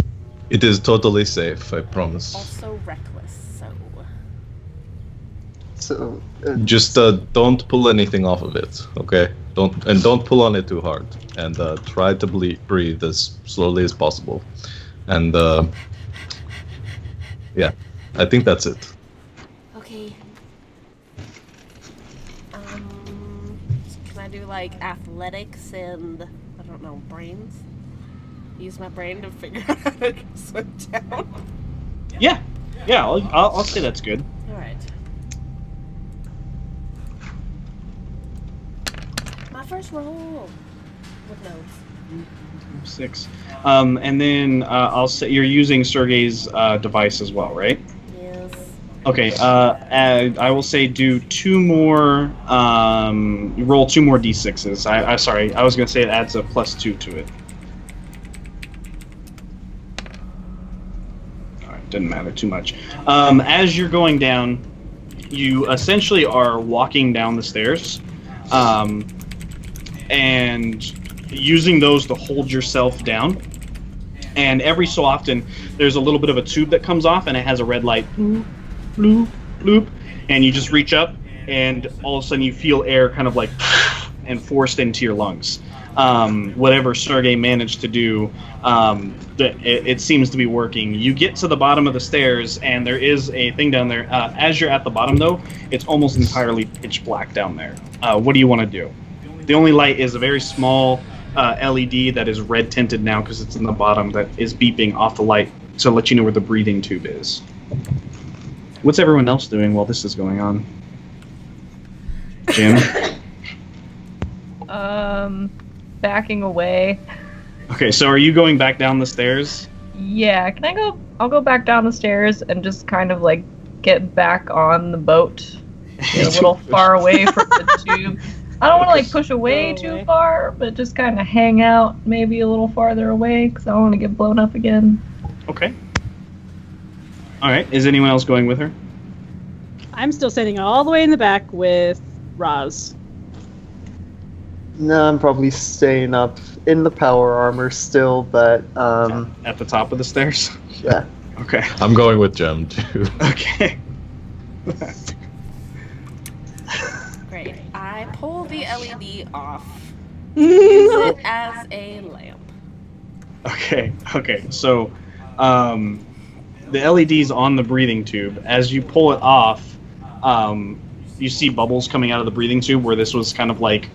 It is totally safe, I promise. Also reckless, so. So, Just don't pull anything off of it, okay? Don't pull on it too hard, and try to breathe as slowly as possible. And yeah, I think that's it. Okay. Can I do like athletics and I don't know, brains? Use my brain to figure out how to swim down. Yeah, I'll say that's good. All right. My first roll with notes. 6. And then I'll say you're using Sergey's device as well, right? Yes. Okay. I will say do 2 more. Roll 2 more d6s. I sorry. I was gonna say it adds a +2 to it. All right. Didn't matter too much. As you're going down, you essentially are walking down the stairs, and using those to hold yourself down. And every so often, there's a little bit of a tube that comes off, and it has a red light, bloop, bloop, bloop, and you just reach up, and all of a sudden you feel air kind of like and forced into your lungs. Whatever Sergey managed to do, it seems to be working. You get to the bottom of the stairs, and there is a thing down there. As you're at the bottom, though, it's almost entirely pitch black down there. What do you want to do? The only light is a very small LED that is red tinted now because it's in the bottom that is beeping off the light to let you know where the breathing tube is. What's everyone else doing while this is going on? Jim? Backing away. Okay, so are you going back down the stairs? Yeah, can I go? I'll go back down the stairs and just kind of like get back on the boat. Get a little far away from the tube. I don't want to like push away too far, but just kind of hang out maybe a little farther away because I don't want to get blown up again. Okay. Alright, is anyone else going with her? I'm still standing all the way in the back with Roz. No, I'm probably staying up in the power armor still, but At the top of the stairs? yeah. Okay. I'm going with Jem too. Okay. Great. I pull the LED off. Use it as a lamp. Okay. So, the LED's on the breathing tube. As you pull it off, you see bubbles coming out of the breathing tube where this was kind of like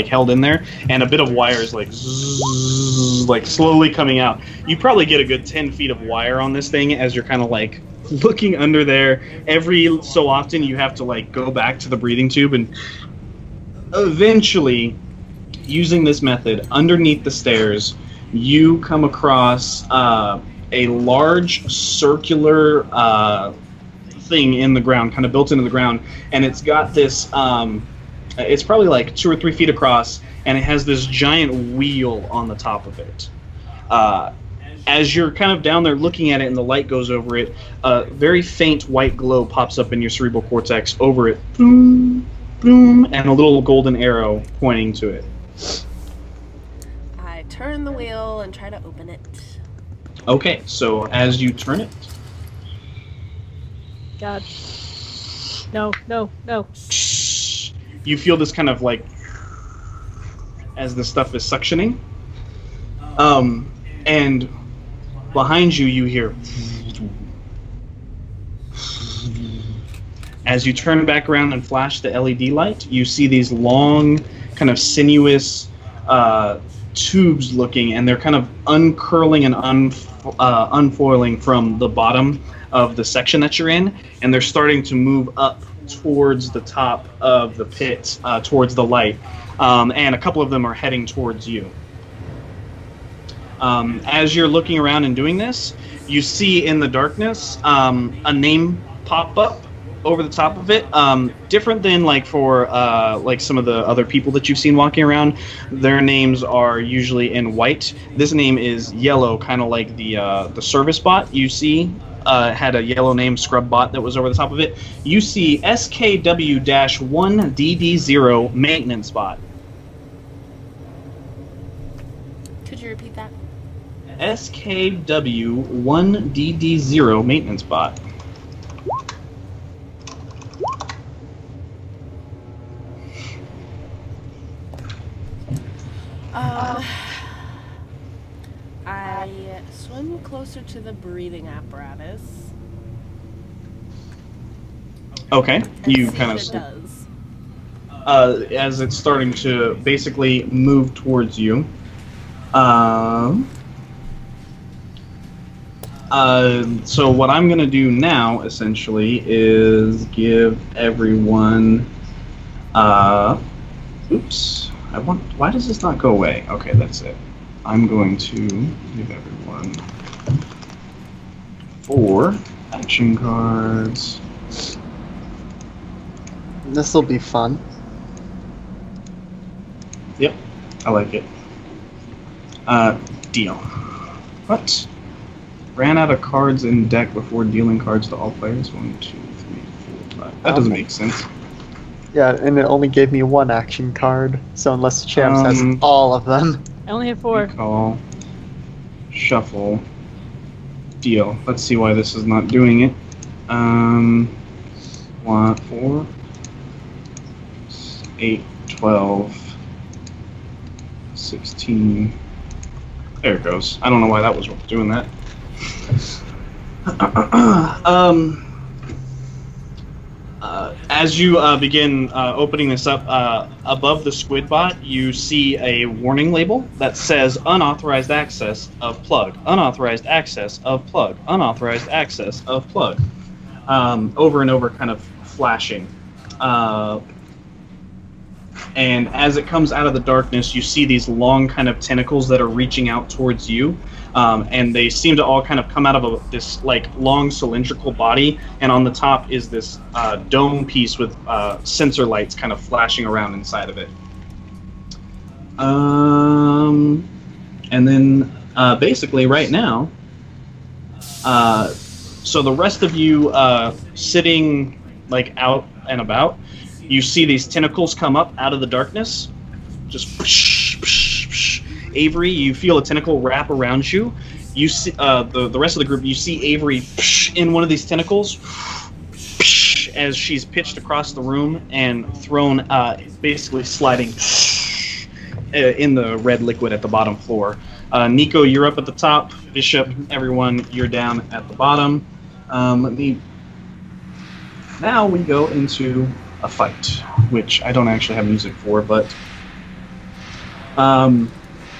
held in there, and a bit of wire is like zzz, like slowly coming out. You probably get a good 10 feet of wire on this thing as you're kind of like looking under there. Every so often you have to like go back to the breathing tube, and eventually, using this method, underneath the stairs, you come across a large circular thing in the ground, kind of built into the ground, and it's got this it's probably like 2 or 3 feet across, and it has this giant wheel on the top of it. As you're kind of down there looking at it and the light goes over it, a very faint white glow pops up in your cerebral cortex over it. Boom, boom, and a little golden arrow pointing to it. I turn the wheel and try to open it. Okay, so as you turn it, God. No. you feel this kind of like as the stuff is suctioning, and behind you you hear, as you turn back around and flash the LED light, you see these long kind of sinuous tubes looking, and they're kind of uncurling and unfoiling from the bottom of the section that you're in, and they're starting to move up towards the top of the pit, towards the light, and a couple of them are heading towards you. As you're looking around and doing this, you see in the darkness a name pop up over the top of it. Different than like for like some of the other people that you've seen walking around. Their names are usually in white. This name is yellow, kind of like the service bot you see. Had a yellow name, Scrub Bot, that was over the top of it. You see SKW-1DD0 Maintenance Bot. Could you repeat that? SKW-1DD0 Maintenance Bot. I swim closer to the breathing apparatus. Okay, And you see kind what it of does. as it's starting to basically move towards you. So what I'm gonna do now, essentially, is give everyone. Oops. Why does this not go away? Okay, that's it. I'm going to give everyone 4 action cards. This'll be fun. Yep, I like it. Deal. What? Ran out of cards in deck before dealing cards to all players. 1, 2, 3, 4, 5. That doesn't make sense. Yeah, and it only gave me 1 action card, so unless the champs has all of them. I only have 4. Recall. Shuffle. Deal. Let's see why this is not doing it. 1, 4, 8, 12, 16. There it goes. I don't know why that was doing that. As you begin opening this up, above the squid bot, you see a warning label that says unauthorized access of plug, unauthorized access of plug, unauthorized access of plug, over and over, kind of flashing. And as it comes out of the darkness, you see these long kind of tentacles that are reaching out towards you. And they seem to all kind of come out of this like long cylindrical body, and on the top is this dome piece with sensor lights kind of flashing around inside of it. And then basically right now, so the rest of you sitting like out and about, you see these tentacles come up out of the darkness, just psh, psh, psh. Avery, you feel a tentacle wrap around you. You see the rest of the group. You see Avery psh, in one of these tentacles psh, as she's pitched across the room and thrown, basically sliding psh, in the red liquid at the bottom floor. Nico, you're up at the top. Bishop, everyone, you're down at the bottom. Now we go into a fight, which I don't actually have music for, but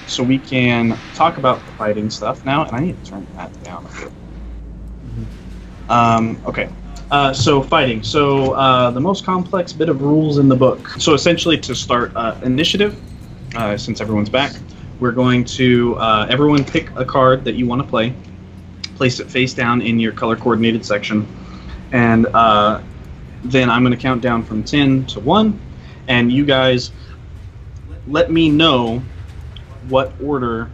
so we can talk about the fighting stuff now, and I need to turn that down a bit. Okay, so fighting. So the most complex bit of rules in the book. So essentially, to start initiative, since everyone's back, we're going to everyone pick a card that you want to play, place it face down in your color-coordinated section, and then I'm going to count down from 10 to 1, and you guys let me know what order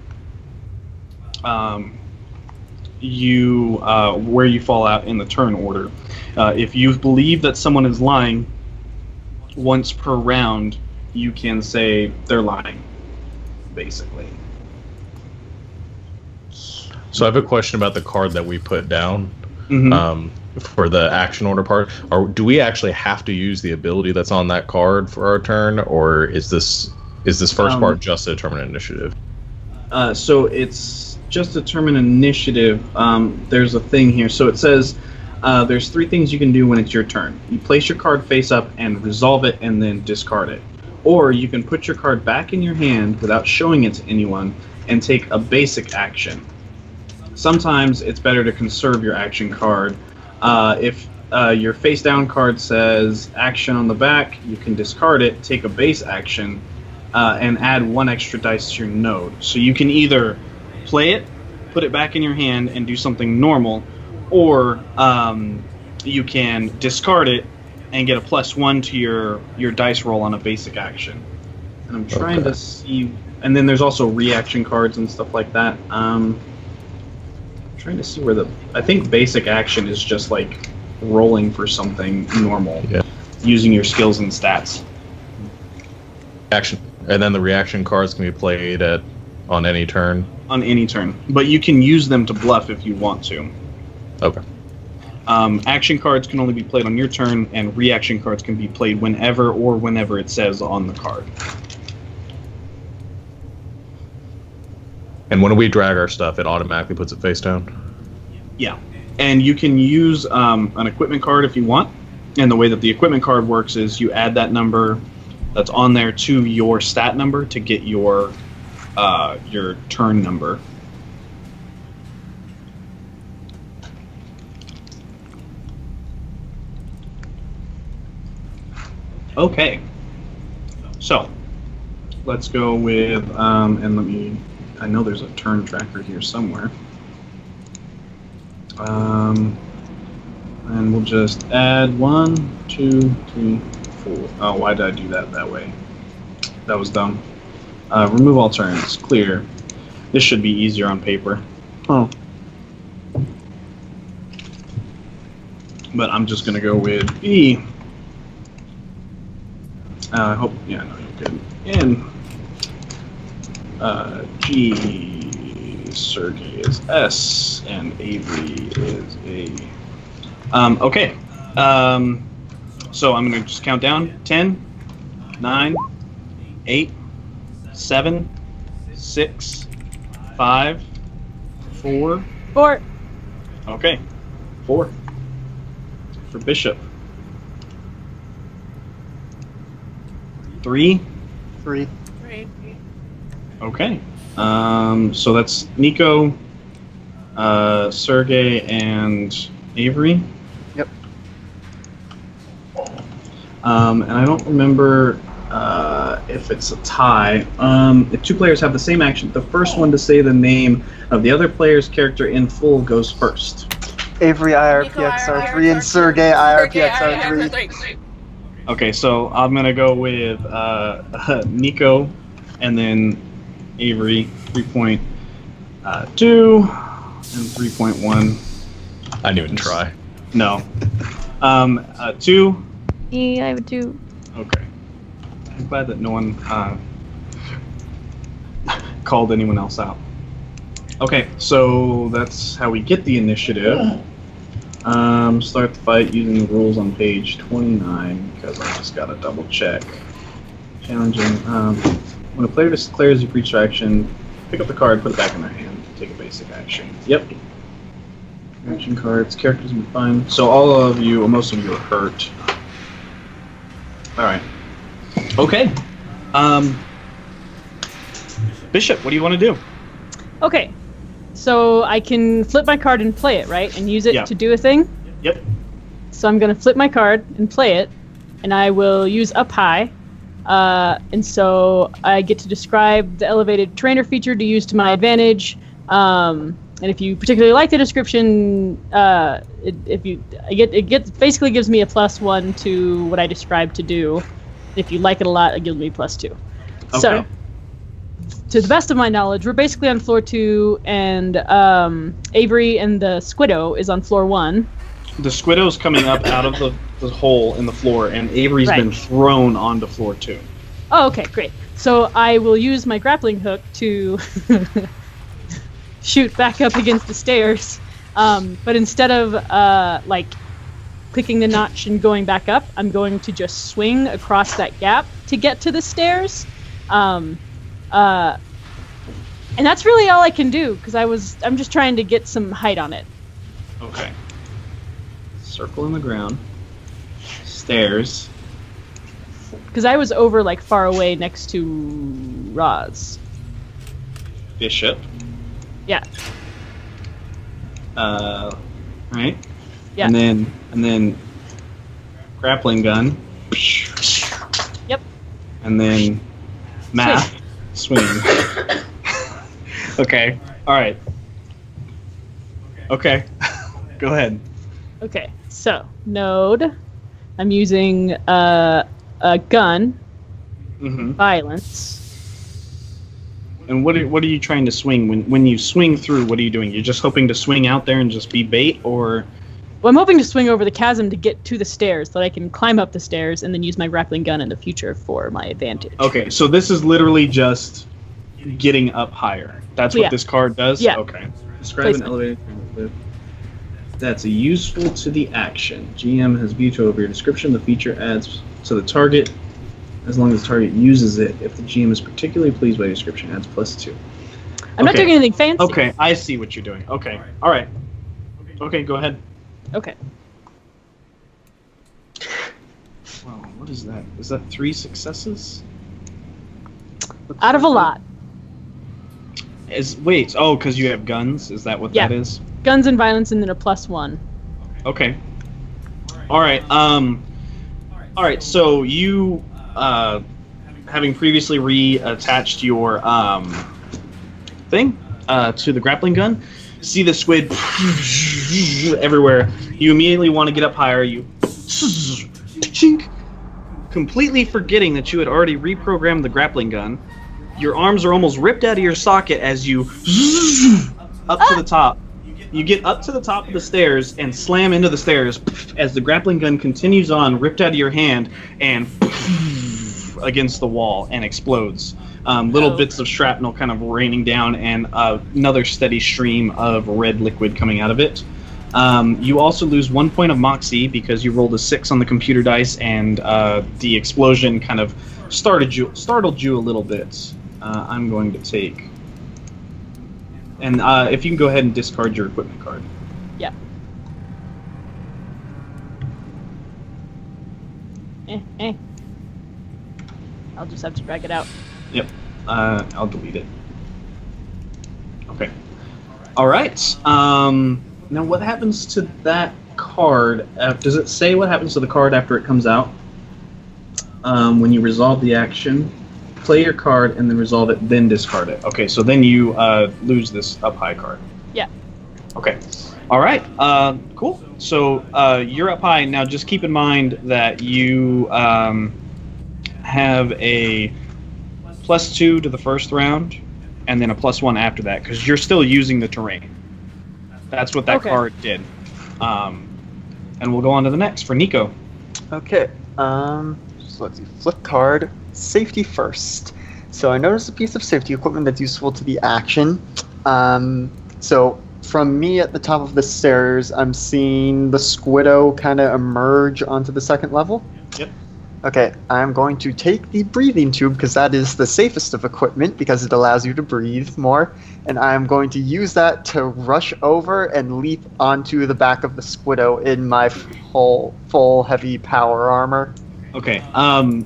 you where you fall out in the turn order. If you believe that someone is lying, once per round, you can say they're lying, basically. So I have a question about the card that we put down. Mm-hmm. For the action order part, do we actually have to use the ability that's on that card for our turn, or is this first part just to determine initiative? So it's just determine initiative. There's a thing here. So it says there's 3 things you can do when it's your turn. You place your card face up and resolve it, and then discard it. Or you can put your card back in your hand without showing it to anyone and take a basic action. Sometimes it's better to conserve your action card. If your face down card says action on the back, you can discard it, take a base action, and add 1 extra dice to your node. So you can either play it, put it back in your hand, and do something normal, or you can discard it and get a +1 to your dice roll on a basic action. And I'm trying to see, and then there's also reaction cards and stuff like that. Trying to see where I think basic action is just like rolling for something normal, using your skills and stats. Action, and then the reaction cards can be played on any turn. On any turn, but you can use them to bluff if you want to. Okay. Action cards can only be played on your turn, and reaction cards can be played whenever it says on the card. And when we drag our stuff, it automatically puts it face down? Yeah. And you can use an equipment card if you want. And the way that the equipment card works is you add that number that's on there to your stat number to get your turn number. Okay. So, let's go with, I know there's a turn tracker here somewhere. And we'll just add 1, 2, 3, 4. Oh, why did I do that way? That was dumb. Remove all turns. Clear. This should be easier on paper. Oh. But I'm just going to go with B. I hope, yeah, no, you're good. And G, Sergey is S, and Avery is A. Okay. So I'm going to just count down. 10, 9, 8, 7, 6, 5, 4. 4. Okay. 4. For Bishop. 3. 3. Right. Okay. So that's Nico, Sergey, and Avery. Yep. And I don't remember if it's a tie. If two players have the same action, the first one to say the name of the other player's character in full goes first. Avery Nico, IRPXR3 and Sergey IRPXR3. IRPXR3. Okay, so I'm gonna go with Nico, and then Avery 3.2 and 3.1. I didn't even try. No. 2. Yeah, I would do. Okay. I'm glad that no one called anyone else out. Okay, so that's how we get the initiative. Start the fight using the rules on page 29, because I just gotta double check. Challenging. When a player declares a breach action, pick up the card, put it back in their hand. Take a basic action. Yep. Action cards, characters will be fine. So all of you, or most of you, are hurt. Alright. Okay. Bishop, what do you want to do? Okay. So I can flip my card and play it, right? And use it Yeah. to do a thing? Yep. So I'm going to flip my card and play it, and I will use up high. And so I get to describe the elevated trainer feature to use to my advantage. And if you particularly like the description, it basically gives me a +1 to what I described to do. If you like it a lot, it gives me +2. Okay. So, to the best of my knowledge, we're basically on floor 2, and Avery and the Squiddo is on floor 1. The Squiddo's coming up out of the hole in the floor, and Avery's Right. been thrown onto floor 2. Oh, okay, great. So I will use my grappling hook to shoot back up against the stairs. But instead of clicking the notch and going back up, I'm going to just swing across that gap to get to the stairs. And that's really all I can do, because I'm just trying to get some height on it. Okay. Circle in the ground. Stairs. Because I was over far away next to Roz. Bishop. Yeah. Right? Yeah. And then grappling gun. Yep. And then math. Swing. Okay. Alright. Okay. Go ahead. Okay, so node. I'm using a gun. Mm-hmm. Violence. And what are you trying to swing? When you swing through, what are you doing? You're just hoping to swing out there and just be bait, or? Well, I'm hoping to swing over the chasm to get to the stairs, so that I can climb up the stairs and then use my grappling gun in the future for my advantage. Okay, so this is literally just getting up higher. That's what Yeah. this card does? Yeah. Okay. Describe Placement. an elevator that's useful to the action. GM has veto over your description. The feature adds to the target as long as the target uses it. If the GM is particularly pleased by your description, adds +2. I'm not Okay. doing anything fancy. Okay, I see what you're doing. Okay, all right. Okay, go ahead. Okay. Wow, what is that? Is that 3 successes? Out of a lot. Because you have guns? Is that what Yeah. that is? Guns and violence and then a +1. Okay. All right. All right. So you, having previously reattached your thing to the grappling gun, see the squid everywhere. You immediately want to get up higher. You completely forgetting that you had already reprogrammed the grappling gun. Your arms are almost ripped out of your socket as you up to the top. You get up to the top of the stairs and slam into the stairs as the grappling gun continues on, ripped out of your hand, and against the wall and explodes. Little bits of shrapnel kind of raining down, and another steady stream of red liquid coming out of it. You also lose 1 point of Moxie because you rolled a 6 on the computer dice, and the explosion kind of startled you a little bit. I'm going to take... And if you can go ahead and discard your equipment card. Yeah. I'll just have to drag it out. Yep. I'll delete it. Okay. All right. Now, what happens to that card? Does it say what happens to the card after it comes out? When you resolve the action, play your card and then resolve it, then discard it. Okay, so then you lose this up high card. Yeah. Okay. All right. Cool. So you're up high. Now, just keep in mind that you have a +2 to the first round, and then a +1 after that, because you're still using the terrain. That's what that card did. And we'll go on to the next for Nico. Okay. So let's see. Flip card. Safety first. So I noticed a piece of safety equipment that's useful to the action. So from me at the top of the stairs, I'm seeing the Squiddo kind of emerge onto the second level. Yep. Okay, I'm going to take the breathing tube because that is the safest of equipment because it allows you to breathe more, and I'm going to use that to rush over and leap onto the back of the Squiddo in my full heavy power armor. Okay. And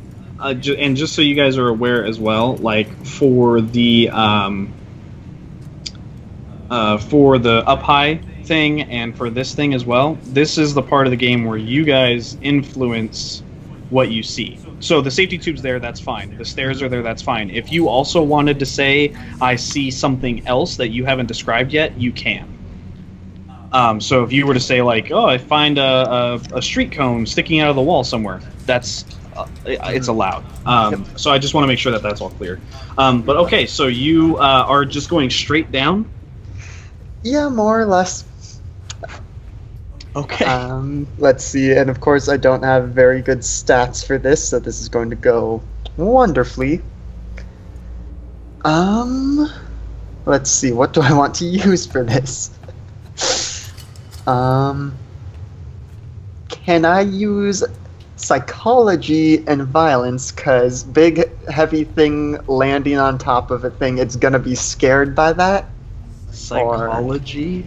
just so you guys are aware as well, like for the up high thing and for this thing as well, this is the part of the game where you guys influence what you see. So the safety tube's there, that's fine. The stairs are there, that's fine. If you also wanted to say, I see something else that you haven't described yet, you can. So if you were to say, like, oh, I find a street cone sticking out of the wall somewhere, that's it's allowed. So I just want to make sure that that's all clear. But okay, so you are just going straight down? Yeah, more or less. Okay. Let's see, and of course I don't have very good stats for this, so this is going to go wonderfully. Let's see, what do I want to use for this? Can I use psychology and violence, because big heavy thing landing on top of a thing, it's gonna be scared by that? Psychology?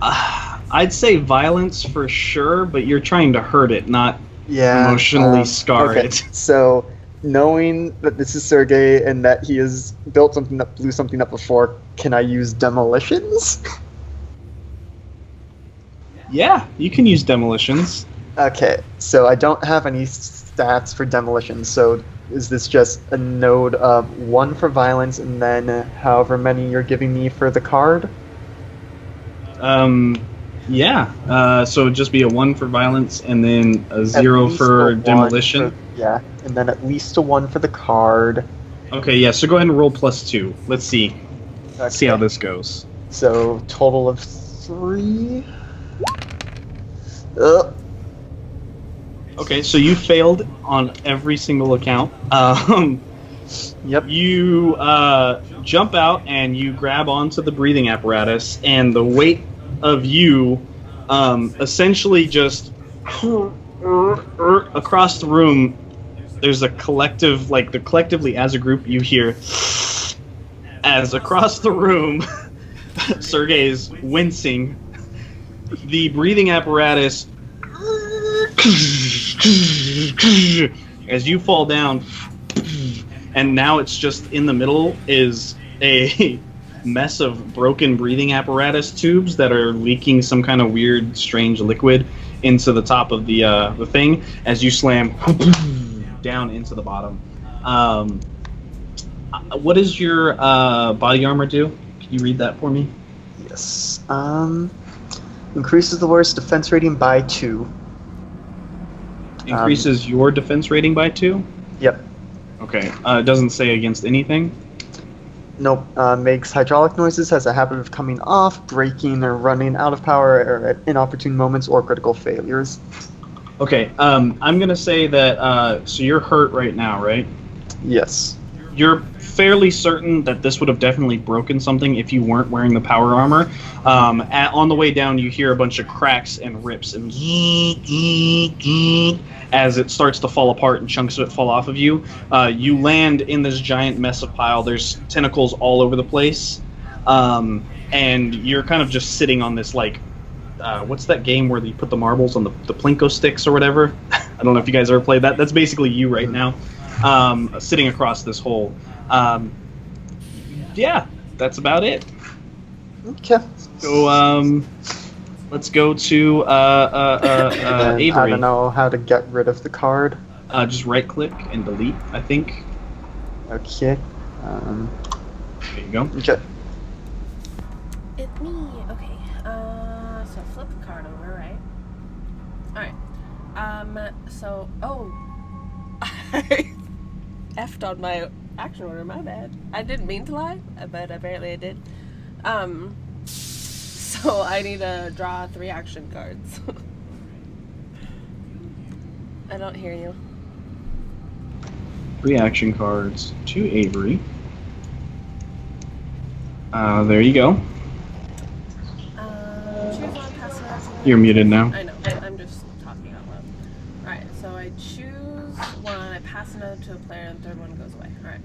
I'd say violence for sure, but you're trying to hurt it, not emotionally scar it. So, knowing that this is Sergey and that he has built something up, blew something up before, can I use demolitions? Yeah, you can use demolitions. Okay, so I don't have any stats for demolitions, so is this just a node of 1 for violence and then however many you're giving me for the card? Yeah. So it'd just be a 1 for violence and then a 0 for demolition. And then at least a 1 for the card. Okay, yeah, so go ahead and roll +2. Let's see. Okay. See how this goes. So, total of 3. Okay, so you failed on every single account. Yep. You jump out and you grab onto the breathing apparatus, and the weight of you essentially just across the room. There's a collective, collectively as a group, you hear as across the room, Sergey is wincing. The breathing apparatus, as you fall down, and now it's just in the middle is a mess of broken breathing apparatus tubes that are leaking some kind of weird, strange liquid into the top of the thing as you slam down into the bottom. What does your body armor do? Can you read that for me? Yes. Increases the worst defense rating by 2. Increases your defense rating by 2? Yep. Okay. It doesn't say against anything? Nope. Makes hydraulic noises, has a habit of coming off, breaking, or running out of power or at inopportune moments or critical failures. Okay. I'm going to say that, so you're hurt right now, right? Yes. you're fairly certain that this would have definitely broken something if you weren't wearing the power armor. On the way down, you hear a bunch of cracks and rips and as it starts to fall apart and chunks of it fall off of you. You land in this giant mess of pile. There's tentacles all over the place, and you're kind of just sitting on this like. What's that game where you put the marbles on the plinko sticks or whatever? I don't know if you guys ever played that. That's basically you right now, sitting across this hole. Yeah, that's about it. Okay. So let's go to Avery. I don't know how to get rid of the card. Just right click and delete, I think. Okay. There you go. Okay. It's me. Okay. So flip the card over, right? Alright. So, I effed on my action order, my bad. I didn't mean to lie, but apparently I did. So I need to draw 3 action cards. I don't hear you. 3 action cards to Avery. There you go. Choose one, pass it out. You're muted now. I know, I'm just talking out loud. Alright, so I choose one, I pass another to a player, and the third one goes away. Alright.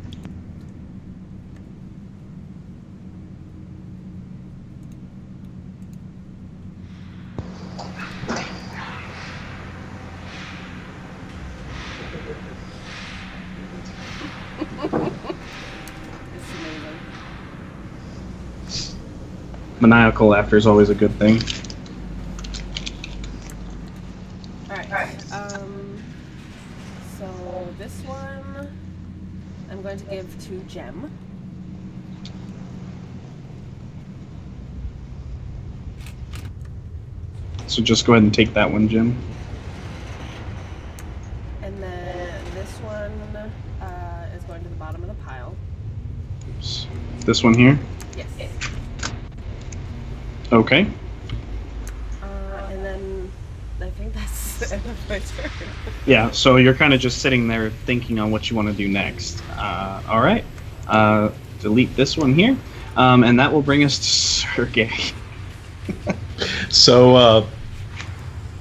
It's amazing. Maniacal laughter is always a good thing. Alright, so this one I'm going to give to Gem. So just go ahead and take that one, Jim. And then this one is going to the bottom of the pile. Oops. This one here? Yes. Okay. And then I think that's the end of my turn. Yeah, so you're kind of just sitting there thinking on what you want to do next. All right. Delete this one here. And that will bring us to Sergey. So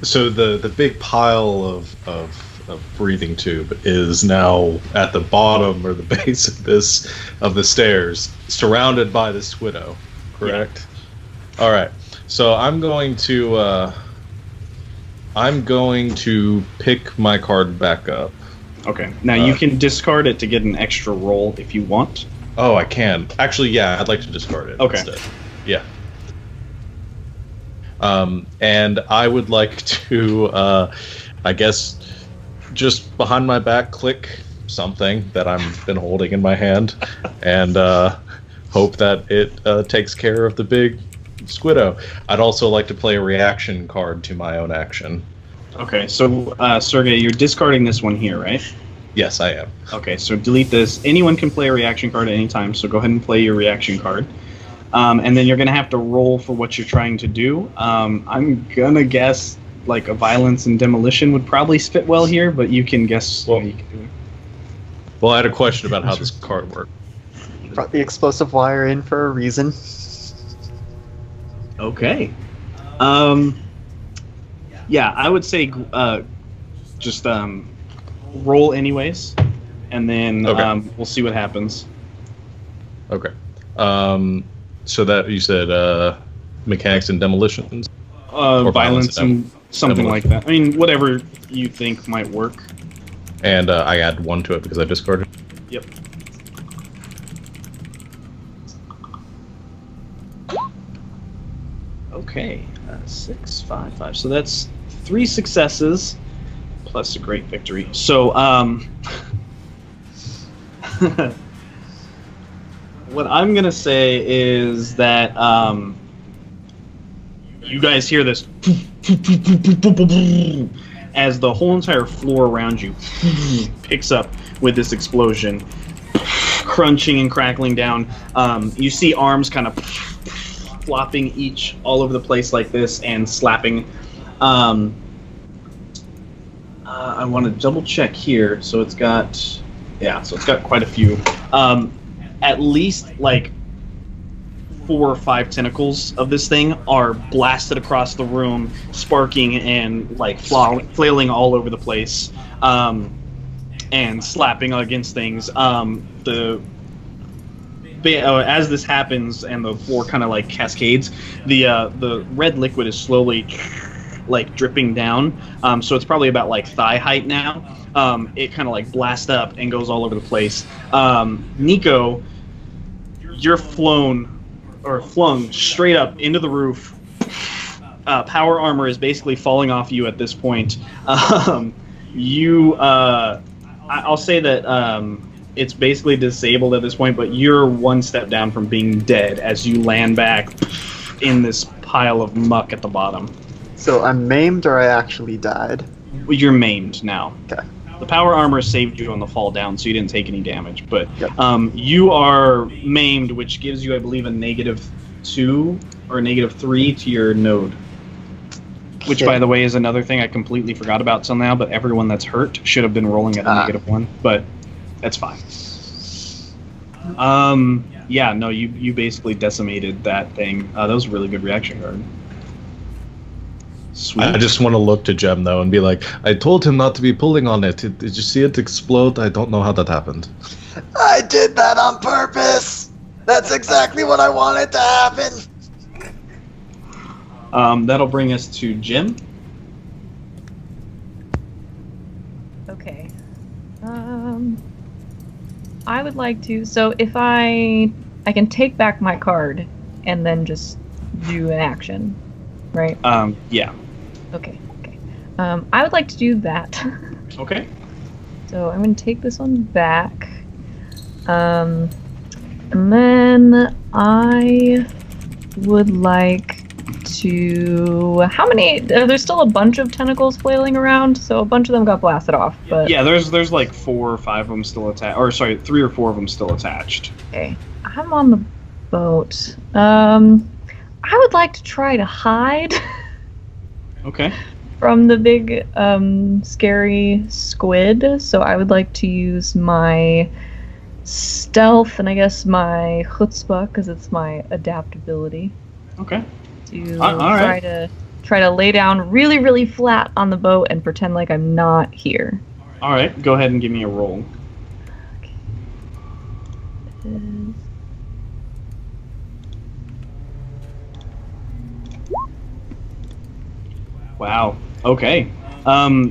the big pile of breathing tube is now at the bottom or the base of the stairs, surrounded by this widow. Correct. Yeah. All right. So I'm going to pick my card back up. Okay. Now you can discard it to get an extra roll if you want. Oh, I can. Actually, yeah, I'd like to discard it instead. Yeah. And I would like to, I guess, just behind my back, click something that I've been holding in my hand, and hope that it takes care of the big squiddo. I'd also like to play a reaction card to my own action. Okay, so Sergey, you're discarding this one here, right? Yes, I am. Okay, so delete this. Anyone can play a reaction card at any time, so go ahead and play your reaction card. And then you're going to have to roll for what you're trying to do. I'm going to guess like a violence and demolition would probably fit well here, but you can guess what you can do. Well, I had a question about how this card worked. Brought the explosive wire in for a reason. Okay. Yeah, I would say just roll anyways, and then we'll see what happens. Okay. So that you said mechanics and demolitions? Or violence and something like that. I mean, whatever you think might work. And I add 1 to it because I discarded. Yep. Okay, 6, 5, 5. So that's 3 successes plus a great victory. So, what I'm gonna say is that you guys hear this as the whole entire floor around you picks up with this explosion, crunching and crackling down. You see arms kind of flopping each all over the place like this and slapping. I want to double check here. So it's got, yeah, so it's got quite a few At least like 4 or 5 tentacles of this thing are blasted across the room, sparking and like flailing all over the place, and slapping against things. As this happens and the floor kind of like cascades, the red liquid is slowly like dripping down. So it's probably about like thigh height now. It kind of like blasts up and goes all over the place. Nico, you're flung straight up into the roof. Power armor is basically falling off you at this point. I'll say that it's basically disabled at this point, but you're one step down from being dead as you land back in this pile of muck at the bottom. So I'm maimed, or I actually died? You're maimed now. Okay. The power armor saved you on the fall down, so you didn't take any damage. But Yep. You are maimed, which gives you, I believe, a -2 or a -3 to your node. Which, by the way, is another thing I completely forgot about till now, but everyone that's hurt should have been rolling at a -1, but that's fine. Yeah, no, you basically decimated that thing. That was a really good reaction card. Sweet. I just want to look to Jem, though, and be like, I told him not to be pulling on it. Did you see it explode? I don't know how that happened. I did that on purpose! That's exactly what I wanted to happen! That'll bring us to Jim. Okay. I would like to. So if I can take back my card and then just do an action, right? Yeah. Okay. I would like to do that. Okay. So I'm going to take this one back. And then I would like to... How many... There's still a bunch of tentacles flailing around, so a bunch of them got blasted off. But Yeah, there's like 4 or 5 of them still attached. Or sorry, 3 or 4 of them still attached. Okay. I'm on the boat. I would like to try to hide Okay. from the big, scary squid. So I would like to use my stealth and I guess my chutzpah, because it's my adaptability, Okay. to all right. try to lay down really, really flat on the boat and pretend like I'm not here. All right. Go ahead and give me a roll. Wow. Okay.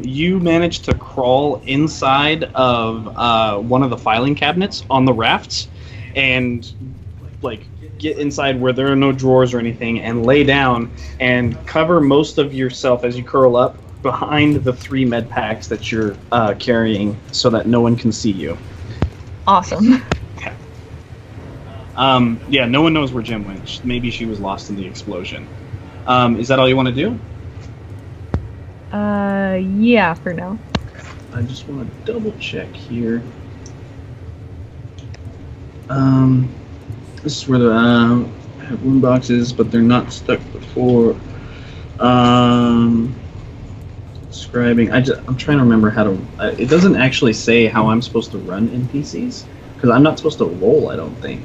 You managed to crawl inside of one of the filing cabinets on the rafts, and like get inside where there are no drawers or anything, and lay down and cover most of yourself as you curl up behind the 3 med packs that you're carrying, so that no one can see you. Awesome. Yeah. No one knows where Jim went. Maybe she was lost in the explosion. Is that all you want to do? Yeah, for now. I just want to double check here. This is where the have wound boxes, but they're not stuck before. Describing. I'm trying to remember how to. It doesn't actually say how I'm supposed to run NPCs, because I'm not supposed to roll. I don't think.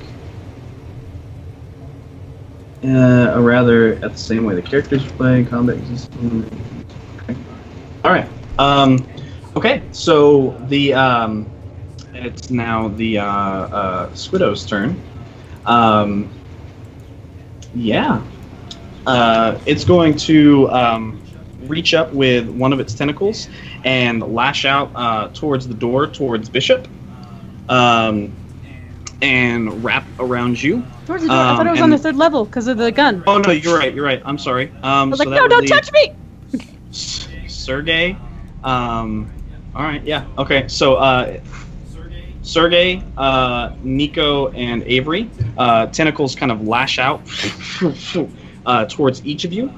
Or rather, at the same way the characters play combat system. Okay. All right. Okay. So the it's now the Squidow's turn. Yeah. It's going to reach up with one of its tentacles and lash out towards the door, towards Bishop, and wrap around you. Towards the door. I thought it was on the 3rd level because of the gun. Oh no, you're right. I'm sorry. I was so like, that no, would don't leave touch me! Sergey. All right. Yeah. Okay. So Sergey, Nico, and Avery. Tentacles kind of lash out towards each of you.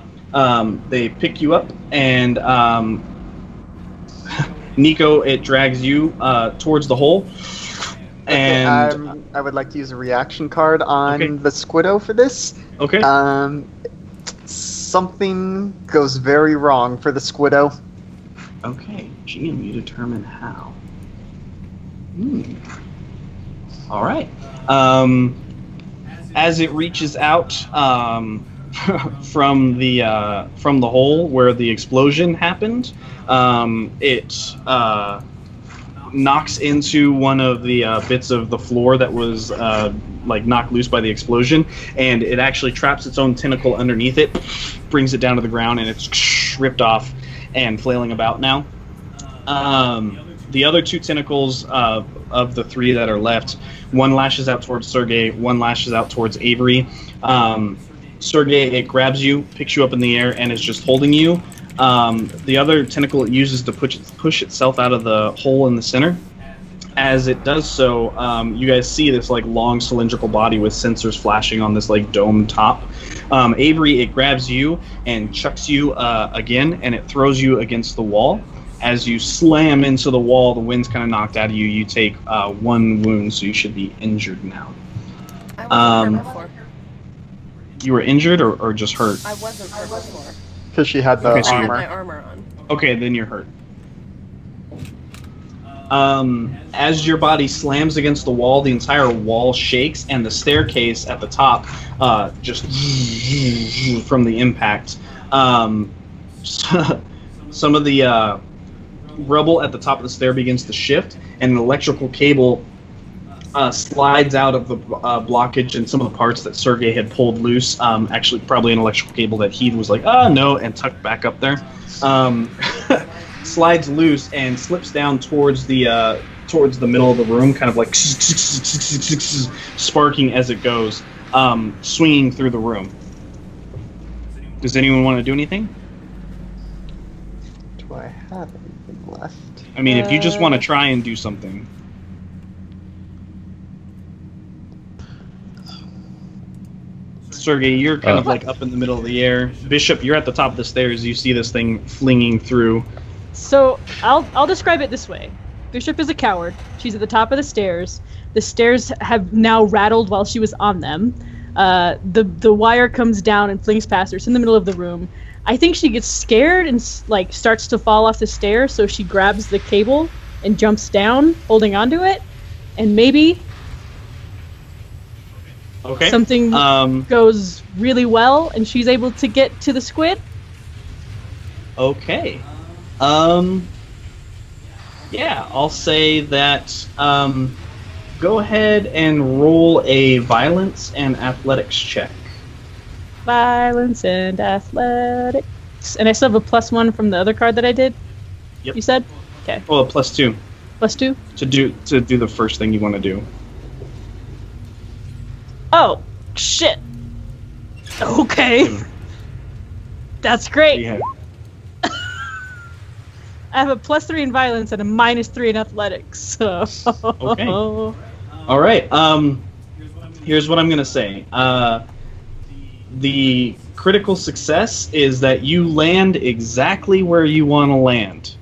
They pick you up, and Nico, it drags you towards the hole. And I would like to use a reaction card on Okay. the Squiddo for this. okay. Something goes very wrong for the Squiddo. Okay. GM, you determine how. All right. As it reaches out from the hole where the explosion happened, it knocks into one of the bits of the floor that was knocked loose by the explosion, and it actually traps its own tentacle underneath it, brings it down to the ground, and it's ripped off and flailing about now. The other two tentacles of the three that are left, one lashes out towards Sergey, one lashes out towards Avery. Sergey, it grabs you, picks you up in the air, and is just holding you. The other tentacle it uses to push itself out of the hole in the center. As it does so, you guys see this long cylindrical body with sensors flashing on this dome top. Avery, it grabs you and chucks you again, and it throws you against the wall. As you slam into the wall, the wind's kind of knocked out of you. You take 1 wound, so you should be injured now. I wasn't hurt before. You were injured or just hurt? I wasn't hurt before. Because she had the Okay, so I had armor. my armor on. Okay, then you're hurt. As your body slams against the wall, the entire wall shakes, and the staircase at the top just from the impact. Some of the rubble at the top of the stair begins to shift, and an electrical cable slides out of the blockage, and some of the parts that Sergey had pulled loose, actually probably an electrical cable that he was like, oh no, and tucked back up there, slides loose and slips down towards the middle of the room, kind of sparking as it goes, swinging through the room. Does anyone want to do anything? Do I have anything left? I mean, if you just want to try and do something. Sergey, you're kind of up in the middle of the air. Bishop, you're at the top of the stairs. You see this thing flinging through. So I'll describe it this way. Bishop is a coward. She's at the top of the stairs. The stairs have now rattled while she was on them. The wire comes down and flings past her. It's in the middle of the room. I think she gets scared and starts to fall off the stairs, so she grabs the cable and jumps down, holding onto it, and maybe something goes really well, and she's able to get to the squid. Okay. Yeah, I'll say that. Go ahead and roll a violence and athletics check. Violence and athletics. And I still have a +1 from the other card that I did? Yep. You said? Okay. Well, a +2. +2? To do the first thing you want to do. Oh, shit. Okay. That's great. Yeah. I have a +3 in violence and a -3 in athletics. So. Okay. All right. Here's what I'm gonna say. The critical success is that you land exactly where you want to land.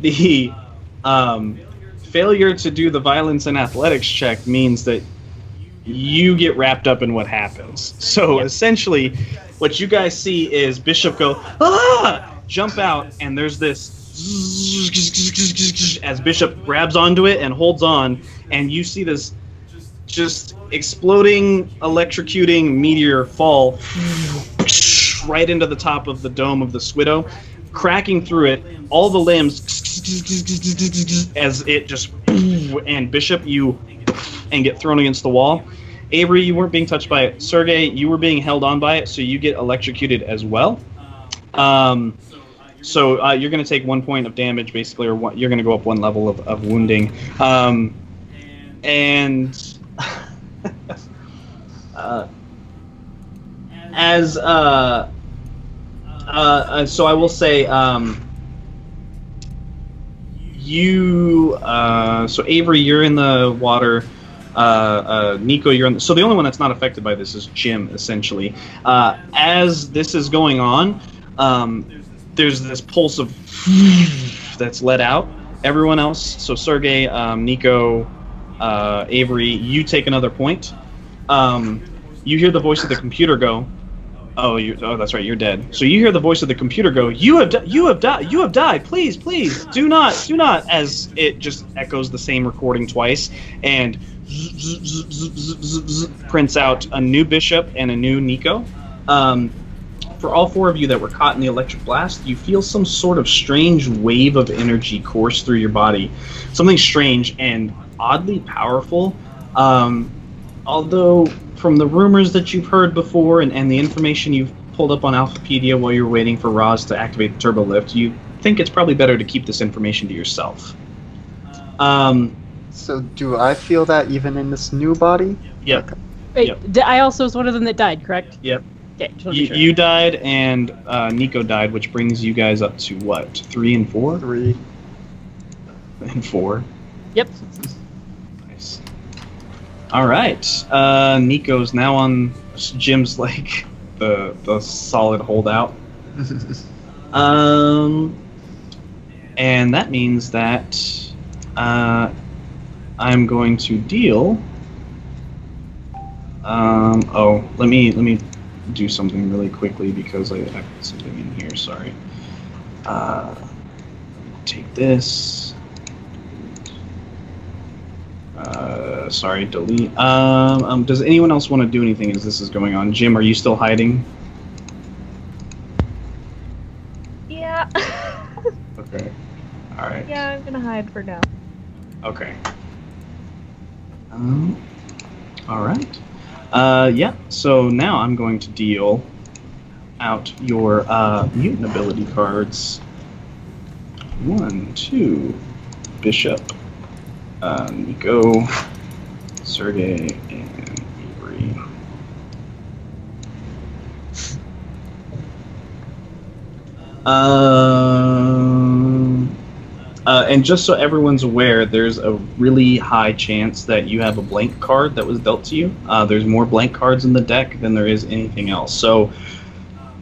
The failure to do the violence and athletics check means that you get wrapped up in what happens. So essentially, what you guys see is Bishop go, jump out, and there's this as Bishop grabs onto it and holds on, and you see this just exploding, electrocuting meteor fall right into the top of the dome of the Squiddo, cracking through it, all the limbs as it just, and Bishop, you and get thrown against the wall. Avery, you weren't being touched by it. Sergey, you were being held on by it, so you get electrocuted as well. So you're going to take 1 point of damage, basically, or you're going to go up 1 level of wounding. And so I will say, so Avery, you're in the water. Nico, you're in. So the only one that's not affected by this is Jim, essentially. As this is going on, there's this pulse of that's let out. Everyone else, so Sergey, Nico, Avery, you take another point. You hear the voice of the computer go, Oh, that's right. You're dead. So you hear the voice of the computer go, "You have died. Please, do not." As it just echoes the same recording twice, and prints out a new bishop and a new Nico. For all four of you that were caught in the electric blast, you feel some sort of strange wave of energy course through your body. Something strange and oddly powerful. Although, from the rumors that you've heard before and the information you've pulled up on Alphapedia while you're waiting for Roz to activate the turbo lift, you think it's probably better to keep this information to yourself. So do I feel that even in this new body? Yep. Wait, Yep. I also was one of them that died, correct? Yep. Okay, just wanna be sure. You died, and Nico died, which brings you guys up to what? 3 and 4? 3. And 4. Yep. Nice. All right. Nico's now on Jim's like the solid holdout. And that means that I'm going to deal. Let me do something really quickly because I put something in here. Sorry. Take this. Sorry, delete. Does anyone else want to do anything as this is going on? Jim, are you still hiding? Yeah. Okay. All right. Yeah, I'm gonna hide for now. Okay. All right. Yeah. So now I'm going to deal out your mutant ability cards. 1, 2, Bishop, Nico, Sergey, and Avery. And just so everyone's aware, there's a really high chance that you have a blank card that was dealt to you. There's more blank cards in the deck than there is anything else. So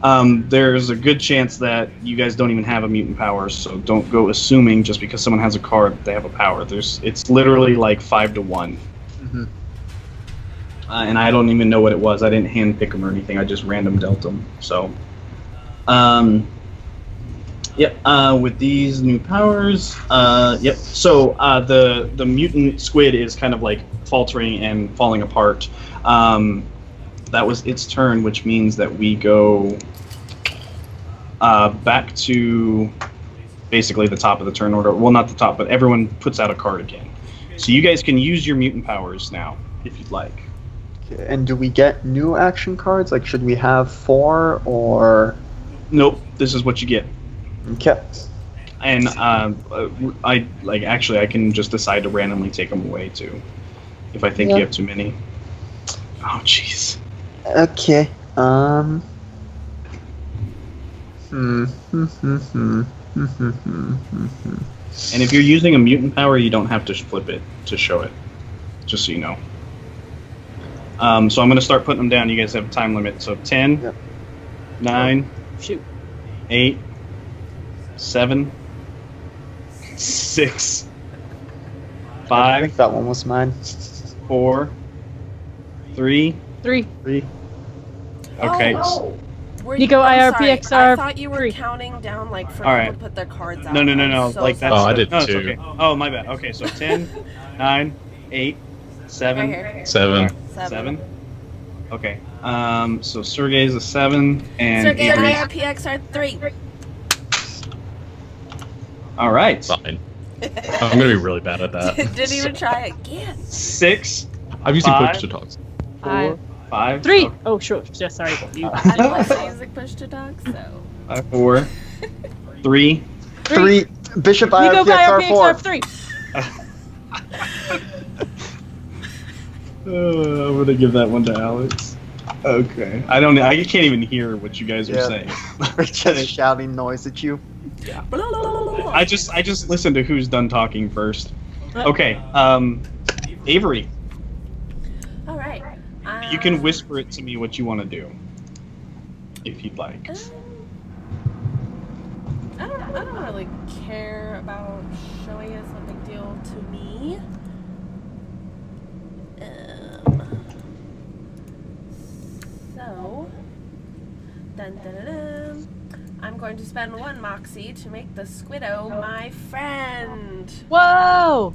there's a good chance that you guys don't even have a mutant power. So don't go assuming just because someone has a card they have a power. It's literally like 5 to 1. Mm-hmm. And I don't even know what it was. I didn't hand pick them or anything. I just random dealt them. So. Yep. With these new powers, yep. So the mutant squid is kind of like faltering and falling apart. That was its turn, which means that we go back to basically the top of the turn order. Well, not the top, but everyone puts out a card again. So you guys can use your mutant powers now if you'd like. Okay, and do we get new action cards? Like, should we have 4 or? Nope. This is what you get. Okay. And I can just decide to randomly take them away too, if I think you have too many. Oh, jeez. Okay. And if you're using a mutant power, you don't have to flip it to show it, just so you know. So I'm going to start putting them down. You guys have a time limit. So 10, Yep. 9, Shoot. 8, 7, 6, I 5, think that one was mine. 4, 3. 3. 3. Okay. Were Nico, I'm IRPXR sorry. I thought you were 3. counting down like for All people right. to put their cards out. No. I'm so Like that's. sorry. Oh, I did no, it's too. okay. Oh, my bad. Okay, so 10, 9, 8, 7, Right here. 7. 7. Okay. So Sergey's a 7, and Sergey and Avery's- IRPXR 3. all right. Fine. I'm gonna be really bad at that. Didn't even try again. 6, I'm using 5. push to talks. 4, 5. 3. Okay. Oh, sure. Just sorry. You. I don't like to use the push to talk, so. 5, 4, 3. 3. Bishop Nico, IRPXR 4. 3. I'm gonna give that one to Alex. Okay. I can't even hear what you guys are Yeah. saying. We're just shouting noise at you. I just listened to who's done talking first. Okay. Avery, All right. you can whisper it to me what you want to do, if you'd like. I don't really care about showing it's a big deal to me. So Dun, dun, dun, dun. I'm going to spend 1 moxie to make the Squiddo my friend. Whoa!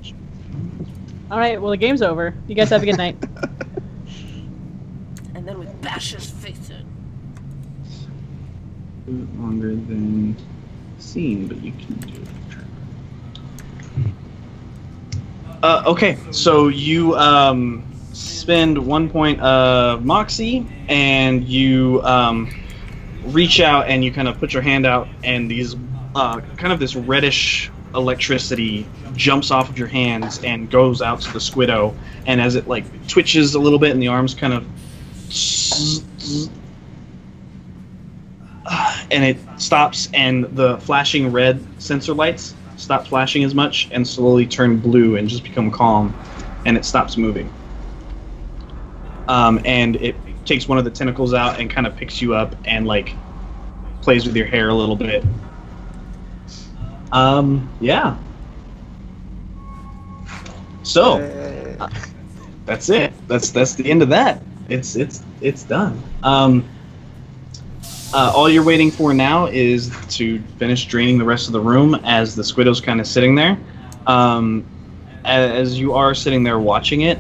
All right, well, the game's over. You guys have a good night. And then we bash his face in. Longer than seen, but you can do it. Okay, so you spend 1 point of Moxie, and you reach out and you kind of put your hand out, and these kind of this reddish electricity jumps off of your hands and goes out to the Squiddo, and as it like twitches a little bit and the arms kind of and it stops, and the flashing red sensor lights stop flashing as much and slowly turn blue and just become calm, and it stops moving. And it takes one of the tentacles out and kind of picks you up and like plays with your hair a little bit. Yeah. So that's it. That's the end of that. It's done. All you're waiting for now is to finish draining the rest of the room as the Squiddo's kind of sitting there. As you are sitting there watching it,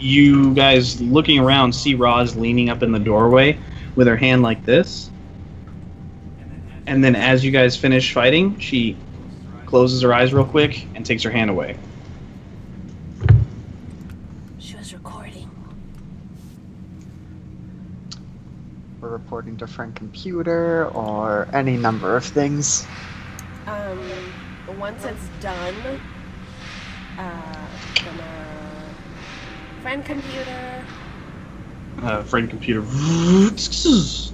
you guys looking around see Roz leaning up in the doorway with her hand like this. And then as you guys finish fighting, she closes her eyes real quick and takes her hand away. She was recording. We're reporting to friend computer or any number of things. Once it's done, gonna friend computer. Friend computer. This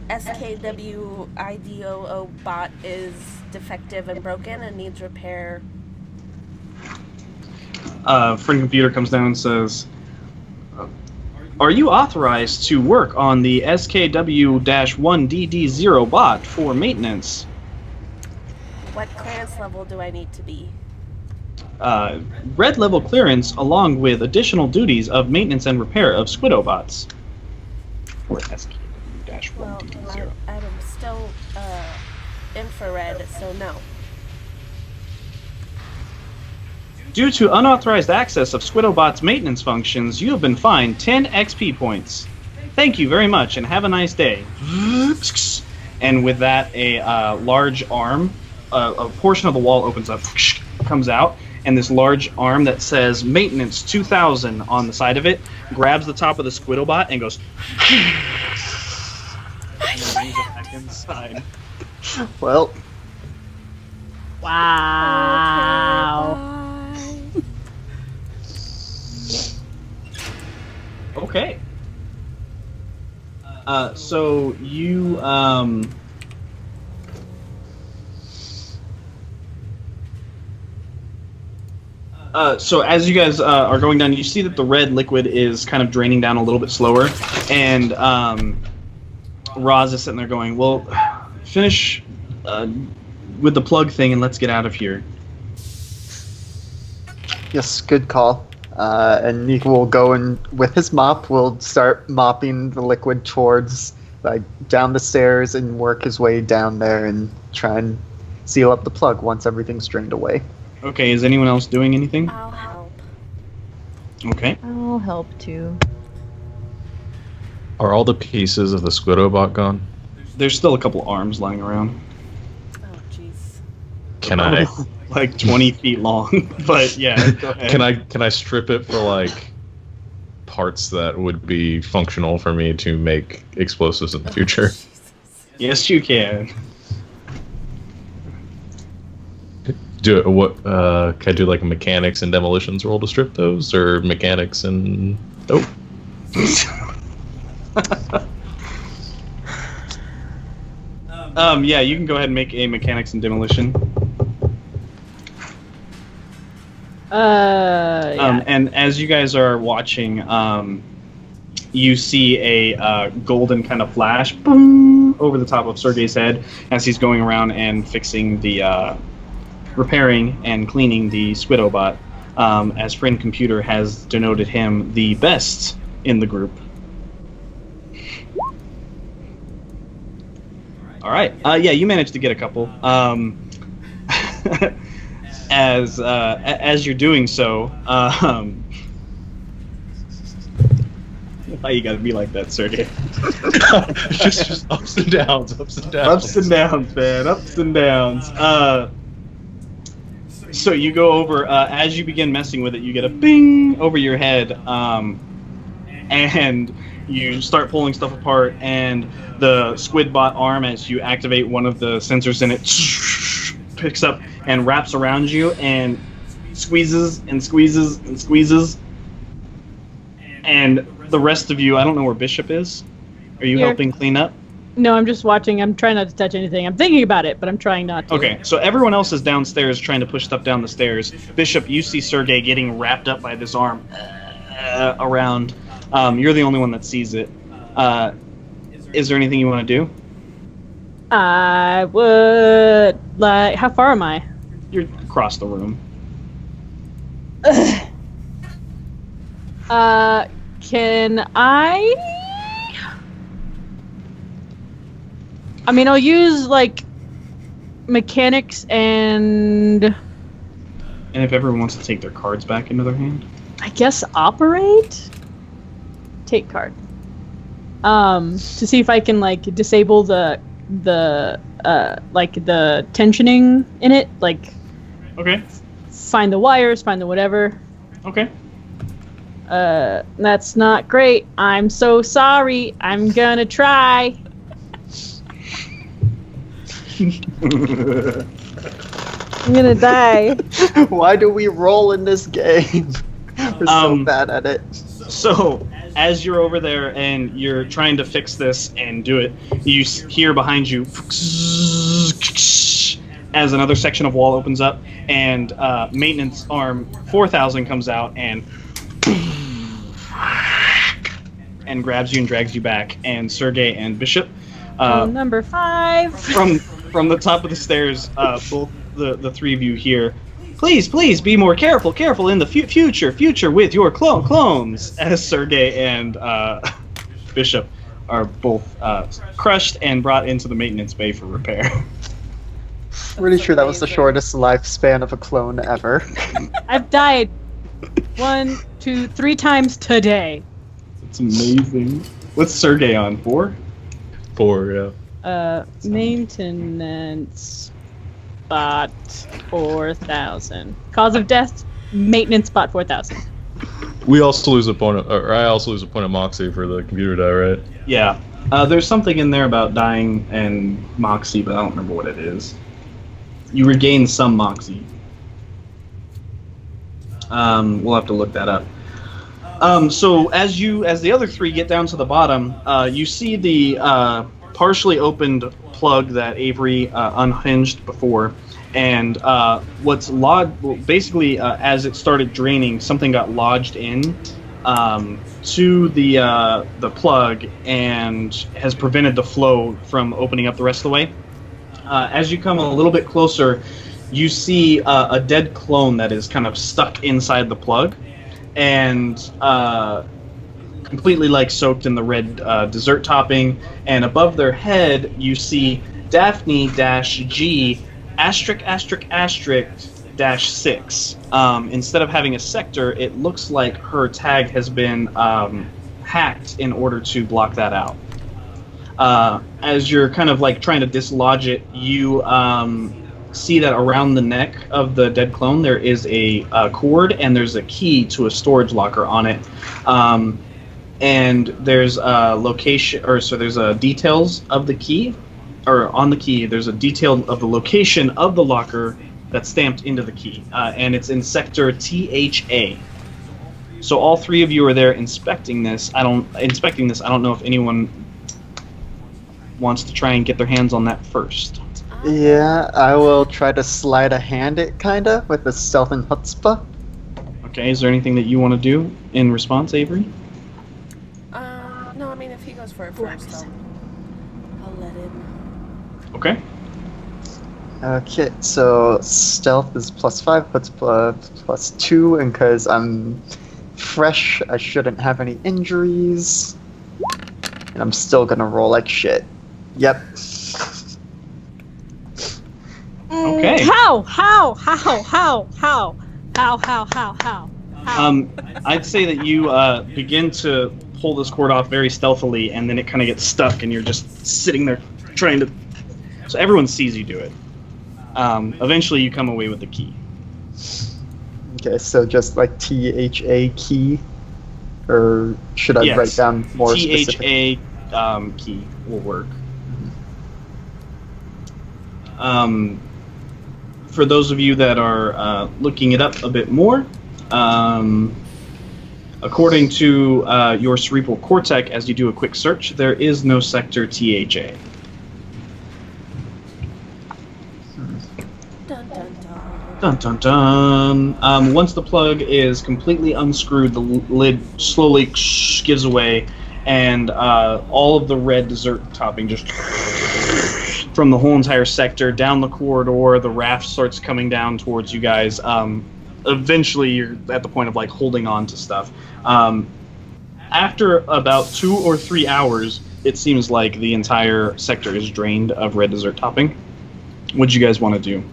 SKWIDOO bot is defective and broken and needs repair. Friend computer comes down and says, "Are you authorized to work on the SKW-1DD0 bot for maintenance?" What clearance level do I need to be? Red level clearance, along with additional duties of maintenance and repair of Squiddo bots. Or SKW-1DD0. I'm still infrared, so no. Due to unauthorized access of Squiddo-Bot's maintenance functions, you have been fined 10 XP points. Thank you very much, and have a nice day. And with that, a large arm, a portion of the wall opens up, comes out, and this large arm that says Maintenance 2000 on the side of it grabs the top of the Squiddo-Bot and goes and brings it back inside. Well, Wow. Okay. So you so as you guys are going down, you see that the red liquid is kind of draining down a little bit slower, and Roz is sitting there going, "Well, finish with the plug thing and let's get out of here." yes, good call. And he will go and with his mop will start mopping the liquid towards like down the stairs and work his way down there and try and seal up the plug once everything's drained away. Okay, is anyone else doing anything? I'll help. Okay. I'll help too. Are all the pieces of the Squiddo bot gone? There's still a couple arms lying around. Oh, jeez. Can I Like 20 feet long. But yeah, go ahead. can I strip it for like parts that would be functional for me to make explosives in the future? Yes, you can. Do it. What can I do? Like a mechanics and demolitions roll to strip those, or mechanics and Yeah, you can go ahead and make a mechanics and demolition. Yeah. And as you guys are watching, you see a golden kind of flash boom, over the top of Sergey's head as he's going around and fixing the, repairing and cleaning the Squiddo bot. As friend computer has denoted him the best in the group. All right. Yeah, you managed to get a couple. As you're doing so, why you gotta be like that, Sergey? just ups and downs, ups and downs. Ups and downs, man. Ups and downs. So you go over, as you begin messing with it, you get a bing over your head, and you start pulling stuff apart, and the Squidbot arm, as you activate one of the sensors in it, picks up and wraps around you and squeezes and squeezes and squeezes. And the rest of you, I don't know where Bishop is. Are you Here. helping clean up? No, I'm just watching. I'm trying not to touch anything. I'm thinking about it, but I'm trying not to. Okay, so everyone else is downstairs trying to push stuff down the stairs. Bishop, you see Sergey getting wrapped up by this arm around. You're the only one that sees it. Is there anything you want to do? I would like. How far am I? You're across the room. Can I? I mean, I'll use like mechanics and And if everyone wants to take their cards back into their hand? I guess operate. Take card. To see if I can like disable the like the tensioning in it, like Okay. find the wires, find the whatever. Okay. That's not great. I'm so sorry. I'm gonna try. I'm gonna die. Why do we roll in this game? We're so bad at it. So, as you're over there and you're trying to fix this and do it, you hear behind you as another section of wall opens up, and maintenance arm 4000 comes out and grabs you and drags you back. And Sergey and Bishop, Number 5. from the top of the stairs, both the three of you here. Please be more careful in the future with your clones. As Sergey and Bishop are both crushed and brought into the maintenance bay for repair. Pretty sure that was the shortest lifespan of a clone ever. I've died 1, 2, 3 times today. It's amazing. What's Sergey on? 4? 4, yeah. Maintenance spot 4000. Cause of death, maintenance spot 4000. We also lose a point of, or I also lose a point of moxie for the computer die, right? Yeah. There's something in there about dying and moxie, but I don't remember what it is. You regain some moxie. We'll have to look that up. So as the other three get down to the bottom, you see the partially opened plug that Avery unhinged before, and what's basically as it started draining, something got lodged in to the plug and has prevented the flow from opening up the rest of the way. As you come a little bit closer, you see a dead clone that is kind of stuck inside the plug, and completely like soaked in the red dessert topping. And above their head, you see Daphne-G ****-6. Instead of having a sector, it looks like her tag has been hacked in order to block that out. As you're kind of like trying to dislodge it, you see that around the neck of the dead clone there is a cord, and there's a key to a storage locker on it. And there's a location, there's a details of the key, or on the key, there's a detail of the location of the locker that's stamped into the key, and it's in sector THA. So all three of you are there inspecting this. I don't know if anyone wants to try and get their hands on that first. Yeah, I will try to slide a hand it, kinda, with the stealth and chutzpah. Okay, is there anything that you want to do in response, Avery? No, I mean, if he goes for it first, I'll let him. Okay. Okay, so stealth is +5, chutzpah +2, and because I'm fresh. I shouldn't have any injuries. And I'm still gonna roll like shit. Yep. Okay. How? I'd say that you begin to pull this cord off very stealthily, and then it kind of gets stuck, and you're just sitting there trying to. So everyone sees you do it. Eventually, you come away with the key. Okay, so just like THA key, or should I Yes. write down more specific? THA key will work. For those of you that are looking it up a bit more, according to your cerebral cortex, as you do a quick search, there is no sector THA. Dun, dun, dun. Dun dun dun. Once the plug is completely unscrewed, the lid slowly gives away, and all of the red dessert topping just from the whole entire sector down the corridor. The raft starts coming down towards you guys. Eventually, you're at the point of like holding on to stuff. After about 2 or 3 hours, it seems like the entire sector is drained of red dessert topping. What do you guys want to do?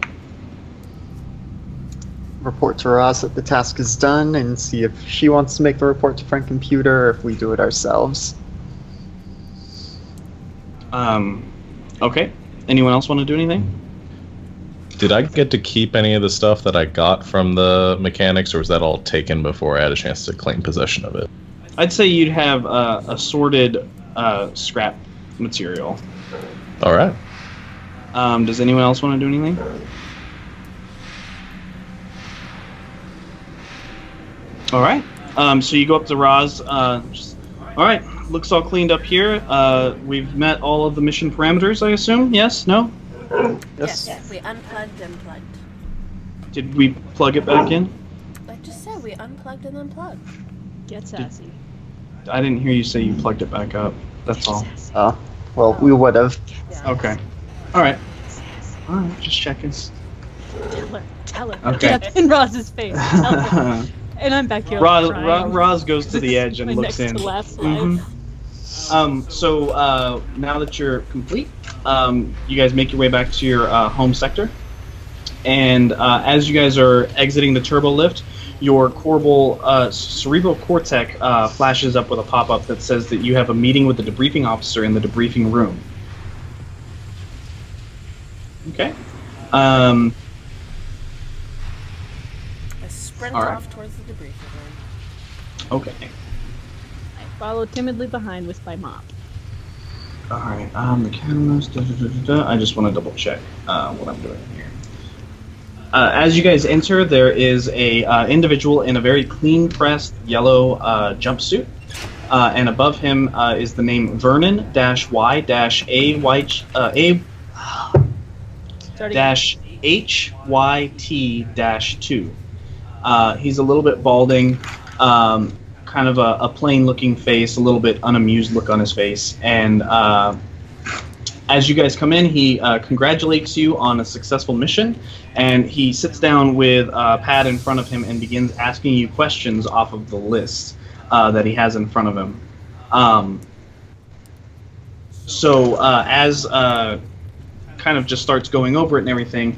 Report to Roz that the task is done, and see if she wants to make the report to Frank Computer, or if we do it ourselves. Okay. Anyone else want to do anything? Did I get to keep any of the stuff that I got from the mechanics, or was that all taken before I had a chance to claim possession of it? I'd say you'd have assorted scrap material. All right. Does anyone else want to do anything? All right. So you go up to Roz. All right. Looks all cleaned up here. We've met all of the mission parameters, I assume. Yes? No? Yes. We unplugged and plugged. Did we plug it back in? I just said we unplugged and unplugged. Get sassy. I didn't hear you say you plugged it back up. That's all. Oh, well, we would have. Okay. All right. All right. Just checking. Tell her. Okay. Get up in Roz's face. Tell her. And I'm back here. like, crying. Roz goes to the edge and My looks next in. to last slide. So now that you're complete, you guys make your way back to your home sector. And as you guys are exiting the turbo lift, your cerebral cortex flashes up with a pop-up that says that you have a meeting with the debriefing officer in the debriefing room. Okay. I sprint All right. off towards the debriefing room. Okay. I follow timidly behind with my mop. All right. The cameras. I just want to double check what I'm doing here. As you guys enter, there is a individual in a very clean pressed yellow jumpsuit, and above him is the name Vernon-Y-A-Hyt-2. He's a little bit balding, kind of a plain-looking face, a little bit unamused look on his face, and as you guys come in, he congratulates you on a successful mission, and he sits down with a pad in front of him and begins asking you questions off of the list that he has in front of him. As kind of just starts going over it and everything,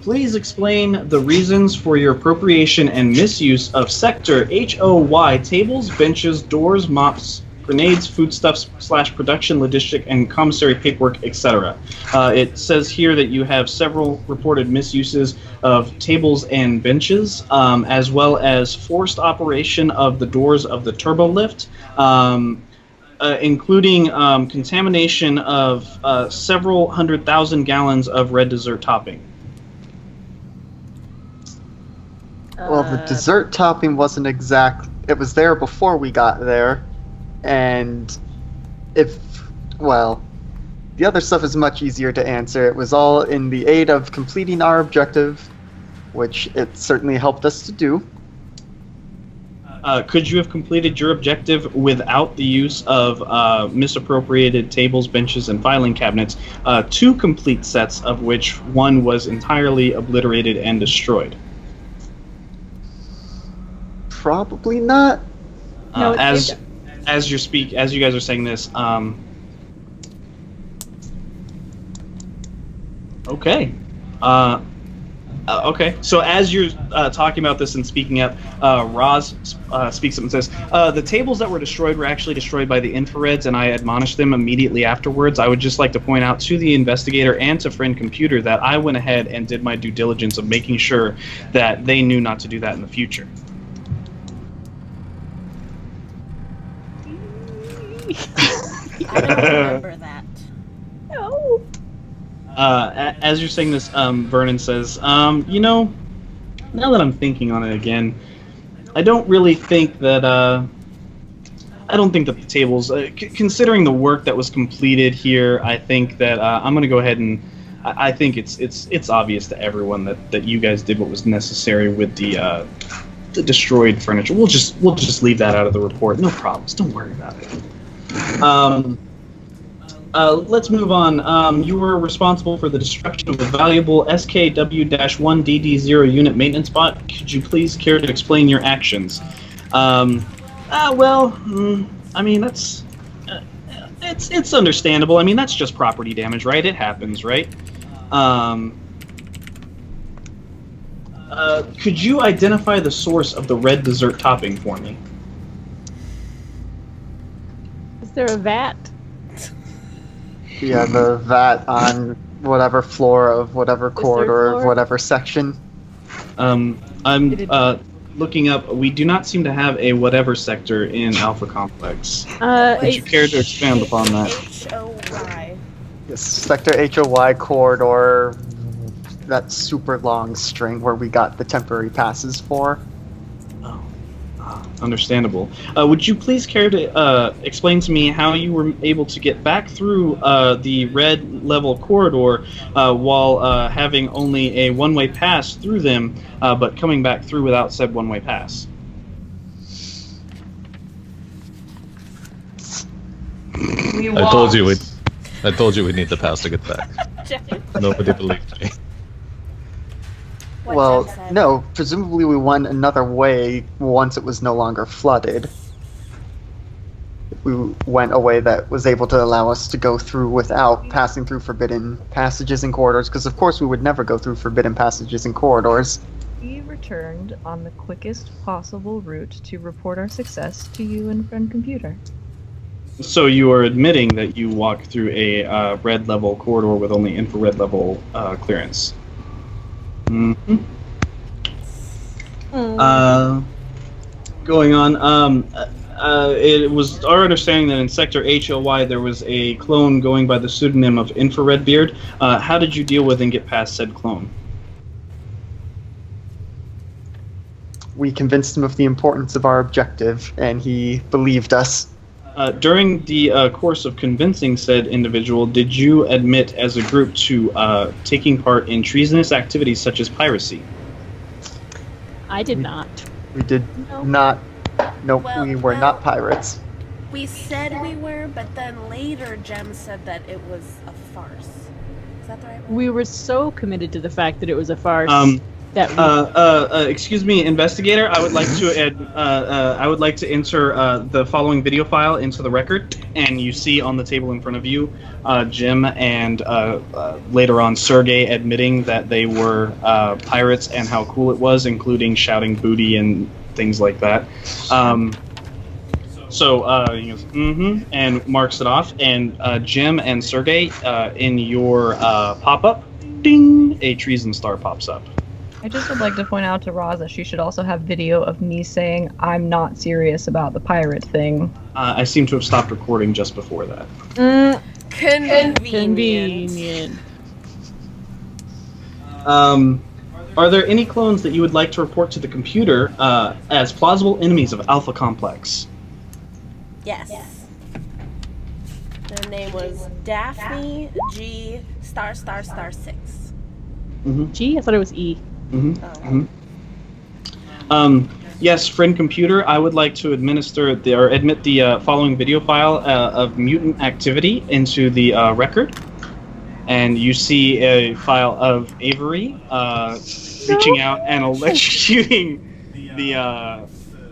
please explain the reasons for your appropriation and misuse of Sector HOY tables, benches, doors, mops, grenades, foodstuffs / production, logistic, and commissary paperwork, etc. It says here that you have several reported misuses of tables and benches, as well as forced operation of the doors of the turbo lift, including contamination of several 100,000 gallons of red dessert topping. Well, the dessert topping wasn't exact. It was there before we got there. And the other stuff is much easier to answer. It was all in the aid of completing our objective, which it certainly helped us to do. Could you have completed your objective without the use of misappropriated tables, benches, and filing cabinets, 2 complete sets of which one was entirely obliterated and destroyed? Probably not. No, it's As you guys are saying this, okay. Okay, so as you're talking about this and speaking up, Roz speaks up and says, the tables that were destroyed were actually destroyed by the infrareds, and I admonished them immediately afterwards. I would just like to point out to the investigator and to Friend Computer that I went ahead and did my due diligence of making sure that they knew not to do that in the future. I don't remember that. No. As you're saying this, Vernon says, you know, now that I'm thinking on it again, I don't really think that, I don't think that the tables, considering the work that was completed here, I think that I'm going to go ahead and, I think it's obvious to everyone that you guys did what was necessary with the destroyed furniture. We'll just leave that out of the report. No problems. Don't worry about it. Let's move on. You were responsible for the destruction of a valuable SKW-1DD0 unit maintenance bot. Could you please care to explain your actions? I mean, that's... it's understandable. I mean, that's just property damage, right? It happens, right? Could you identify the source of the red dessert topping for me? Is there a vat? Yeah, the vat on whatever floor of whatever corridor of whatever section. I'm looking up. We do not seem to have a whatever sector in Alpha Complex. Would you care to expand upon that? HOY. Yes, Sector HOY corridor, that super long string where we got the temporary passes for. Understandable. Would you please care to explain to me how you were able to get back through the red level corridor while having only a one-way pass through them, but coming back through without said one-way pass? I told you we'd need the pass to get back. Nobody believed me. What Well, Jen said. no, presumably we went another way once it was no longer flooded. We went a way that was able to allow us to go through without passing through forbidden passages and corridors, because of course we would never go through forbidden passages and corridors. We returned on the quickest possible route to report our success to you and Friend Computer. So you are admitting that you walked through a red level corridor with only infrared level clearance. Mm-hmm. Going on, it was our understanding that in Sector HOY there was a clone going by the pseudonym of Infrared Beard. How did you deal with and get past said clone? We convinced him of the importance of our objective, and he believed us. During the course of convincing said individual, did you admit as a group to taking part in treasonous activities such as piracy? I did not. We did No. not. Nope, Well, we were no. not pirates. We said we were, but then later Jem said that it was a farce. Is that the right word? We were so committed to the fact that it was a farce that we, Excuse me, investigator. I would like to enter the following video file into the record, and you see on the table in front of you, Jim and later on Sergey admitting that they were pirates and how cool it was, including shouting "booty" and things like that. So he goes, and marks it off. And Jim and Sergey, in your pop-up, ding, a treason star pops up. I just would like to point out to Roz that she should also have video of me saying I'm not serious about the pirate thing. I seem to have stopped recording just before that. Convenient. Are there any clones that you would like to report to the computer as plausible enemies of Alpha Complex? Yes. Their name was Daphne G ****6. G? I thought it was E. Yes, Friend Computer, I would like to admit the following video file of mutant activity into the record. And you see a file of Avery reaching out and electrocuting the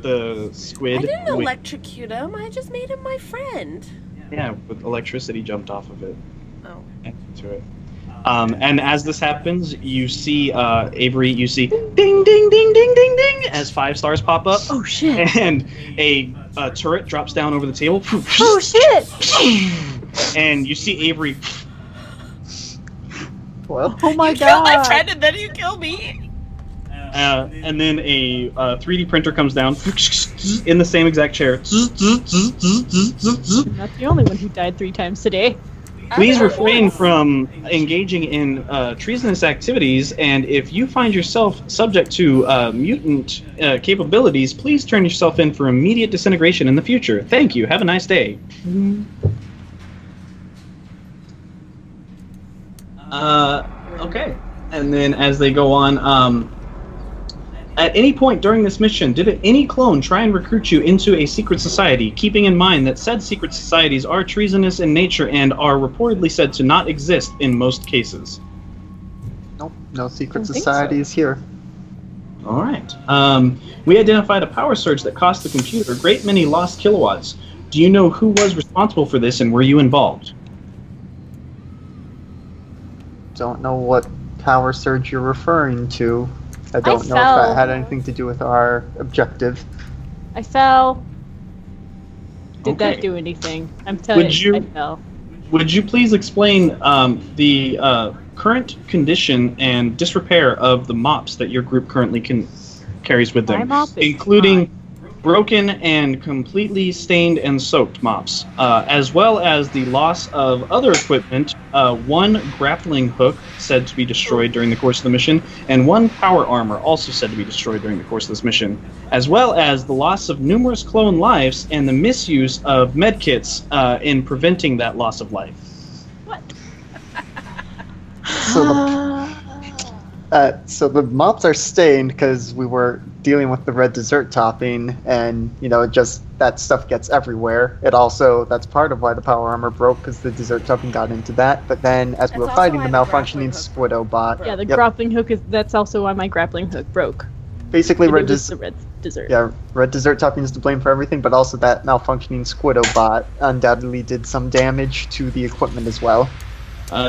the I squid. didn't electrocute him. I just made him my friend. Yeah, with electricity jumped off of it. Oh. To it. And as this happens, you see Avery. You see ding, ding, ding, ding, ding, ding, as 5 stars pop up. Oh shit! And a turret drops down over the table. Oh shit! And you see Avery. Well, Oh my You killed my god! friend and then you kill me. And then a 3D printer comes down in the same exact chair. I'm not the only one who died 3 times today. Please refrain from engaging in treasonous activities, and if you find yourself subject to mutant capabilities, please turn yourself in for immediate disintegration in the future. Thank you. Have a nice day. Okay. And then as they go on, at any point during this mission, did any clone try and recruit you into a secret society, keeping in mind that said secret societies are treasonous in nature and are reportedly said to not exist in most cases? nope, no secret Don't think societies here. All right. We identified a power surge that cost the computer a great many lost kilowatts. Do you know who was responsible for this, and were you involved? Don't know what power surge you're referring to. I don't know if fell. that had anything to do with our objective. I fell. Did Okay. that do anything? I'm telling Would you, you- I fell. Would you please explain the current condition and disrepair of the mops that your group currently carries with My them, mop is including broken and completely stained and soaked mops, as well as the loss of other equipment, 1 grappling hook said to be destroyed during the course of the mission, and 1 power armor also said to be destroyed during the course of this mission, as well as the loss of numerous clone lives and the misuse of medkits in preventing that loss of life. What? So the mops are stained because we were dealing with the red dessert topping, and just that stuff gets everywhere. That's part of why the power armor broke, because the dessert topping got into that. But then, as we That's were also fighting why the the malfunctioning grappling hook Squiddo bot, Yeah, the Yep. grappling hook that's also why my grappling hook broke. basically And red it was dessert. the red dessert. Yeah, red dessert topping is to blame for everything, but also that malfunctioning Squiddo bot undoubtedly did some damage to the equipment as well.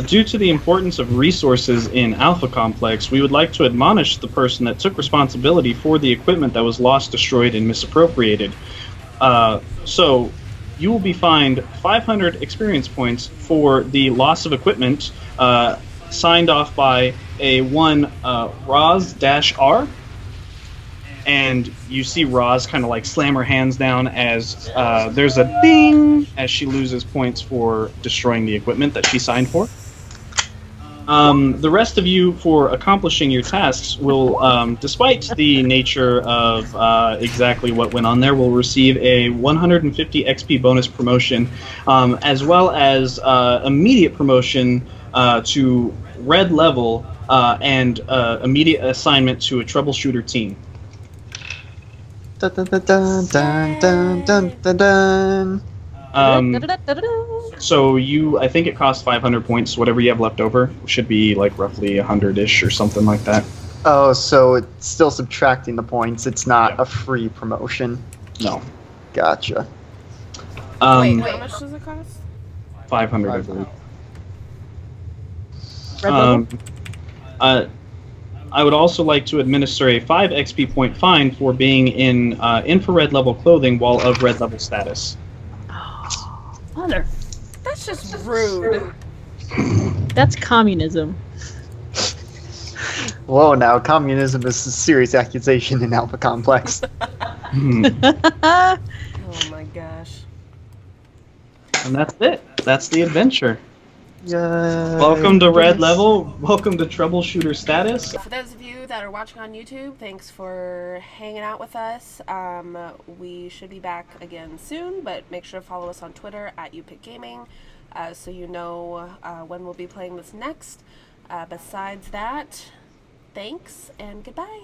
Due to the importance of resources in Alpha Complex, we would like to admonish the person that took responsibility for the equipment that was lost, destroyed, and misappropriated. So, you will be fined 500 experience points for the loss of equipment, signed off by a one Roz-R. And you see Roz kind of like slam her hands down as there's a ding as she loses points for destroying the equipment that she signed for. The rest of you, for accomplishing your tasks, will, despite the nature of exactly what went on there, will receive a 150 XP bonus promotion, as well as immediate promotion to red level and immediate assignment to a troubleshooter team. Dun, dun, dun, dun, dun, dun, dun, dun, dun. So I think it costs 500 points. Whatever you have left over should be like roughly 100-ish or something like that. Oh, so it's still subtracting the points. It's not a free promotion. No. Gotcha. Wait, how much does it cost? 500. I believe. Red level? I would also like to administer a 5 XP point fine for being in infrared level clothing while of red level status. Mother. That's just rude. That's communism. Whoa, now communism is a serious accusation in Alpha Complex. And Oh my gosh. that's it. That's the adventure. Yeah. Welcome to red level. Welcome to troubleshooter status. For those of you that are watching on YouTube, thanks for hanging out with us. We should be back again soon, but make sure to follow us on Twitter at YouPickGaming, so you know when we'll be playing this next. Besides that, thanks and goodbye.